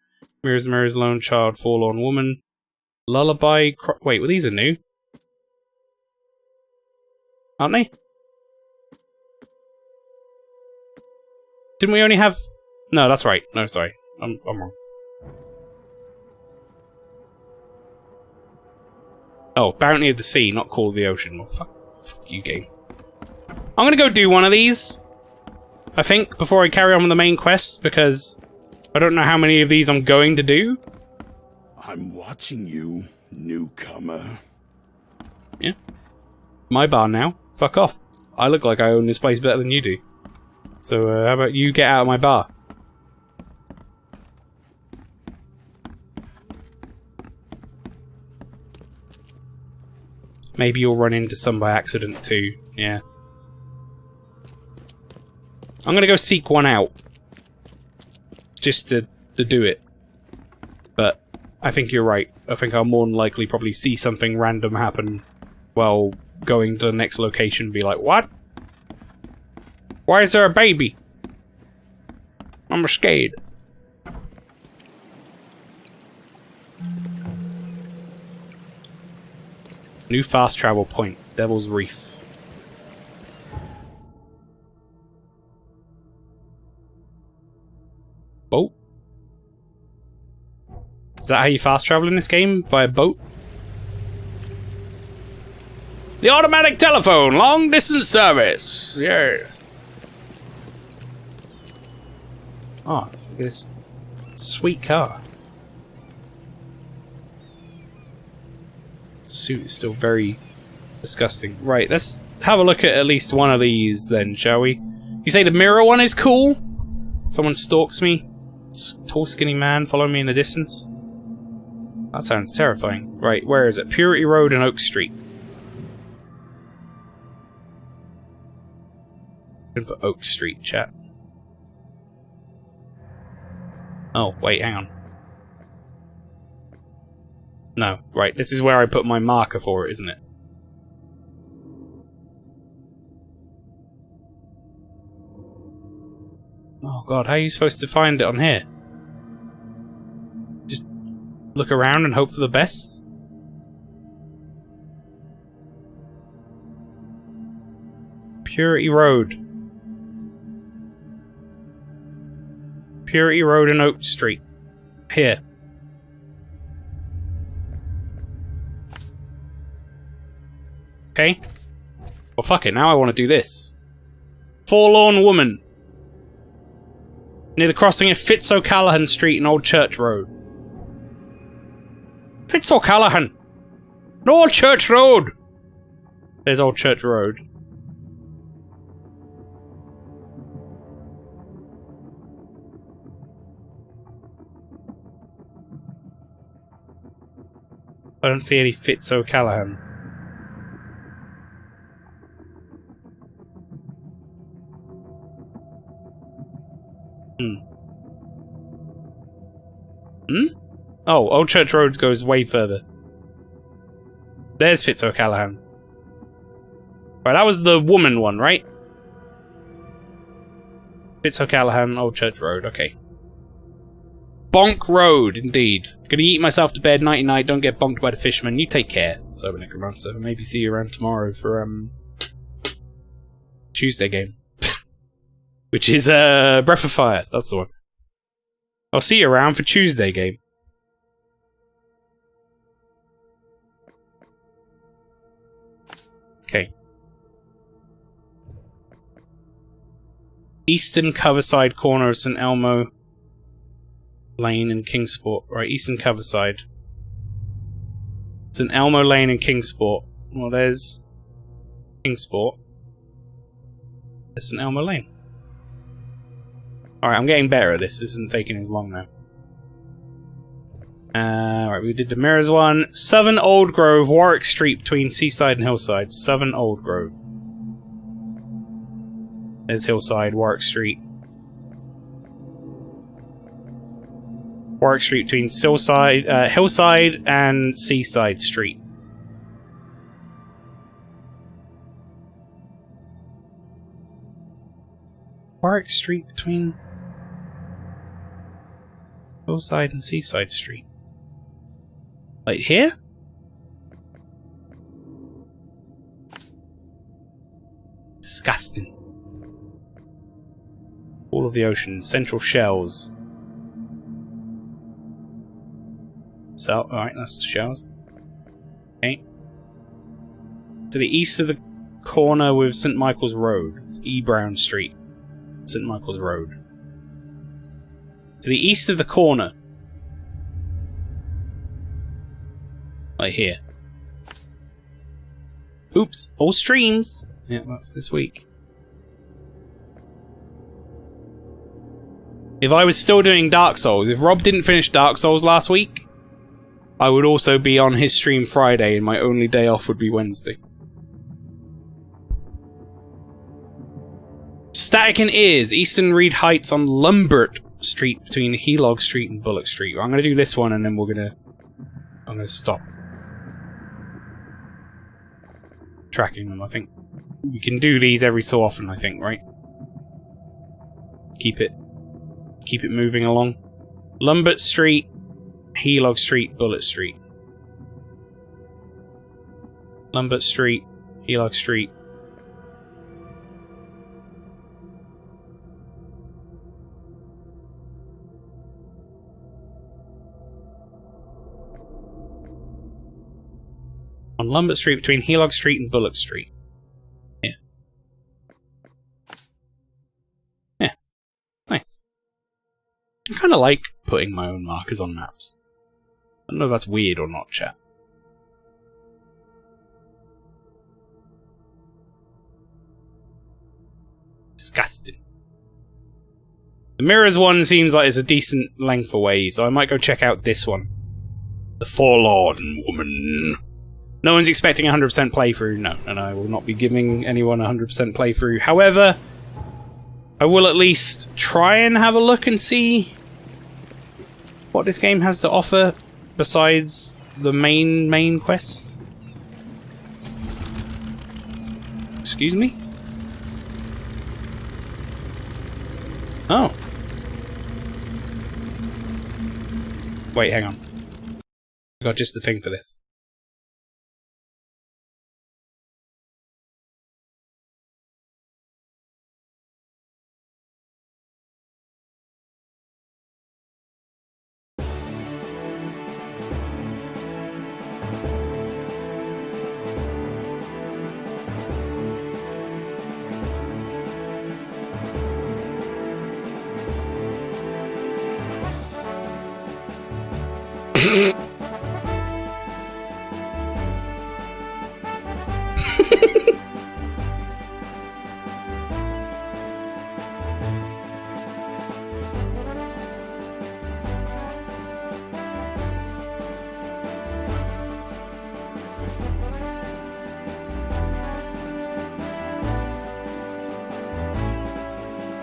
Mirrors, Mirrors, Lone Child, Forlorn Woman. Lullaby. Wait, well, these are new. Aren't they? Didn't we only have... No, that's right. No, sorry. I'm wrong. Oh, Bounty of the Sea, not Call of the Ocean. Well, fuck you, game. I'm gonna go do one of these, I think, before I carry on with the main quest, because I don't know how many of these I'm going to do. I'm watching you, newcomer. Yeah. My bar now. Fuck off. I look like I own this place better than you do. So, how about you get out of my bar? Maybe you'll run into some by accident too. Yeah. I'm gonna go seek one out. Just to do it. But I think you're right. I think I'll more than likely probably see something random happen while going to the next location and be like, what? Why is there a baby? I'm scared. New fast travel point, Devil's Reef. Boat? Is that how you fast travel in this game? Via boat? The automatic telephone, long distance service. Yeah. Oh, look at this sweet car. Suit is still very disgusting. Right, let's have a look at least one of these then, shall we? You say the mirror one is cool? Someone stalks me? Tall skinny man following me in the distance? That sounds terrifying. Right, where is it? Purity Road and Oak Street. Looking for Oak Street, chat. Oh, wait, hang on. No, right, this is where I put my marker for it, isn't it? Oh god, how are you supposed to find it on here? Just look around and hope for the best? Purity Road. Purity Road and Oak Street. Here. Okay. Well, fuck it. Now I want to do this. Forlorn Woman. Near the crossing of Fitz-O'Callaghan Street and Old Church Road. Fitz-O'Callaghan! Old Church Road! There's Old Church Road. I don't see any Fitz-O'Callaghan. Oh, Old Church Road goes way further. There's Fitz-O'Callaghan. Right, that was the woman one, right? Fitz-O'Callaghan, Old Church Road, okay. Bonk Road, indeed. Gonna eat myself to bed, nighty night, don't get bonked by the fisherman. You take care, Sober Necromancer. Maybe see you around tomorrow for, Tuesday game. Which is, Breath of Fire, that's the one. I'll see you around for Tuesday game. Okay. Eastern Coverside corner of St. Elmo. Lane and Kingsport. Right, Eastern Coverside. St. Elmo Lane and Kingsport. Well, there's Kingsport. There's St. Elmo Lane. Alright, I'm getting better at this. This isn't taking as long now. Right, we did the Mirrors one. Southern Old Grove, Warwick Street between Seaside and Hillside. Southern Old Grove. There's Hillside, Warwick Street. Warwick Street between Hillside and Seaside Street. Warwick Street between Hillside and Seaside Street. Like here? Disgusting. All of the ocean. Central Shells. So, alright, that's the Shells. Okay. To the east of the corner with St. Michael's Road. It's E. Brown Street. St. Michael's Road. To the east of the corner. Like here. Oops, all streams. Yeah, that's this week. If I was still doing Dark Souls, if Rob didn't finish Dark Souls last week, I would also be on his stream Friday, and my only day off would be Wednesday. Static and Ears, Eastern Reed Heights on Lumbert Street between Helog Street and Bullock Street. I'm going to do this one, and then I'm going to stop tracking them. I think we can do these every so often, I think, right? Keep it moving along. Lumbert Street, Helog Street, Bullet Street. Lumbert Street, Helog Street. On Lumbert Street between Helog Street and Bullock Street. Yeah. Yeah. Nice. I kind of like putting my own markers on maps. I don't know if that's weird or not, chat. Disgusting. The Mirrors one seems like it's a decent length away, so I might go check out this one. The Forlorn Woman. No one's expecting a 100% playthrough, no, and I will not be giving anyone a 100% playthrough. However, I will at least try and have a look and see what this game has to offer besides the main quest. Excuse me? Oh. Wait, hang on. I got just the thing for this.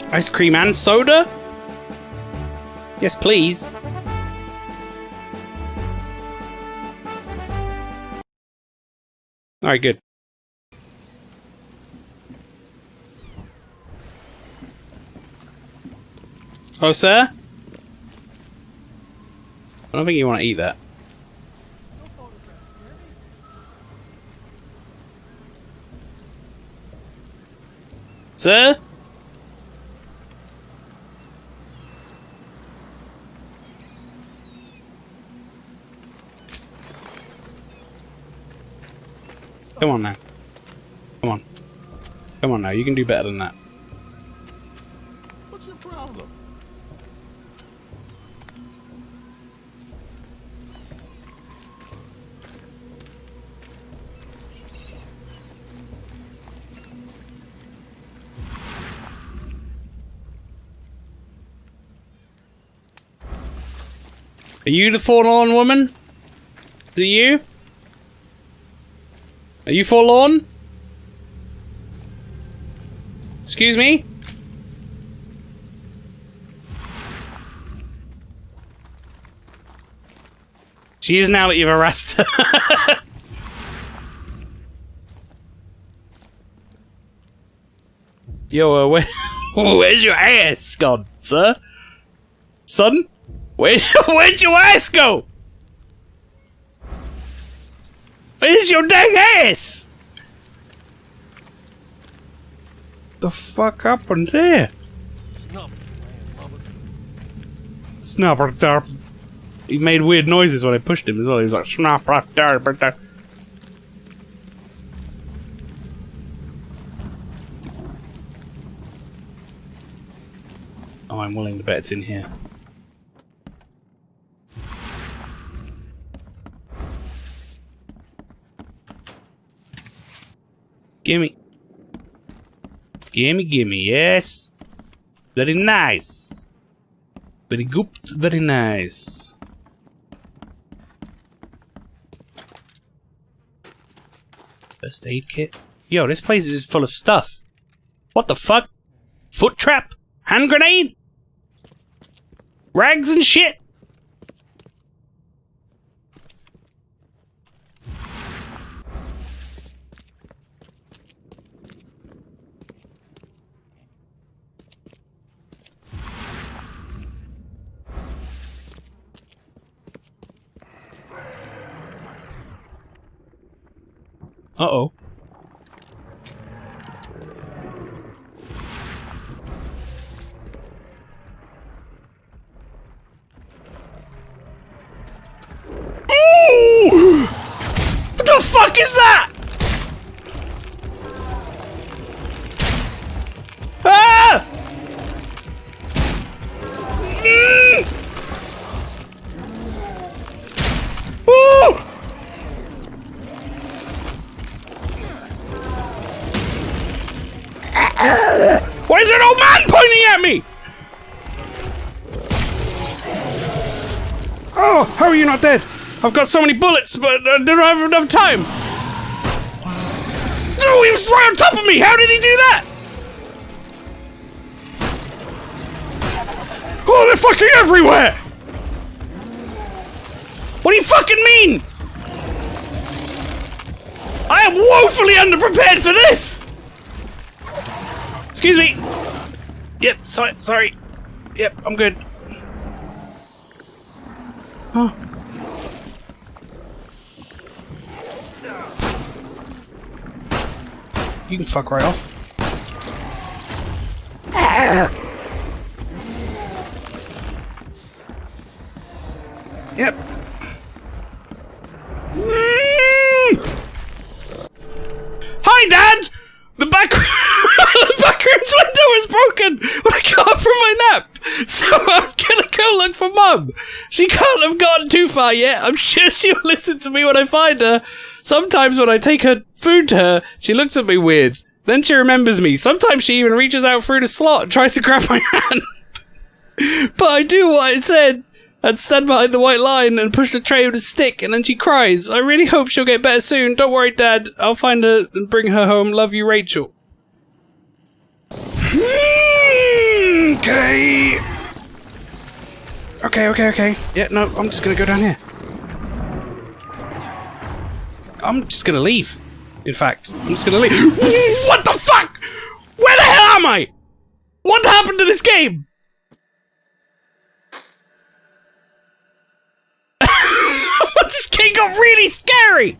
Ice cream and soda? Yes, please. Alright, good. Oh, sir? I don't think you want to eat that. Sir? Come on now. Come on. Come on now, you can do better than that. What's your problem? Are you the forlorn woman? Do you? Are you forlorn? Excuse me? She is now that you've harassed her. Yo, where's your ass gone, sir? Son? Where'd your ass go? Where's your dang ass? The fuck happened there? Snapper. He made weird noises when I pushed him as well. He was like snapper. Oh, I'm willing to bet it's in here. Gimme. Gimme, yes. Very nice. Very good, very nice. First aid kit. Yo, this place is full of stuff. What the fuck? Foot trap? Hand grenade? Rags and shit? Uh-oh. Ooh! What the fuck is that? Ah! Ooh! Why is an old man pointing at me? Oh, how are you not dead? I've got so many bullets, but I don't have enough time. Oh, he was right on top of me. How did he do that? Oh, they're fucking everywhere. What do you fucking mean? I am woefully underprepared for this. Excuse me. Yep, sorry. Yep, I'm good. Oh. You can fuck right off. Yep. Hi, Dad! The back room's window is broken when I got up from my nap, so I'm gonna go look for Mum. She can't have gone too far yet. I'm sure she'll listen to me when I find her. Sometimes when I take her food to her, she looks at me weird. Then she remembers me. Sometimes she even reaches out through the slot and tries to grab my hand. But I do what I said and stand behind the white line and push the tray with a stick, and then she cries. I really hope she'll get better soon. Don't worry, Dad. I'll find her and bring her home. Love you, Rachel. Okay. Okay. Yeah, no, I'm just gonna go down here. I'm just gonna leave. In fact, I'm just gonna leave. What the fuck? Where the hell am I? What happened to this game? This game got really scary!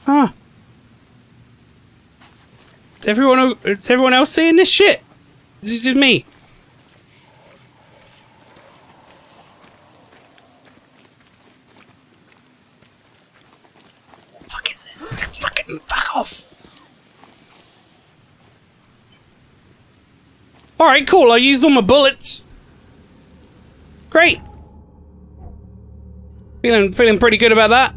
Huh. Is everyone else seeing this shit? This is just me. What the fuck is this? Fucking fuck off! Alright, cool. I used all my bullets. Great. Feeling pretty good about that.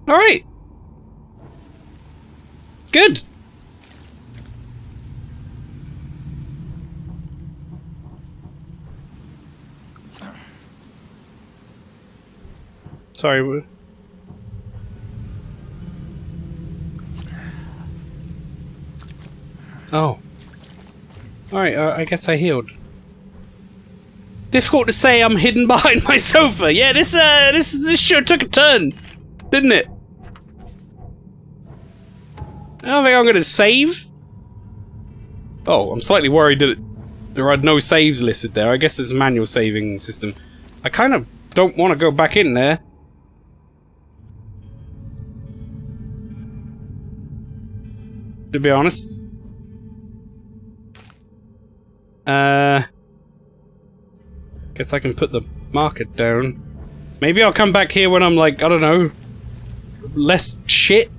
Alright. Good. Sorry. Oh. Alright, I guess I healed. Difficult to say I'm hidden behind my sofa. Yeah, this sure took a turn, didn't it? I don't think I'm gonna save. Oh, I'm slightly worried that there are no saves listed there. I guess it's a manual saving system. I kind of don't want to go back in there. To be honest. Guess I can put the marker down. Maybe I'll come back here when I'm like, I don't know, less shit.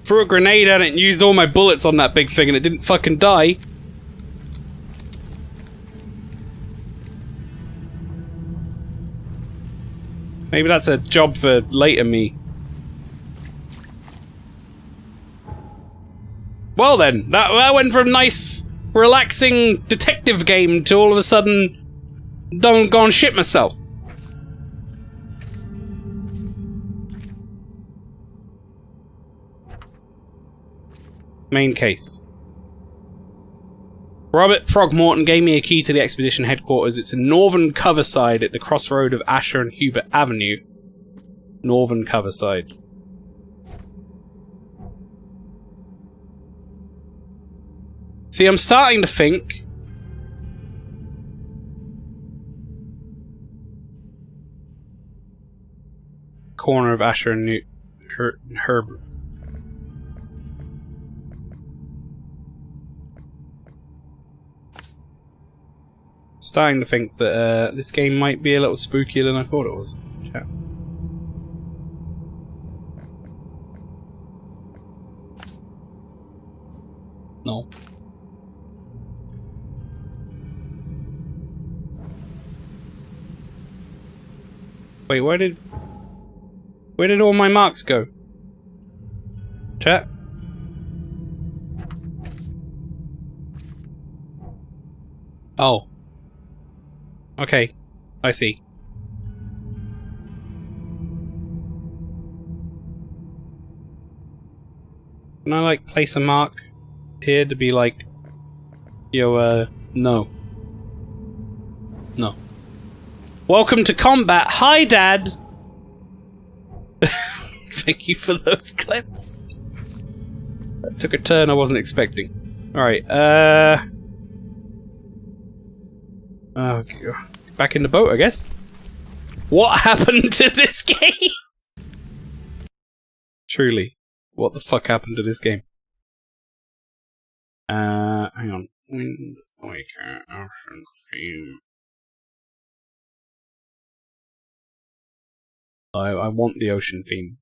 Threw a grenade at it and used all my bullets on that big thing and it didn't fucking die. Maybe that's a job for later me. Well then, that went from nice, relaxing detective game to all of a sudden, don't go and shit myself. Main case. Robert Frogmorton gave me a key to the expedition headquarters. It's in Northern Coverside at the crossroad of Asher and Hubert Avenue. Northern Coverside. See, I'm starting to think... Corner of Asher and Herbert. Starting to think that this game might be a little spookier than I thought it was. Chat. No. Wait, where did all my marks go? Chat? Oh. Okay, I see. Can I, like, place a mark here to be like, yo, no. No. Welcome to combat. Hi, Dad! Thank you for those clips. That took a turn I wasn't expecting. Alright, oh, back in the boat, I guess. What happened to this game? Truly, what the fuck happened to this game? Hang on. Wind Waker, Ocean Theme. I want the ocean theme.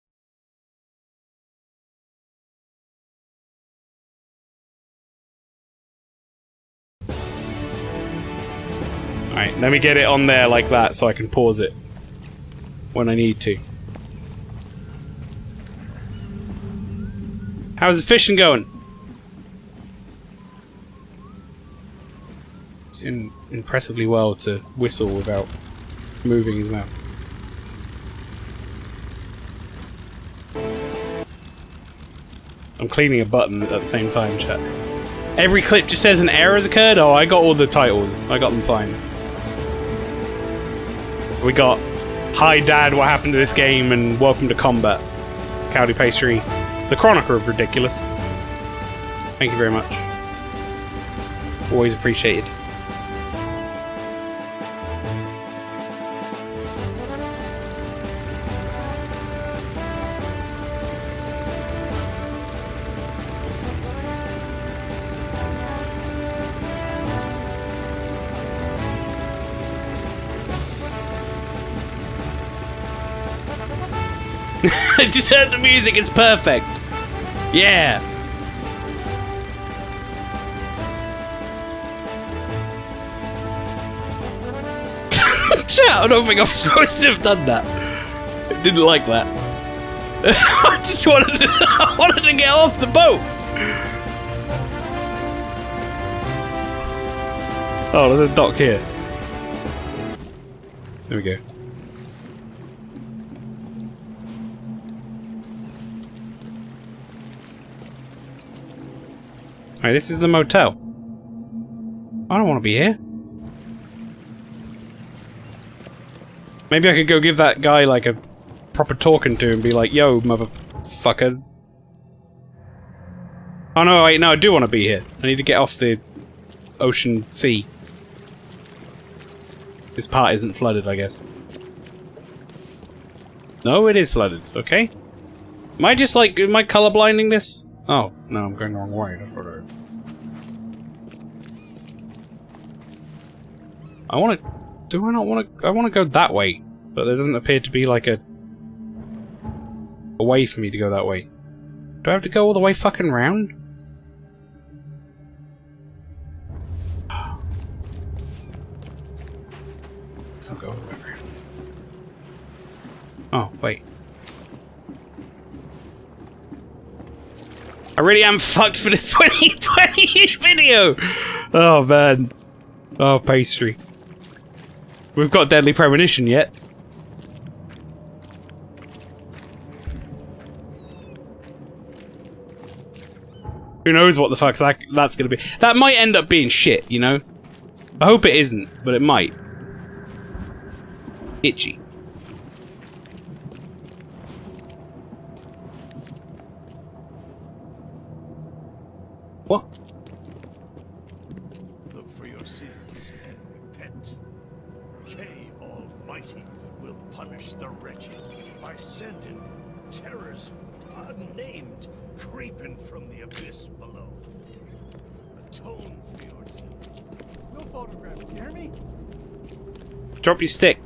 Alright, let me get it on there like that so I can pause it when I need to. How's the fishing going? It's impressively well to whistle without moving his mouth. I'm cleaning a button at the same time, chat. Every clip just says an error has occurred? Oh, I got all the titles. I got them fine. We got Hi Dad, what happened to this game, and Welcome to Combat. Cowdy Pastry. The Chronicle of Ridiculous. Thank you very much. Always appreciated. I just heard the music, it's perfect. Yeah. I don't think I'm supposed to have done that. Didn't like that. I just wanted to get off the boat. Oh, there's a dock here. There we go. Alright, this is the motel. I don't want to be here. Maybe I could go give that guy like a proper talking to and be like, yo, motherfucker. Oh no, wait, no, I do want to be here. I need to get off the ocean sea. This part isn't flooded, I guess. No, it is flooded, okay. Am I just like, am I colorblinding this? Oh, no, I'm going the wrong way. I want to... Do I not want to... I want to go that way. But there doesn't appear to be like a way for me to go that way. Do I have to go all the way fucking round? Let's not go all the way around. Oh, wait. I really am fucked for this 2020 video! Oh, man. Oh, pastry. We've got Deadly Premonition yet. Who knows what the fuck's that's gonna be. That might end up being shit, you know? I hope it isn't, but it might. Itchy. What? Look for your sins and repent. K Almighty will punish the wretched by sending terrors unnamed creeping from the abyss below. Atone for your deeds. No photographs, you hear me? Drop your stick.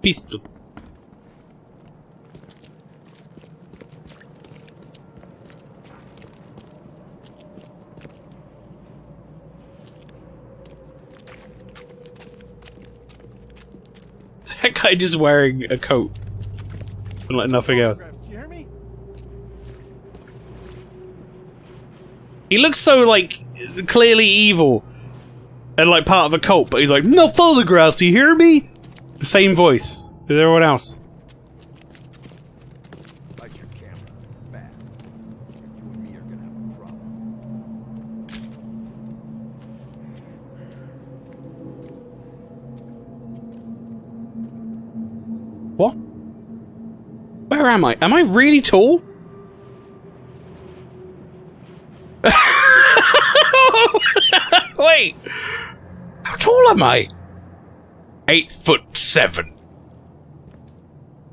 Pistol. That guy just wearing a coat and like nothing else. He looks so like clearly evil and like part of a cult, but he's like, no photographs, you hear me? The same voice as everyone else. Light your camera fast. You and me are gonna have a problem. What? Where am I? Am I really tall? Wait. How tall am I? 8'7".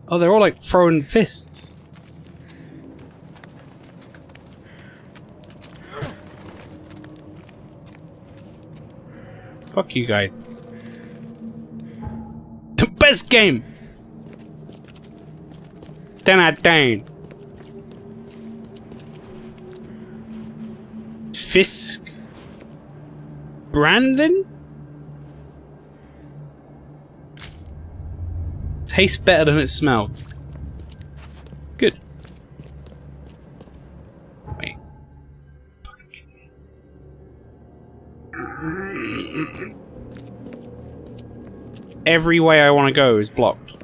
Oh, they're all like throwing fists. Fuck you guys. The best game. 10 out of 10. Fisk. Brandon? Tastes better than it smells. Good. Wait. Every way I want to go is blocked.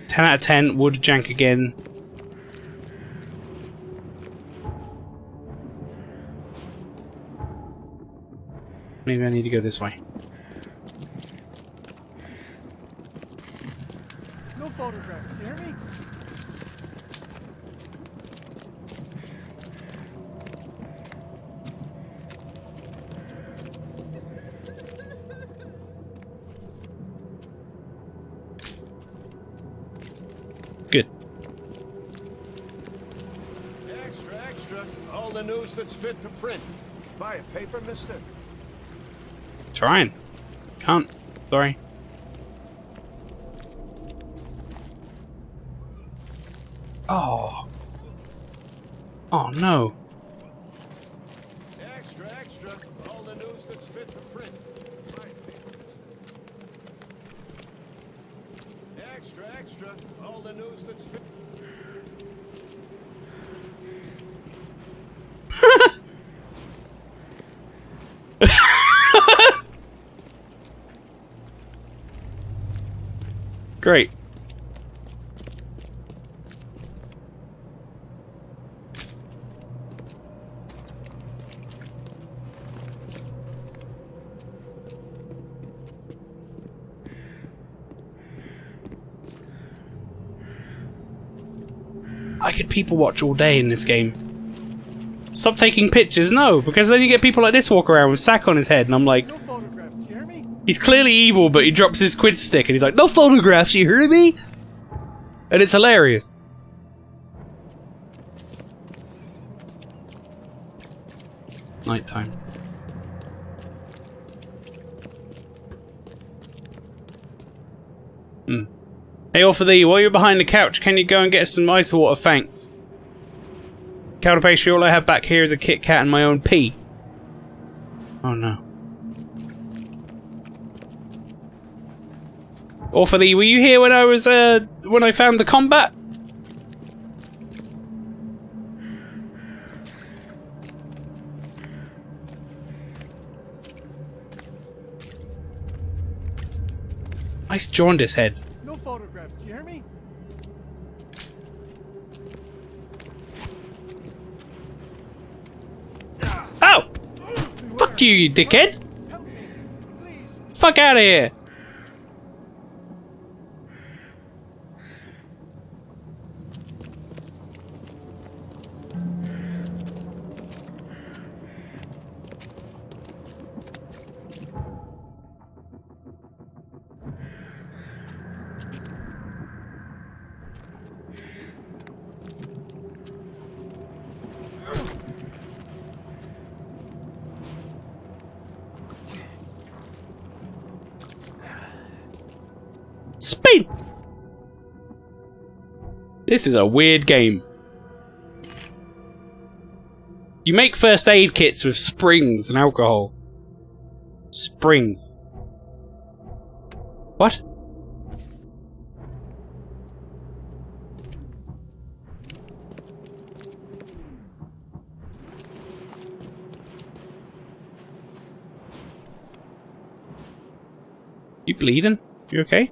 10 out of 10. Wood jank again. Maybe I need to go this way. No photographs, you hear me? Good. Extra, extra. All the news that's fit to print. Buy a paper, mister? Trying. Can't. Sorry. Oh. Oh no. Extra, extra. All the news that's fit. Great. I could people watch all day in this game. Stop taking pictures, no, because then you get people like this walk around with sack on his head, and I'm like, he's clearly evil, but he drops his quid stick, and he's like, no photographs, you heard me? And it's hilarious. Nighttime. Hey, all for thee, while you're behind the couch, can you go and get some ice water, thanks? Counter pastry, all I have back here is a Kit Kat and my own pee. Oh no. All for thee, were you here when I was, when I found the combat? Nice jaundice head. No photographs, do you hear me? Oh! Fuck you, you dickhead! Fuck out of here! Speed! This is a weird game. You make first aid kits with springs and alcohol. Springs. What? You bleeding? You okay?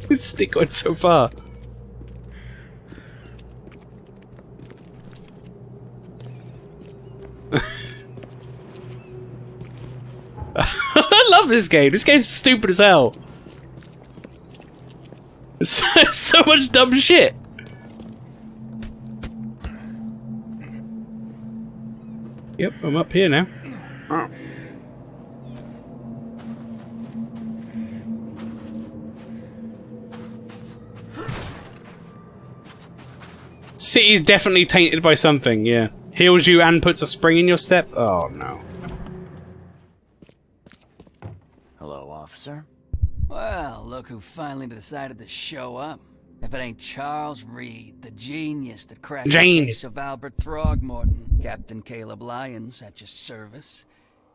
This stick went so far. I love this game. This game's stupid as hell. So much dumb shit. Yep, I'm up here now. Oh. City's definitely tainted by something, yeah. Heals you and puts a spring in your step? Oh no. Hello, officer. Well, look who finally decided to show up. If it ain't Charles Reed, the genius that cracked the case of Albert Frogmorton. Captain Caleb Lyons at your service.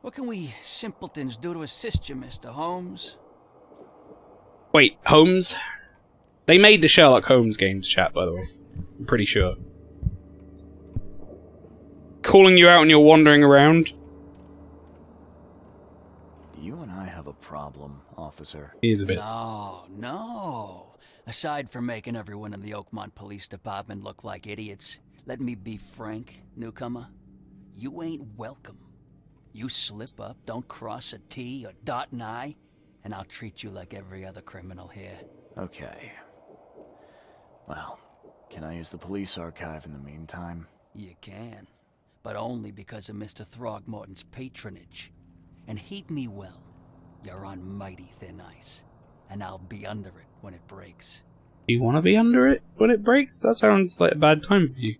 What can we simpletons do to assist you, Mr. Holmes? Wait, Holmes? They made the Sherlock Holmes games, chat, by the way. I'm pretty sure. Calling you out and you're wandering around? You and I have a problem, officer. He's a bit. No. Aside from making everyone in the Oakmont Police Department look like idiots, let me be frank, newcomer. You ain't welcome. You slip up, don't cross a T or dot an I, and I'll treat you like every other criminal here. Okay. Well, can I use the police archive in the meantime? You can, but only because of Mr. Throgmorton's patronage. And heed me well, you're on mighty thin ice, and I'll be under it when it breaks. Do you want to be under it when it breaks? That sounds like a bad time for you.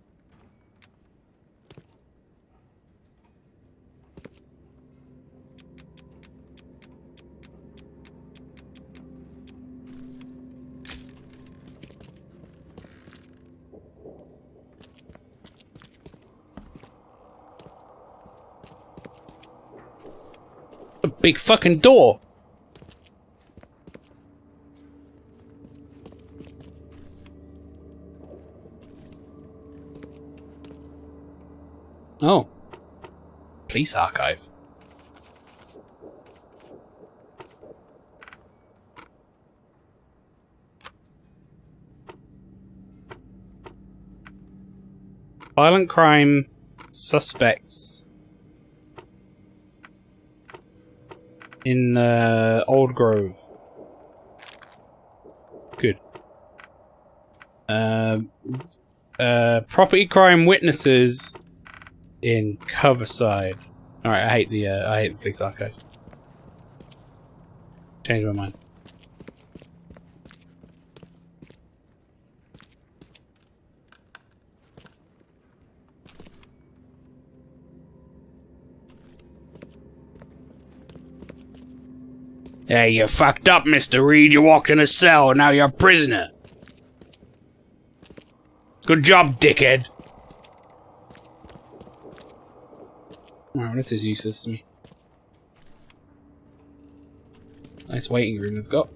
Big fucking door. Oh. Police archive. Violent crime suspects in Old Grove. Good. Property crime witnesses in Coverside. All right, I hate the police archive. Change my mind. Hey, you fucked up, Mr. Reed. You walked in a cell, and now you're a prisoner. Good job, dickhead. Wow, this is useless to me. Nice waiting room we've got.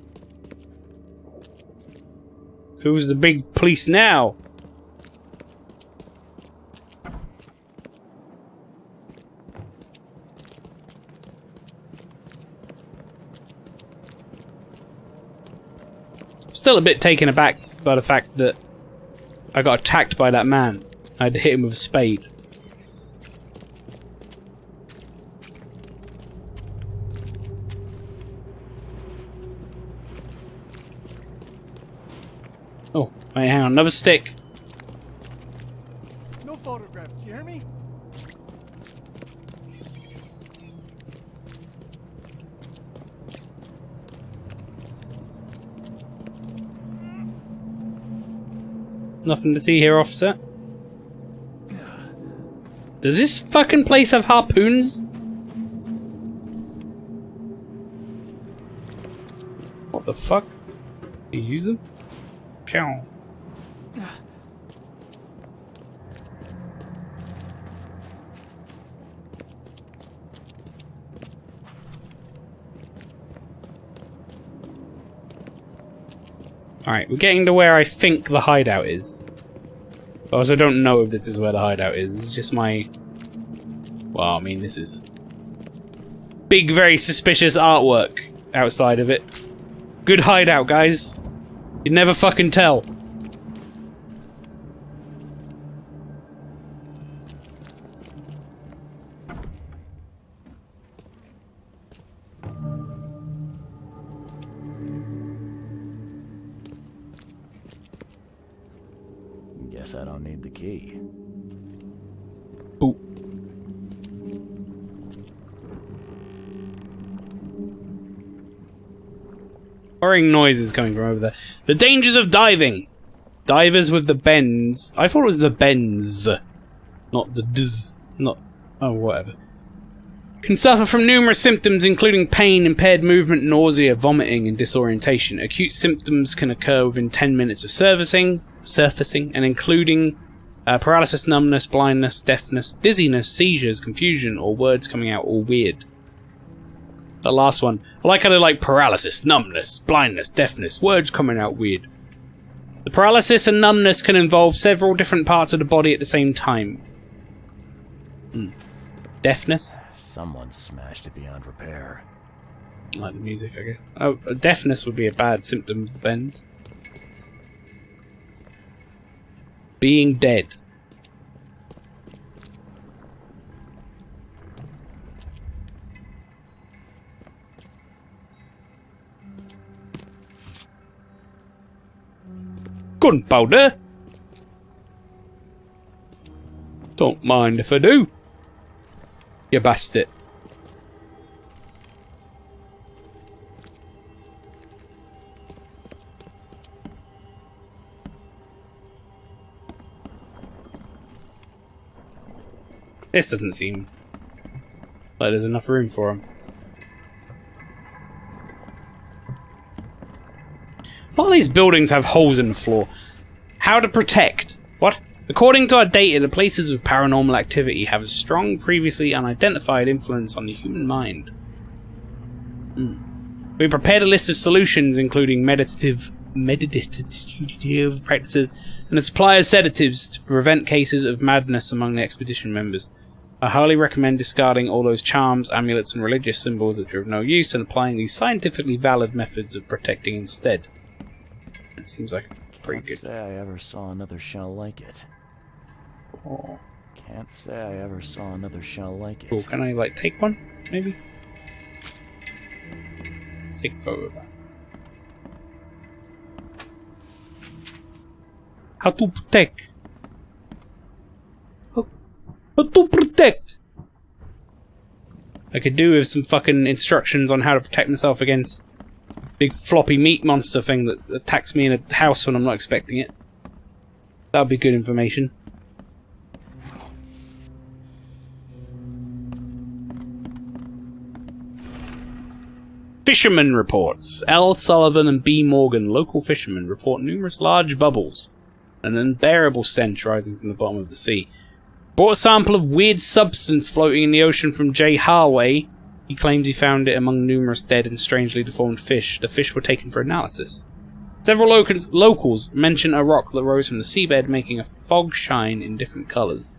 Who's the big police now? Still a bit taken aback by the fact that I got attacked by that man. I had to hit him with a spade. Oh, wait, hang on, another stick. No photographs, do you hear me? Nothing to see here, officer. Does this fucking place have harpoons? What the fuck? You use them? Pow. Alright, we're getting to where I think the hideout is. But I also don't know if this is where the hideout is. This is just my... Well, I mean, this is... big, very suspicious artwork outside of it. Good hideout, guys. You'd never fucking tell. Guess I don't need the key. Boop. Whirring noises coming from over there. The dangers of diving. Divers with the bends. I thought it was the bends, not the dz. Not. Oh, whatever. Can suffer from numerous symptoms, including pain, impaired movement, nausea, vomiting, and disorientation. Acute symptoms can occur within 10 minutes of surfacing, and including paralysis, numbness, blindness, deafness, dizziness, seizures, confusion, or words coming out all weird. The last one. I like how they're like paralysis, numbness, blindness, deafness, words coming out weird. The paralysis and numbness can involve several different parts of the body at the same time. Deafness? Someone smashed it beyond repair. Like the music, I guess. Oh, deafness would be a bad symptom of bends. Being dead. Gunpowder? Don't mind if I do. You bastard. This doesn't seem like there's enough room for him. A lot of these buildings have holes in the floor. How to protect? What? According to our data, the places with paranormal activity have a strong, previously unidentified influence on the human mind. We prepared a list of solutions, including meditative practices and a supply of sedatives to prevent cases of madness among the expedition members. I highly recommend discarding all those charms, amulets, and religious symbols that are of no use and applying these scientifically valid methods of protecting instead. It seems like pretty good. Can't say I ever saw another shell like it. Oh. Can't say I ever saw another shell like it. Cool. Can I, like, take one? Maybe? Let's take a photo of that. How to protect? How to protect? I could do with some fucking instructions on how to protect myself against big floppy meat monster thing that attacks me in a house when I'm not expecting it. That would be good information. Fisherman reports. L. Sullivan and B. Morgan, local fishermen, report numerous large bubbles and an unbearable stench rising from the bottom of the sea. Brought a sample of weird substance floating in the ocean from J. Harway. He claims he found it among numerous dead and strangely deformed fish. The fish were taken for analysis. Several locals mention a rock that rose from the seabed, making a fog shine in different colours.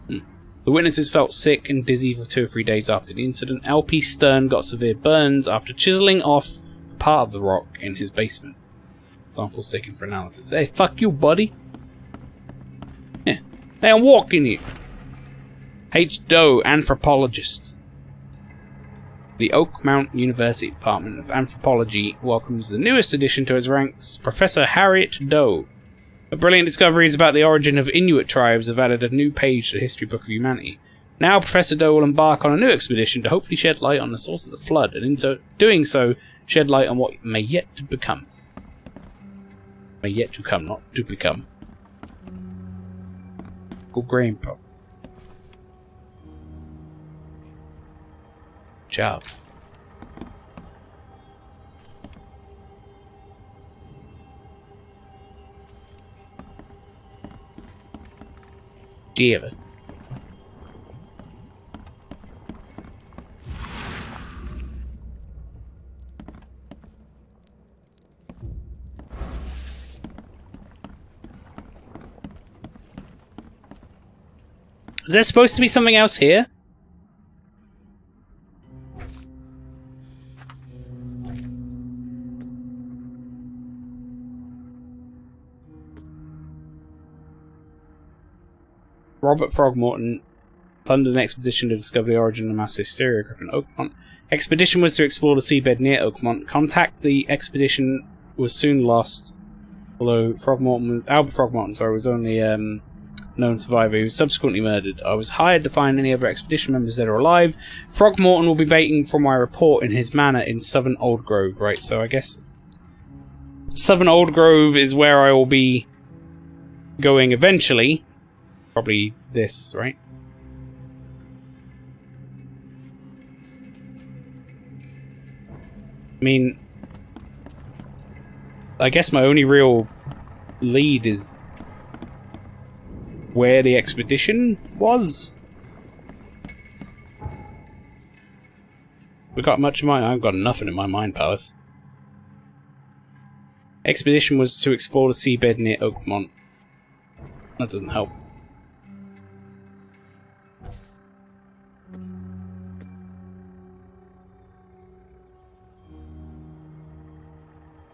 The witnesses felt sick and dizzy for 2 or 3 days after the incident. LP Stern got severe burns after chiseling off part of the rock in his basement. Samples taken for analysis. Hey, fuck you, buddy. Yeah. Hey, I'm walking here. H. Doe, anthropologist. The Oakmont University Department of Anthropology welcomes the newest addition to its ranks, Professor Harriet Doe. Her brilliant discoveries about the origin of Inuit tribes have added a new page to the history book of humanity. Now Professor Doe will embark on a new expedition to hopefully shed light on the source of the flood, and in doing so, shed light on what may yet to become. May yet to come, not to become. Good grandpa. Job. David. Is there supposed to be something else here? Robert Frogmorton funded an expedition to discover the origin of mass hysteria in Oakmont. Expedition was to explore the seabed near Oakmont. Contact the expedition was soon lost, although Albert Frogmorton was only known survivor. He was subsequently murdered. I was hired to find any other expedition members that are alive. Frogmorton will be waiting for my report in his manor in Southern Old Grove. Right, so I guess Southern Old Grove is where I will be going eventually. Probably this, right? I mean, I guess my only real lead is where the expedition was. We got much in mind. I've got nothing in my mind palace. Expedition was to explore the seabed near Oakmont. That doesn't help.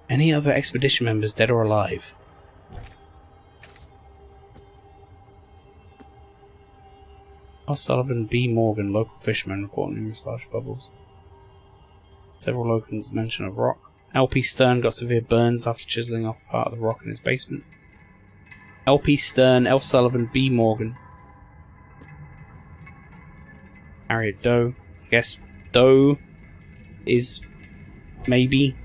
Any other expedition members dead or alive? L. Sullivan, B. Morgan, local fishermen, report numerous large bubbles. Several locals mention a rock. LP Stern got severe burns after chiseling off part of the rock in his basement. LP Stern, L. Sullivan, B. Morgan. Harriet Doe. I guess Doe is maybe.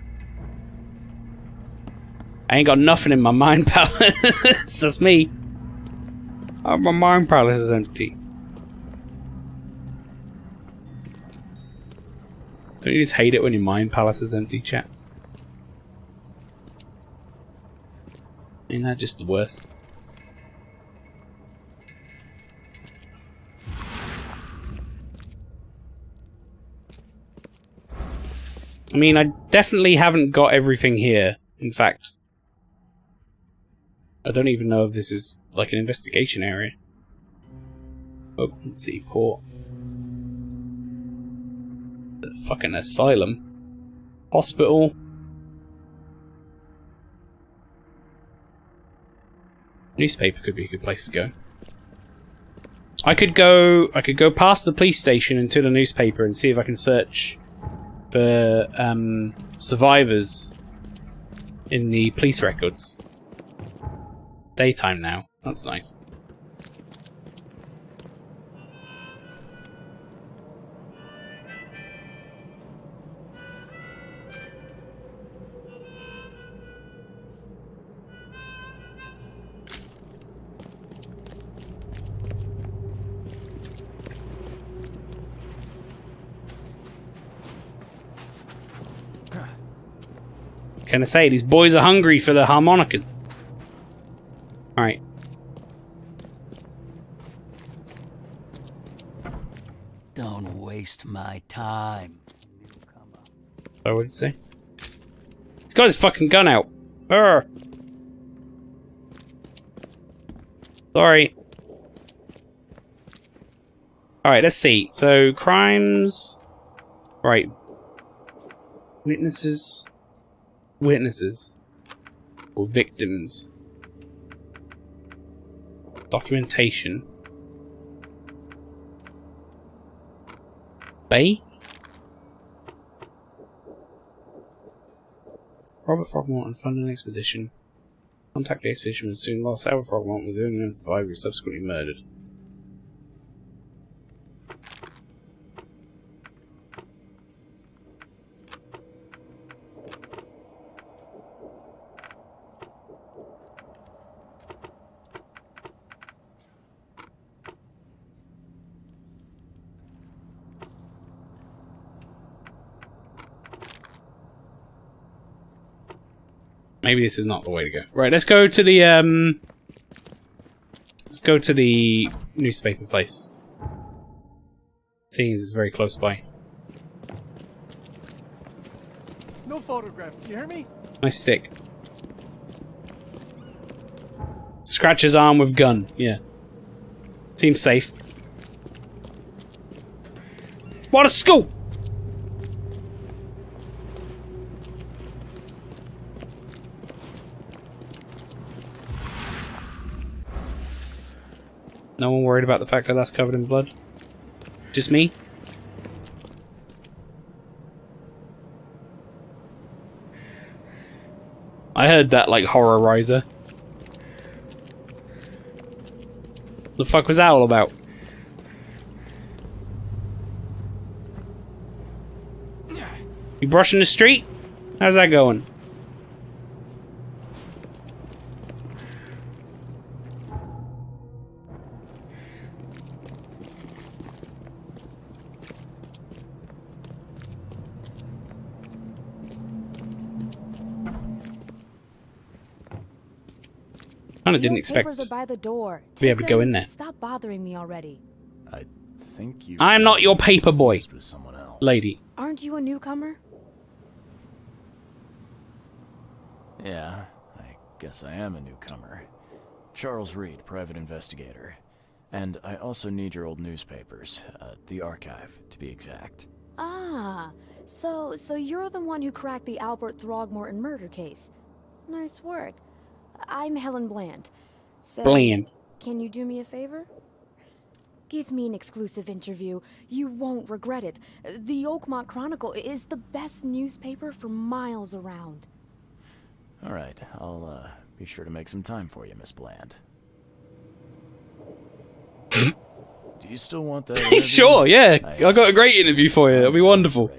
I ain't got nothing in my mind palace. That's me. Oh, my mind palace is empty. Don't you just hate it when your mind palace is empty, chat? Ain't that just the worst? I mean, I definitely haven't got everything here. In fact, I don't even know if this is like an investigation area. Oh, let's see, port. The fucking asylum. Hospital. Newspaper could be a good place to go. I could go past the police station into the newspaper and see if I can search for survivors in the police records. Daytime now. That's nice. Can I say, these boys are hungry for the harmonicas. Alright. Don't waste my time. Oh, what did you say? He's got his fucking gun out. Urgh. Sorry. Alright, let's see. So, crimes... Right. Witnesses... or victims. Documentation. Bay? Robert Frogmorton funded an expedition. Contact the expedition was soon lost. Albert Frogmorton was the only known survivor who was subsequently murdered. Maybe this is not the way to go. Right, let's go to the newspaper place. Seeing as it's very close by. No photographs. Do you hear me? Nice stick. Scratch his arm with gun. Yeah. Seems safe. What a scoop! No one worried about the fact that that's covered in blood? Just me? I heard that, like, horrorizer. The fuck was that all about? You brushing the street? How's that going? Kinda didn't expect papers are by the door. to be able to go in there. Stop bothering me already. I think you... I'm not your paper boy, lady. Aren't you a newcomer? Yeah, I guess I am a newcomer. Charles Reed, private investigator. And I also need your old newspapers. The archive, to be exact. Ah, so you're the one who cracked the Albert Frogmorton murder case. Nice work. I'm Helen Bland. So, Bland. Can you do me a favor? Give me an exclusive interview. You won't regret it. The Oakmont Chronicle is the best newspaper for miles around. All right, I'll be sure to make some time for you, Miss Bland. Do you still want that interview? Sure, yeah. I got a great interview for you. That'll be wonderful.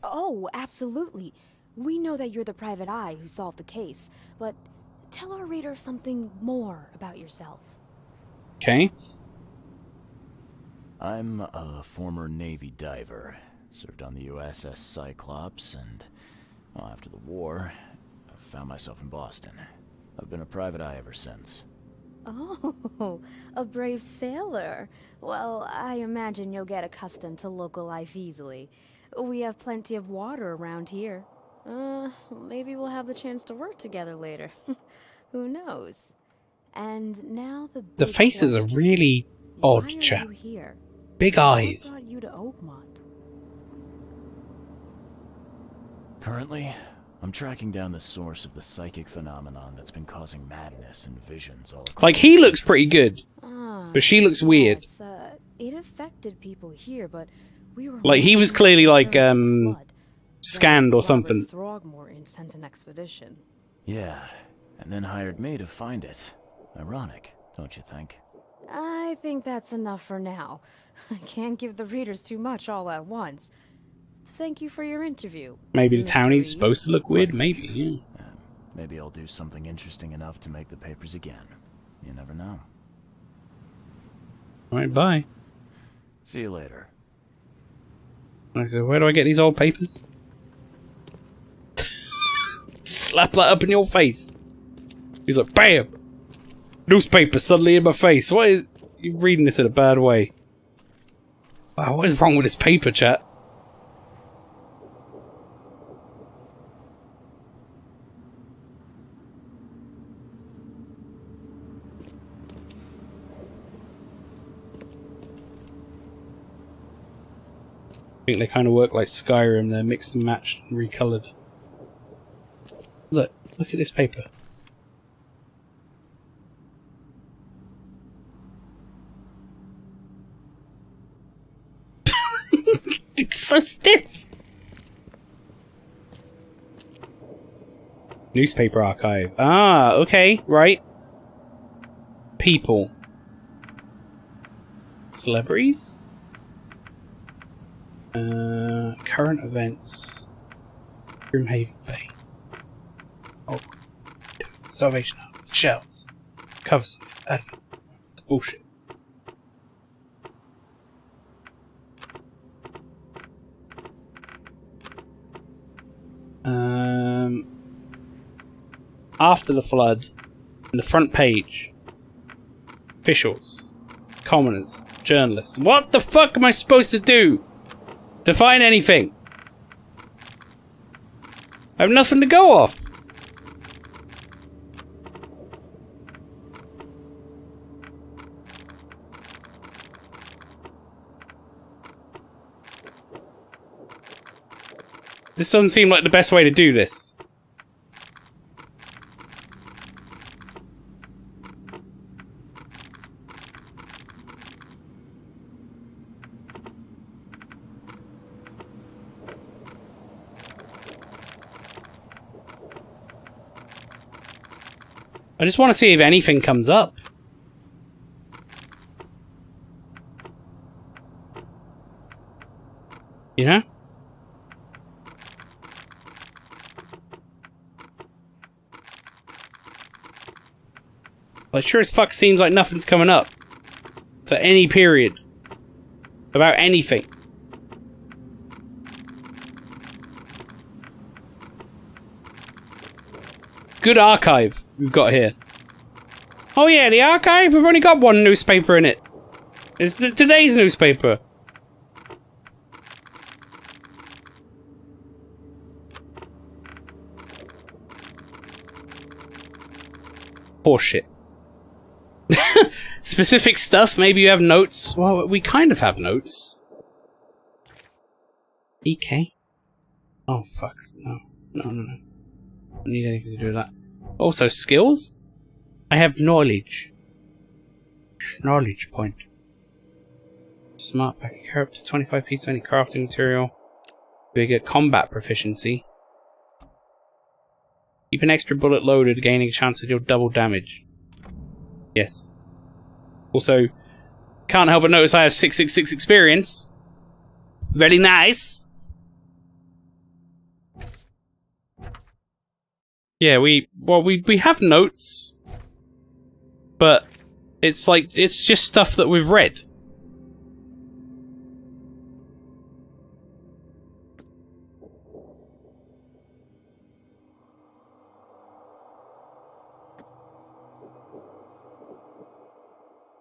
Oh, absolutely. We know that you're the private eye who solved the case, but tell our readers something more about yourself. Okay. I'm a former Navy diver. Served on the USS Cyclops, and well, after the war, I found myself in Boston. I've been a private eye ever since. Oh, a brave sailor. Well, I imagine you'll get accustomed to local life easily. We have plenty of water around here. Maybe we'll have the chance to work together later. Who knows? And now the The faces are really odd, chat. Big eyes. What brought you to Oakmont? Currently, I'm tracking down the source of the psychic phenomenon that's been causing madness and visions all across. Like, he looks pretty good. But she looks weird. Yes, it affected people here, but we were Like, he was clearly, like, scanned or something. Frogmorton sent an expedition. Yeah, and then hired me to find it. Ironic, don't you think? I think that's enough for now. I can't give the readers too much all at once. Thank you for your interview. Maybe the townie's supposed to look weird, maybe, yeah. Maybe I'll do something interesting enough to make the papers again. You never know. Alright, bye. See you later. I said, where do I get these old papers? Slap that up in your face. He's like, BAM! Newspaper suddenly in my face. What is... You're reading this in a bad way. Wow, what is wrong with this paper, chat? I think they kind of work like Skyrim. They're mixed and matched and recolored. Look at this paper. It's so stiff. Newspaper archive. Ah, okay, right. People. Celebrities? Current events. Grimhaven Bay. Oh. Salvation Army. Shells. Cover site. Advent. It's bullshit. After the flood, in the front page, officials, commoners, journalists. What the fuck am I supposed to do to find anything? I have nothing to go off. This doesn't seem like the best way to do this. I just want to see if anything comes up. You know? Like, sure as fuck seems like nothing's coming up. For any period. About anything. Good archive we've got here. Oh yeah, the archive? We've only got one newspaper in it. It's today's newspaper. Horseshit. Specific stuff, maybe you have notes. Well, we kind of have notes. EK? Oh, fuck. No. No. I don't need anything to do with that. Also, skills? I have knowledge. Knowledge point. Smart pack. Carry up to 25 pieces of any crafting material. Bigger combat proficiency. Keep an extra bullet loaded, gaining a chance to deal double damage. Yes. Also, can't help but notice I have 666 experience. Very nice. Yeah, we have notes, but it's like, it's just stuff that we've read.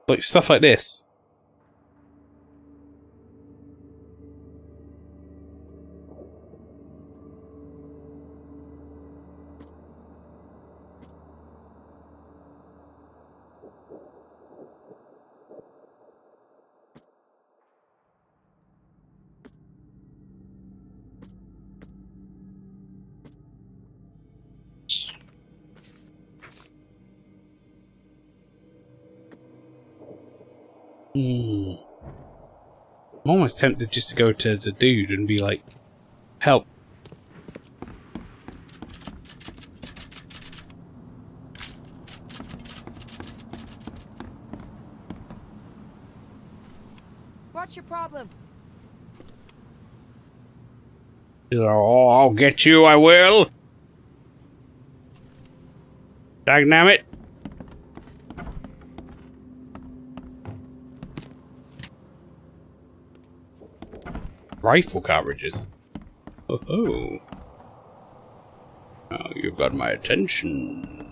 Like, stuff like this. I'm almost tempted just to go to the dude and be like, help. What's your problem? Oh, I'll get you, I will. Dagnammit. Rifle cartridges. Oh, oh, you've got my attention.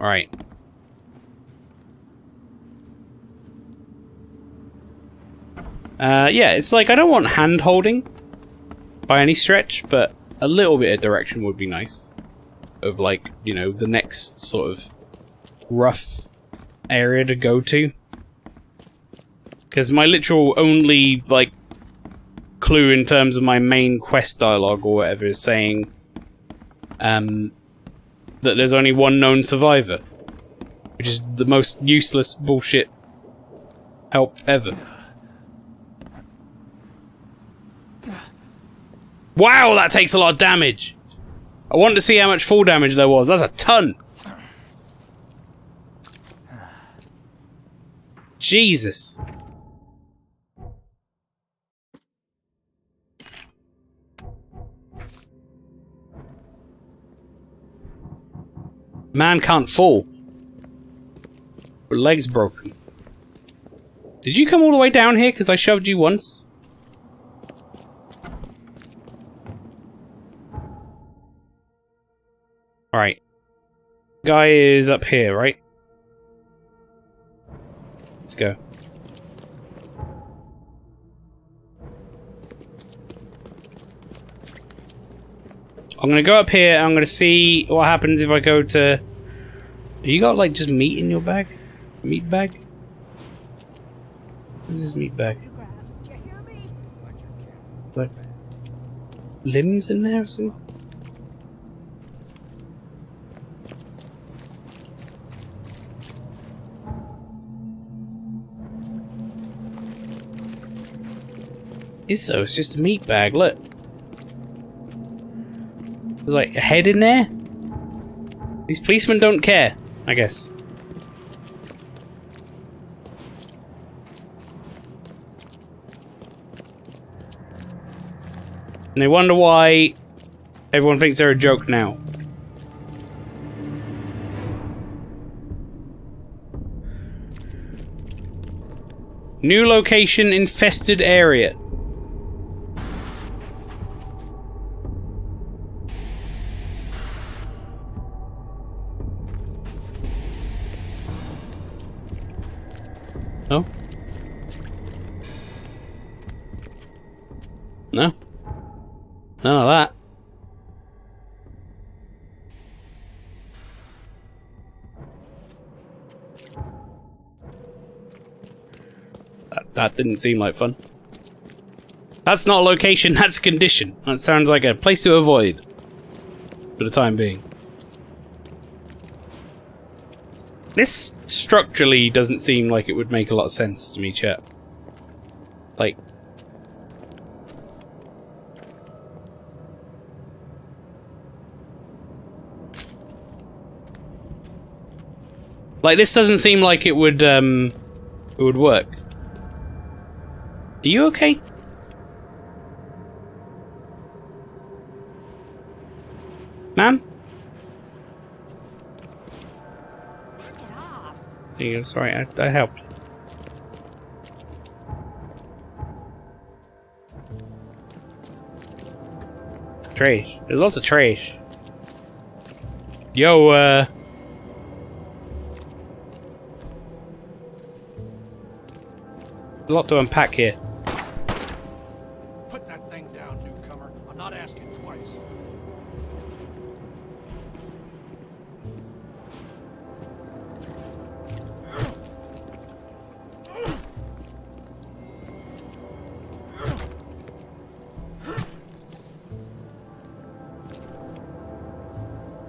All right. Yeah, it's like I don't want hand holding by any stretch, but a little bit of direction would be nice. Of like, you know, the next sort of rough area to go to. Because my literal only like clue in terms of my main quest dialogue or whatever is saying that there's only one known survivor, which is the most useless bullshit help ever. Wow, that takes a lot of damage. I wanted to see how much full damage there was. That's a ton. Jesus. Man can't fall. Her leg's broken. Did you come all the way down here because I shoved you once? Alright. Guy is up here, right? Let's go. I'm gonna go up here, I'm gonna see what happens if I go to... You got like just meat in your bag? Meat bag? What is this meat bag? Like limbs in there or something? Is though, it's just a meat bag, look. There's like a head in there? These policemen don't care, I guess. And they wonder why everyone thinks they're a joke now. New location, infested area. No? No? None of that. That didn't seem like fun. That's not a location, that's a condition. That sounds like a place to avoid. For the time being. This structurally doesn't seem like it would make a lot of sense to me, chat. Like... this doesn't seem like it would work. Are you okay? Ma'am? There you go, sorry, I helped. Trash. There's lots of trash. Yo, there's a lot to unpack here. Put that thing down, newcomer. I'm not asking twice.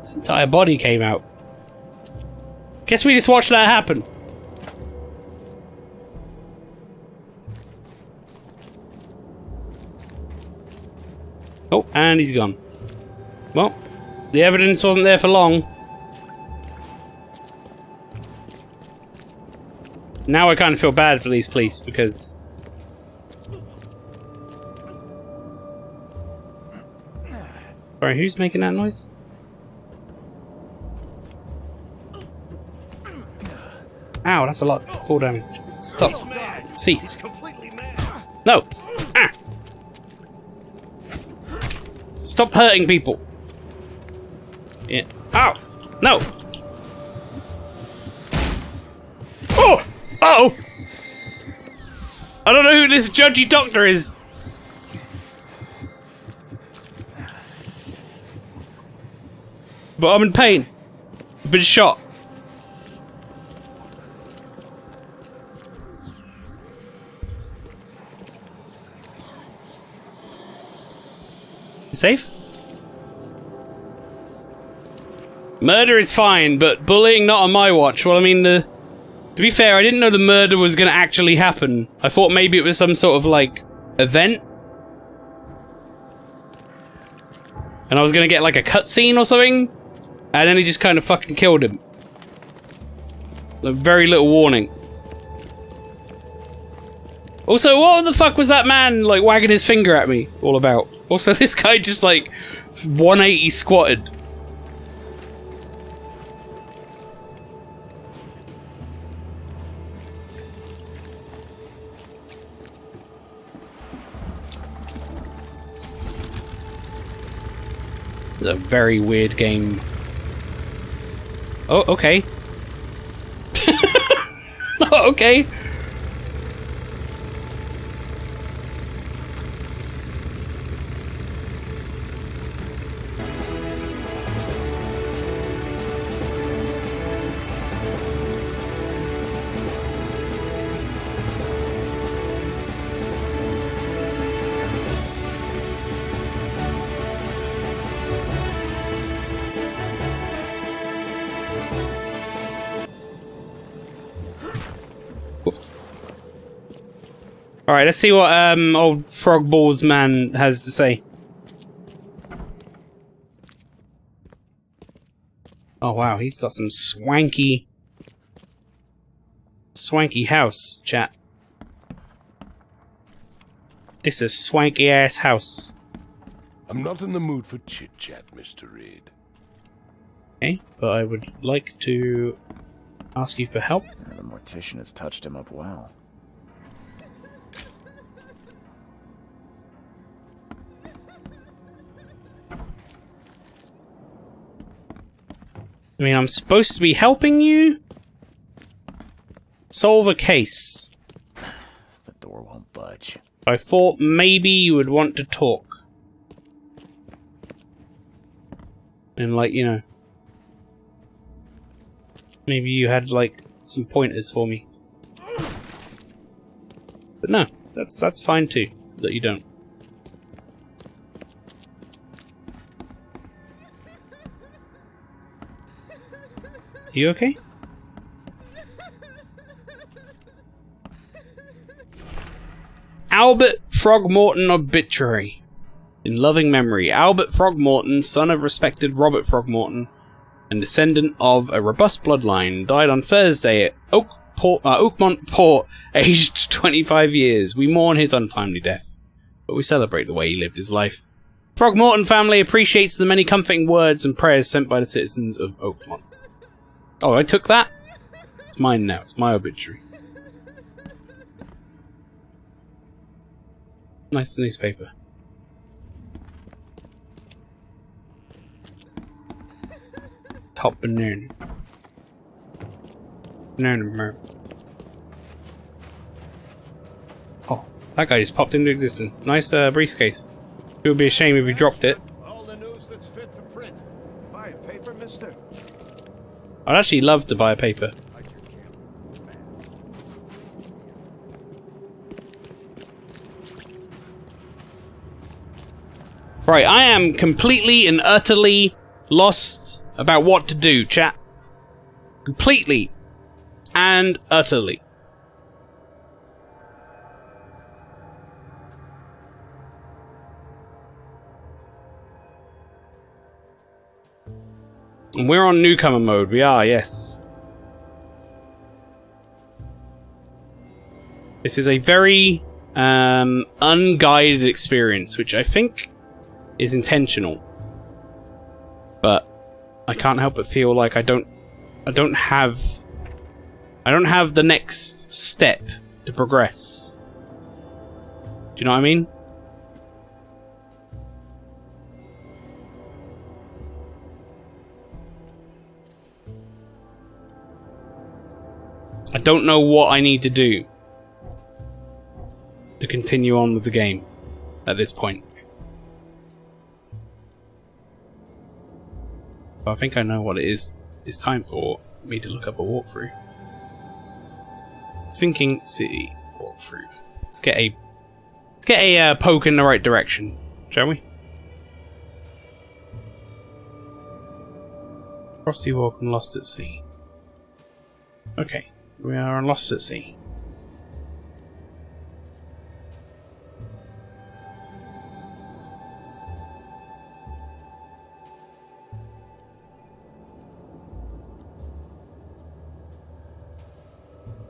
His entire body came out. Guess we just watched that happen. Oh, and he's gone. Well, the evidence wasn't there for long. Now I kind of feel bad for these police because... Sorry, who's making that noise? Ow, that's a lot. Full damage. Stop. Cease. No! Ah! Stop hurting people. Yeah. Ow! No! Oh! Uh-oh! I don't know who this judgy doctor is. But I'm in pain. I've been shot. You safe? Murder is fine, but bullying not on my watch. Well, I mean, to be fair, I didn't know the murder was going to actually happen. I thought maybe it was some sort of, like, event. And I was going to get, like, a cutscene or something. And then he just kind of fucking killed him. Very little warning. Also, what the fuck was that man, like, wagging his finger at me all about? Also, this guy just, like, 180 squatted. It's a very weird game. Oh, okay. Oh, okay. Alright, let's see what old Frog Balls man has to say. Oh wow, he's got some swanky house, chat. This is a swanky ass house. I'm not in the mood for chit-chat, Mr. Reed. Okay, but I would like to ask you for help. The mortician has touched him up well. I mean, I'm supposed to be helping you solve a case. The door won't budge. I thought maybe you would want to talk. And, like, you know, maybe you had, like, some pointers for me. But no, that's fine too, that you don't. Are you okay? Albert Frogmorton obituary. In loving memory, Albert Frogmorton, son of respected Robert Frogmorton, and descendant of a robust bloodline, died on Thursday at Oakmont Port, aged 25 years. We mourn his untimely death, but we celebrate the way he lived his life. Frogmorton family appreciates the many comforting words and prayers sent by the citizens of Oakmont. Oh, I took that? It's mine now. It's my obituary. Nice newspaper. Top banana. Banana mer. Oh, that guy just popped into existence. Nice briefcase. It would be a shame if we dropped it. All the news that's fit to print. Buy a paper, mister? I'd actually love to buy a paper. Right, I am completely and utterly lost about what to do, chat. Completely and utterly. And we're on newcomer mode. We are, yes. This is a very unguided experience, which I think is intentional. But I can't help but feel like I don't have the next step to progress. Do you know what I mean? I don't know what I need to do to continue on with the game at this point. But I think I know what it is. It's time for me to look up a walkthrough. Sinking City walkthrough. Let's get a poke in the right direction, shall we? Frosty Walk and Lost at Sea. Okay, we are on Lost at Sea.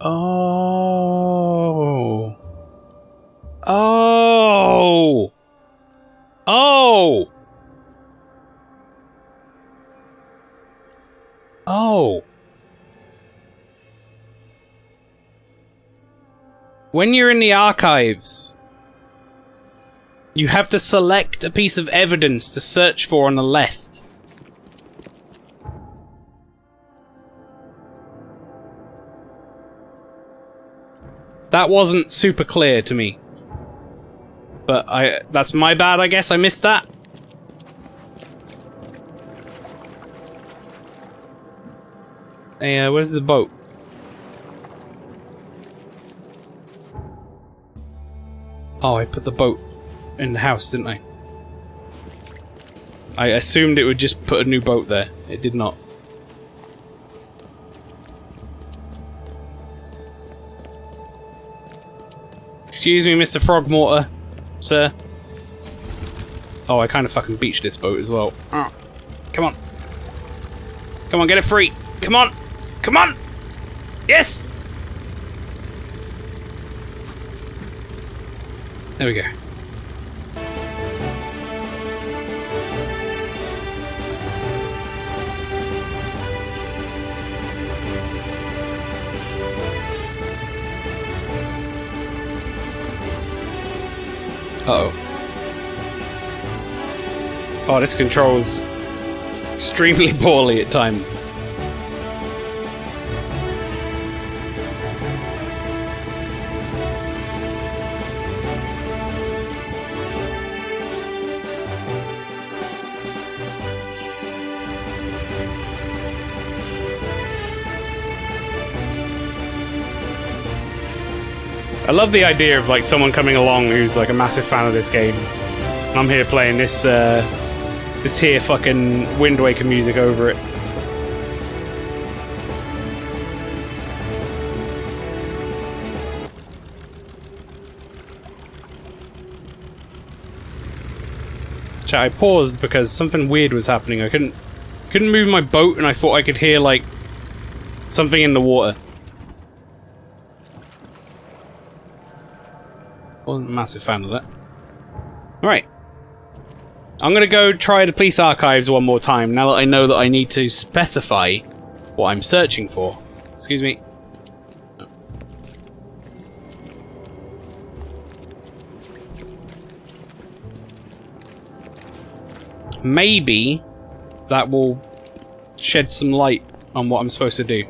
Oh. Oh. Oh. Oh. When you're in the archives, you have to select a piece of evidence to search for on the left. That wasn't super clear to me. But that's my bad, I guess. I missed that. Hey, where's the boat? Oh, I put the boat in the house, didn't I? I assumed it would just put a new boat there. It did not. Excuse me, Mr. Frogmorton, sir. Oh, I kind of fucking beached this boat as well. Oh, come on. Come on, get it free. Come on. Come on. Yes! There we go. Uh-oh. Oh, this controls extremely poorly at times. I love the idea of like someone coming along who's like a massive fan of this game. I'm here playing this this here fucking Wind Waker music over it. Chat, I paused because something weird was happening. I couldn't move my boat and I thought I could hear like something in the water. Wasn't a massive fan of that. Alright. I'm gonna go try the police archives one more time now that I know that I need to specify what I'm searching for. Excuse me. Maybe that will shed some light on what I'm supposed to do.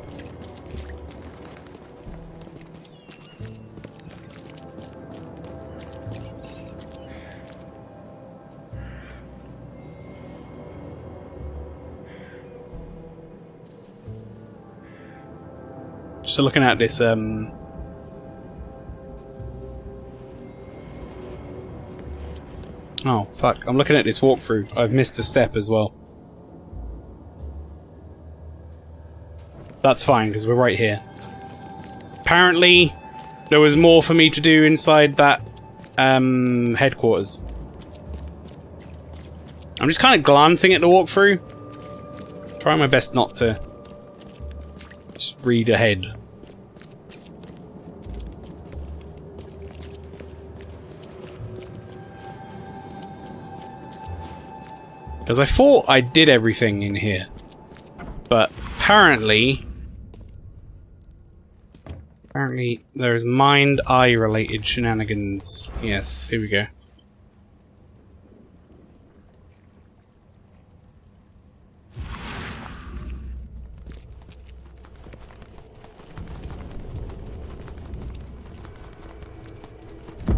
Just looking at this, oh, fuck. I'm looking at this walkthrough. I've missed a step as well. that's fine, because we're right here. Apparently, there was more for me to do inside that headquarters. I'm just kind of glancing at the walkthrough. Trying my best not to just read ahead. Because I thought I did everything in here. But apparently there's mind-eye related shenanigans. Yes, here we go.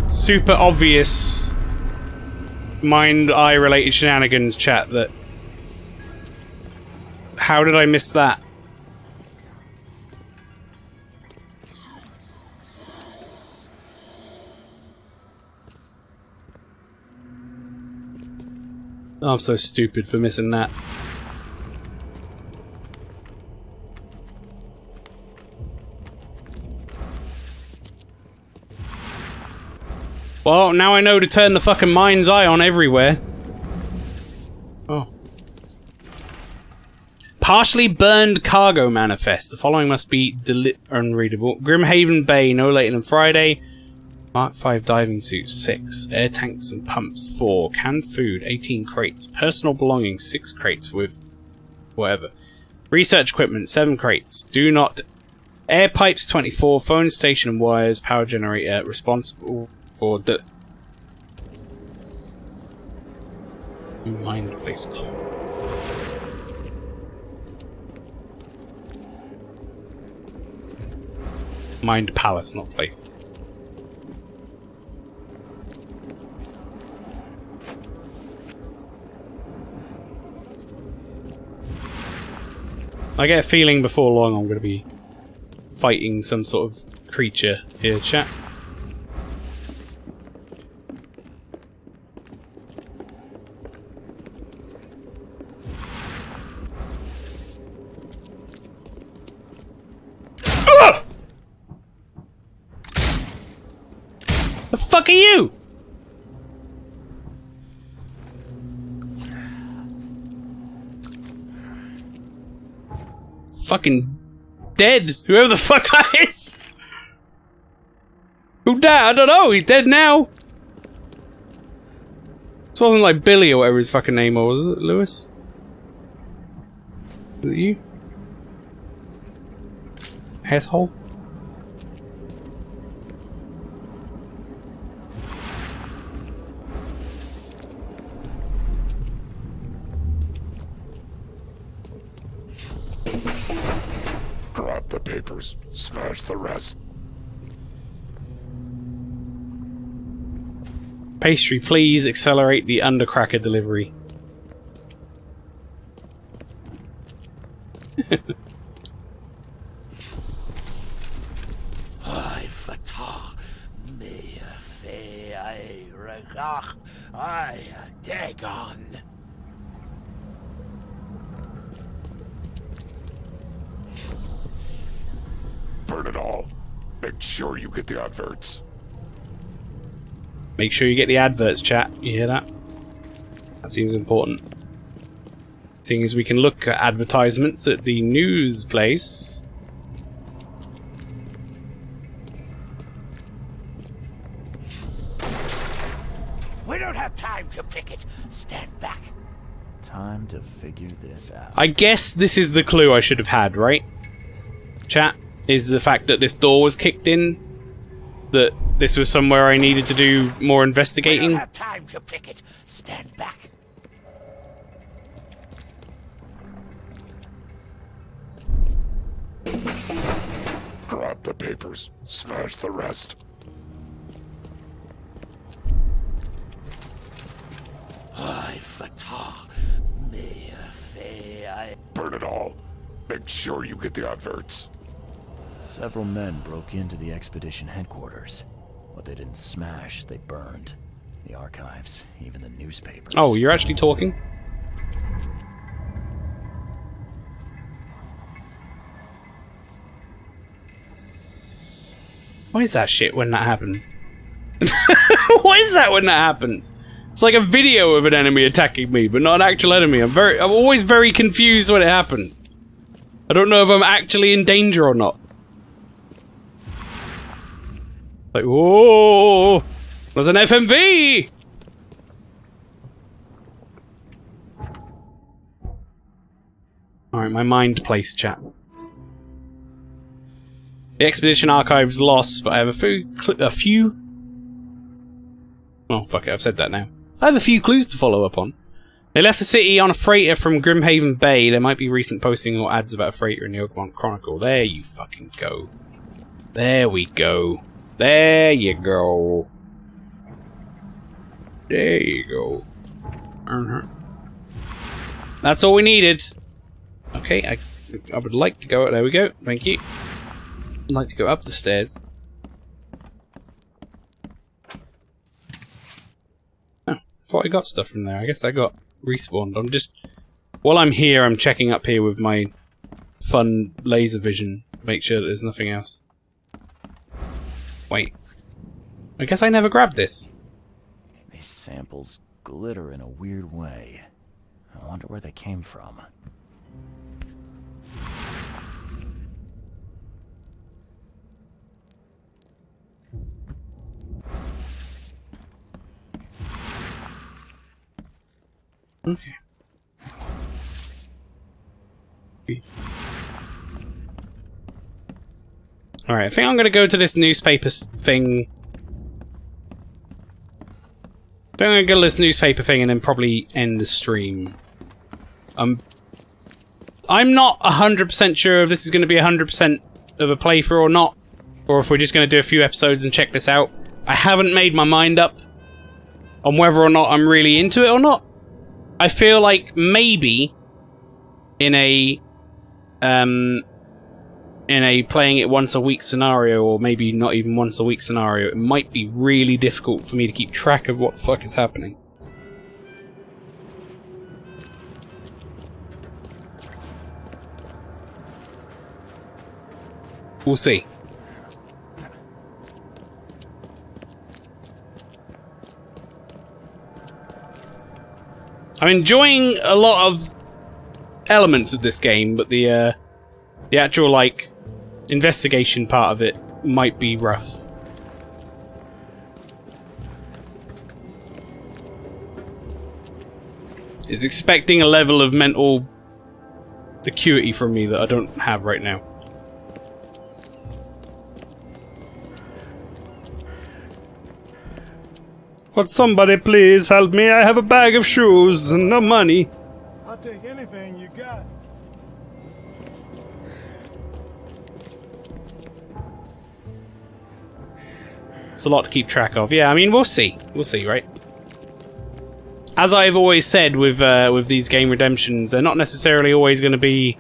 Super obvious mind-eye related shenanigans, chat. That. How did I miss that? Oh, I'm so stupid for missing that. Well, now I know to turn the fucking mind's eye on everywhere. Oh. Partially burned cargo manifest. The following must be unreadable. Grimhaven Bay, no later than Friday. Mark 5 diving suits, 6. Air tanks and pumps, 4. Canned food, 18 crates. Personal belongings, 6 crates with whatever. Research equipment, 7 crates. Do not... Air pipes, 24. Phone station and wires. Power generator, responsible for the... Mind place clue. Mind palace, not place. I get a feeling before long I'm going to be fighting some sort of creature here, chat. The fuck are you? Fucking dead. Whoever the fuck that is. Who died? I don't know. He's dead now. This wasn't like Billy or whatever his fucking name was, was it? Lewis? Was it you? Asshole? Grab the papers, smash the rest. Pastry, please accelerate the undercracker delivery. Burn it all. Make sure you get the adverts. Make sure you get the adverts, chat. You hear that? That seems important. Seeing as we can look at advertisements at the news place. We don't have time to pick it. Stand back. Time to figure this out. I guess this is the clue I should have had, right? Chat, is the fact that this door was kicked in. That this was somewhere I needed to do more investigating. We don't have time to pick it. Stand back. Grab the papers, smash the rest. Burn it all. Make sure you get the adverts. Several men broke into the expedition headquarters. What they didn't smash, they burned. The archives, even the newspapers. Oh, you're actually talking? What is that shit when that happens? What is that when that happens? It's like a video of an enemy attacking me, but not an actual enemy. I'm always very confused when it happens. I don't know if I'm actually in danger or not. Like, whoa! There's an FMV! Alright, my mind place chat. The expedition archive's lost, but I have a few... Oh, fuck it, I've said that now. I have a few clues to follow up on. They left the city on a freighter from Grimhaven Bay. There might be recent posting or ads about a freighter in the Oakmont Chronicle. There you fucking go. There we go. There you go. There you go. That's all we needed. Okay, I would like to go... There we go. Thank you. I'd like to go up the stairs. Oh, thought I got stuff from there. I guess I got respawned. I'm just... While I'm here, I'm checking up here with my fun laser vision to make sure that there's nothing else. Wait. I guess I never grabbed this. These samples glitter in a weird way. I wonder where they came from. Okay. Alright, I think I'm gonna go to this newspaper thing. I think I'm gonna go to this newspaper thing and then probably end the stream. I'm not 100% sure if this is gonna be 100% of a playthrough or not, or if we're just gonna do a few episodes and check this out. I haven't made my mind up on whether or not I'm really into it or not. I feel like maybe in a playing it once a week scenario, or maybe not even once a week scenario, it might be really difficult for me to keep track of what the fuck is happening. We'll see. I'm enjoying a lot of elements of this game, but the actual, like, investigation part of it might be rough. It's expecting a level of mental acuity from me that I don't have right now. Would somebody please help me? I have a bag of shoes and no money. I'll take anything you got. It's a lot to keep track of. Yeah, I mean, we'll see. We'll see, right? As I've always said with these game redemptions, they're not necessarily always going to be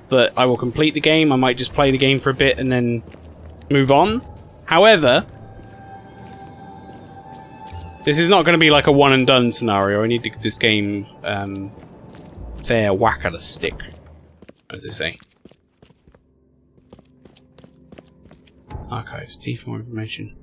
that I will complete the game. I might just play the game for a bit and then move on. However, this is not going to be like a one and done scenario. I need to give this game fair whack at a stick, as they say. Archives, T for more information.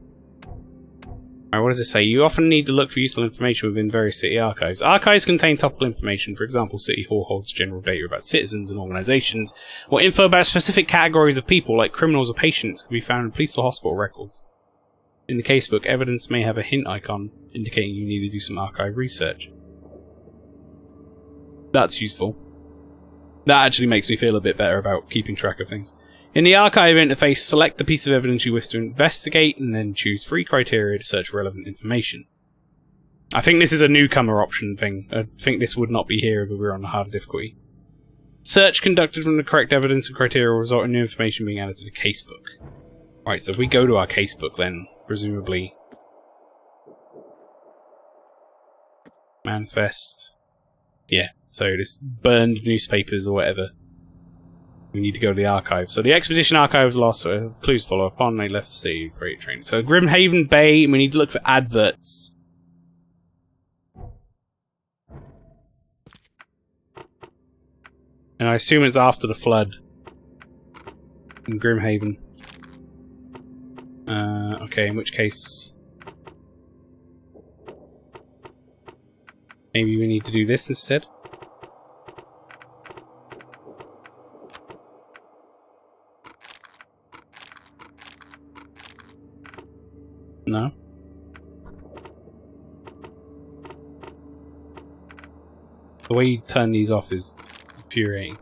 Alright, what does it say? You often need to look for useful information within various city archives. Archives contain topical information. For example, City Hall holds general data about citizens and organizations, or info about specific categories of people, like criminals or patients, can be found in police or hospital records. In the casebook, evidence may have a hint icon indicating you need to do some archive research. That's useful. That actually makes me feel a bit better about keeping track of things. In the archive interface, select the piece of evidence you wish to investigate and then choose 3 criteria to search for relevant information. I think this is a newcomer option thing. I think this would not be here if we were on a harder difficulty. Search conducted from the correct evidence and criteria will result in new information being added to the casebook. Right, so if we go to our casebook, then presumably manifest. Yeah, so this burned newspapers or whatever. We need to go to the archive. So the expedition archive was lost, so clues follow upon. They left the city for freight train. So Grimhaven Bay, we need to look for adverts. And I assume it's after the flood in Grimhaven. Okay, in which case... maybe we need to do this instead? No? The way you turn these off is infuriating.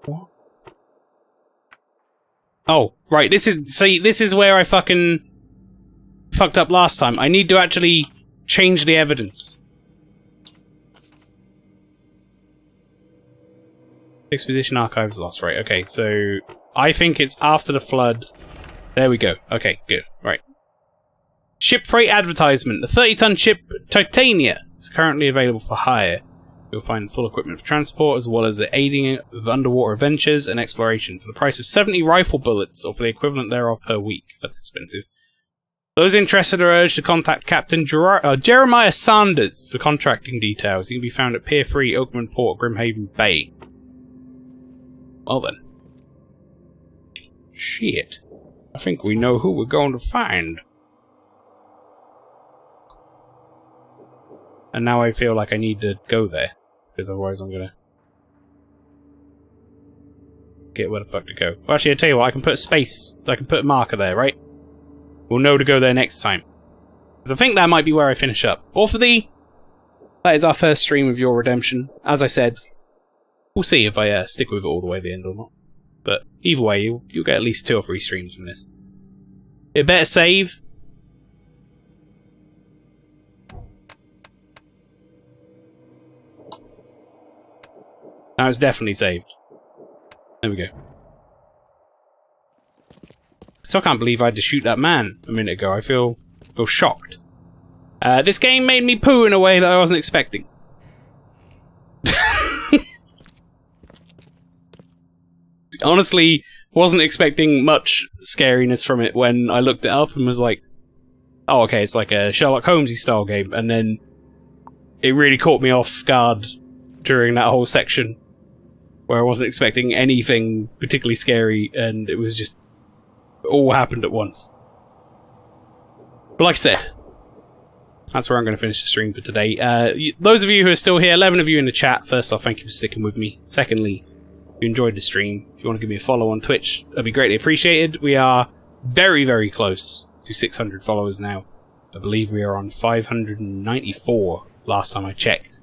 What? Oh, right, this is where I fucking fucked up last time. I need to actually change the evidence. Expedition archives lost, right, okay, so I think it's after the flood. There we go. Okay, good. Right. Ship freight advertisement. The 30-ton ship Titania is currently available for hire. You'll find full equipment for transport, as well as the aiding of underwater adventures and exploration for the price of 70 rifle bullets, or for the equivalent thereof per week. That's expensive. Those interested are urged to contact Captain Jeremiah Sanders for contracting details. He can be found at Pier 3, Oakman Port, Grimhaven Bay. Well then. Shit. I think we know who we're going to find. And now I feel like I need to go there, because otherwise I'm gonna get where the fuck to go. Well, actually, I tell you what, I can put a space, I can put a marker there, right? We'll know to go there next time. Because I think that might be where I finish up. Or for that is our first stream of Your Redemption. As I said, we'll see if I stick with it all the way to the end or not. But either way, you'll get at least 2 or 3 streams from this. It better save. Now it's definitely saved. There we go. Still can't believe I had to shoot that man a minute ago. I feel shocked. This game made me poo in a way that I wasn't expecting. Honestly, wasn't expecting much scariness from it when I looked it up and was like, oh, okay, it's like a Sherlock Holmes-y style game. And then it really caught me off guard during that whole section where I wasn't expecting anything particularly scary, and it was just all happened at once. But like I said, that's where I'm going to finish the stream for today. Those of you who are still here, 11 of you in the chat, first off, thank you for sticking with me. Secondly, if you enjoyed the stream, if you want to give me a follow on Twitch, that'd be greatly appreciated. We are very, very close to 600 followers now. I believe we are on 594 last time I checked.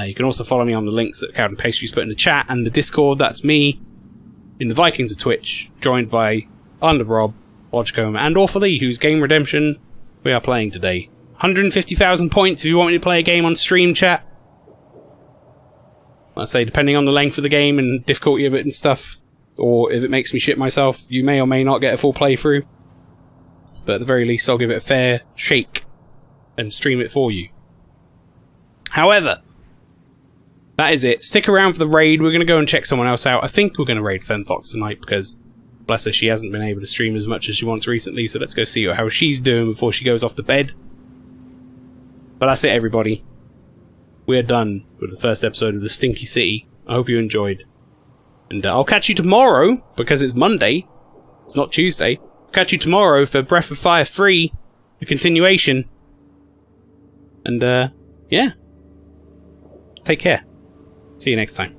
You can also follow me on the links that Captain Pastry's put in the chat, and the Discord. That's me in the Vikings of Twitch, joined by Underrob, Lodgecombe, and Orpha Lee, whose Game Redemption we are playing today. 150,000 points if you want me to play a game on stream, chat. I'd say, depending on the length of the game and difficulty of it and stuff, or if it makes me shit myself, you may or may not get a full playthrough. But at the very least, I'll give it a fair shake and stream it for you. However, that is it. Stick around for the raid. We're going to go and check someone else out. I think we're going to raid Fenfox tonight because, bless her, she hasn't been able to stream as much as she wants recently, so let's go see how she's doing before she goes off to bed. But that's it, everybody. We're done with the first episode of The Stinky City. I hope you enjoyed. And I'll catch you tomorrow, because it's Monday. It's not Tuesday. I'll catch you tomorrow for Breath of Fire 3, the continuation. And, yeah. Take care. See you next time.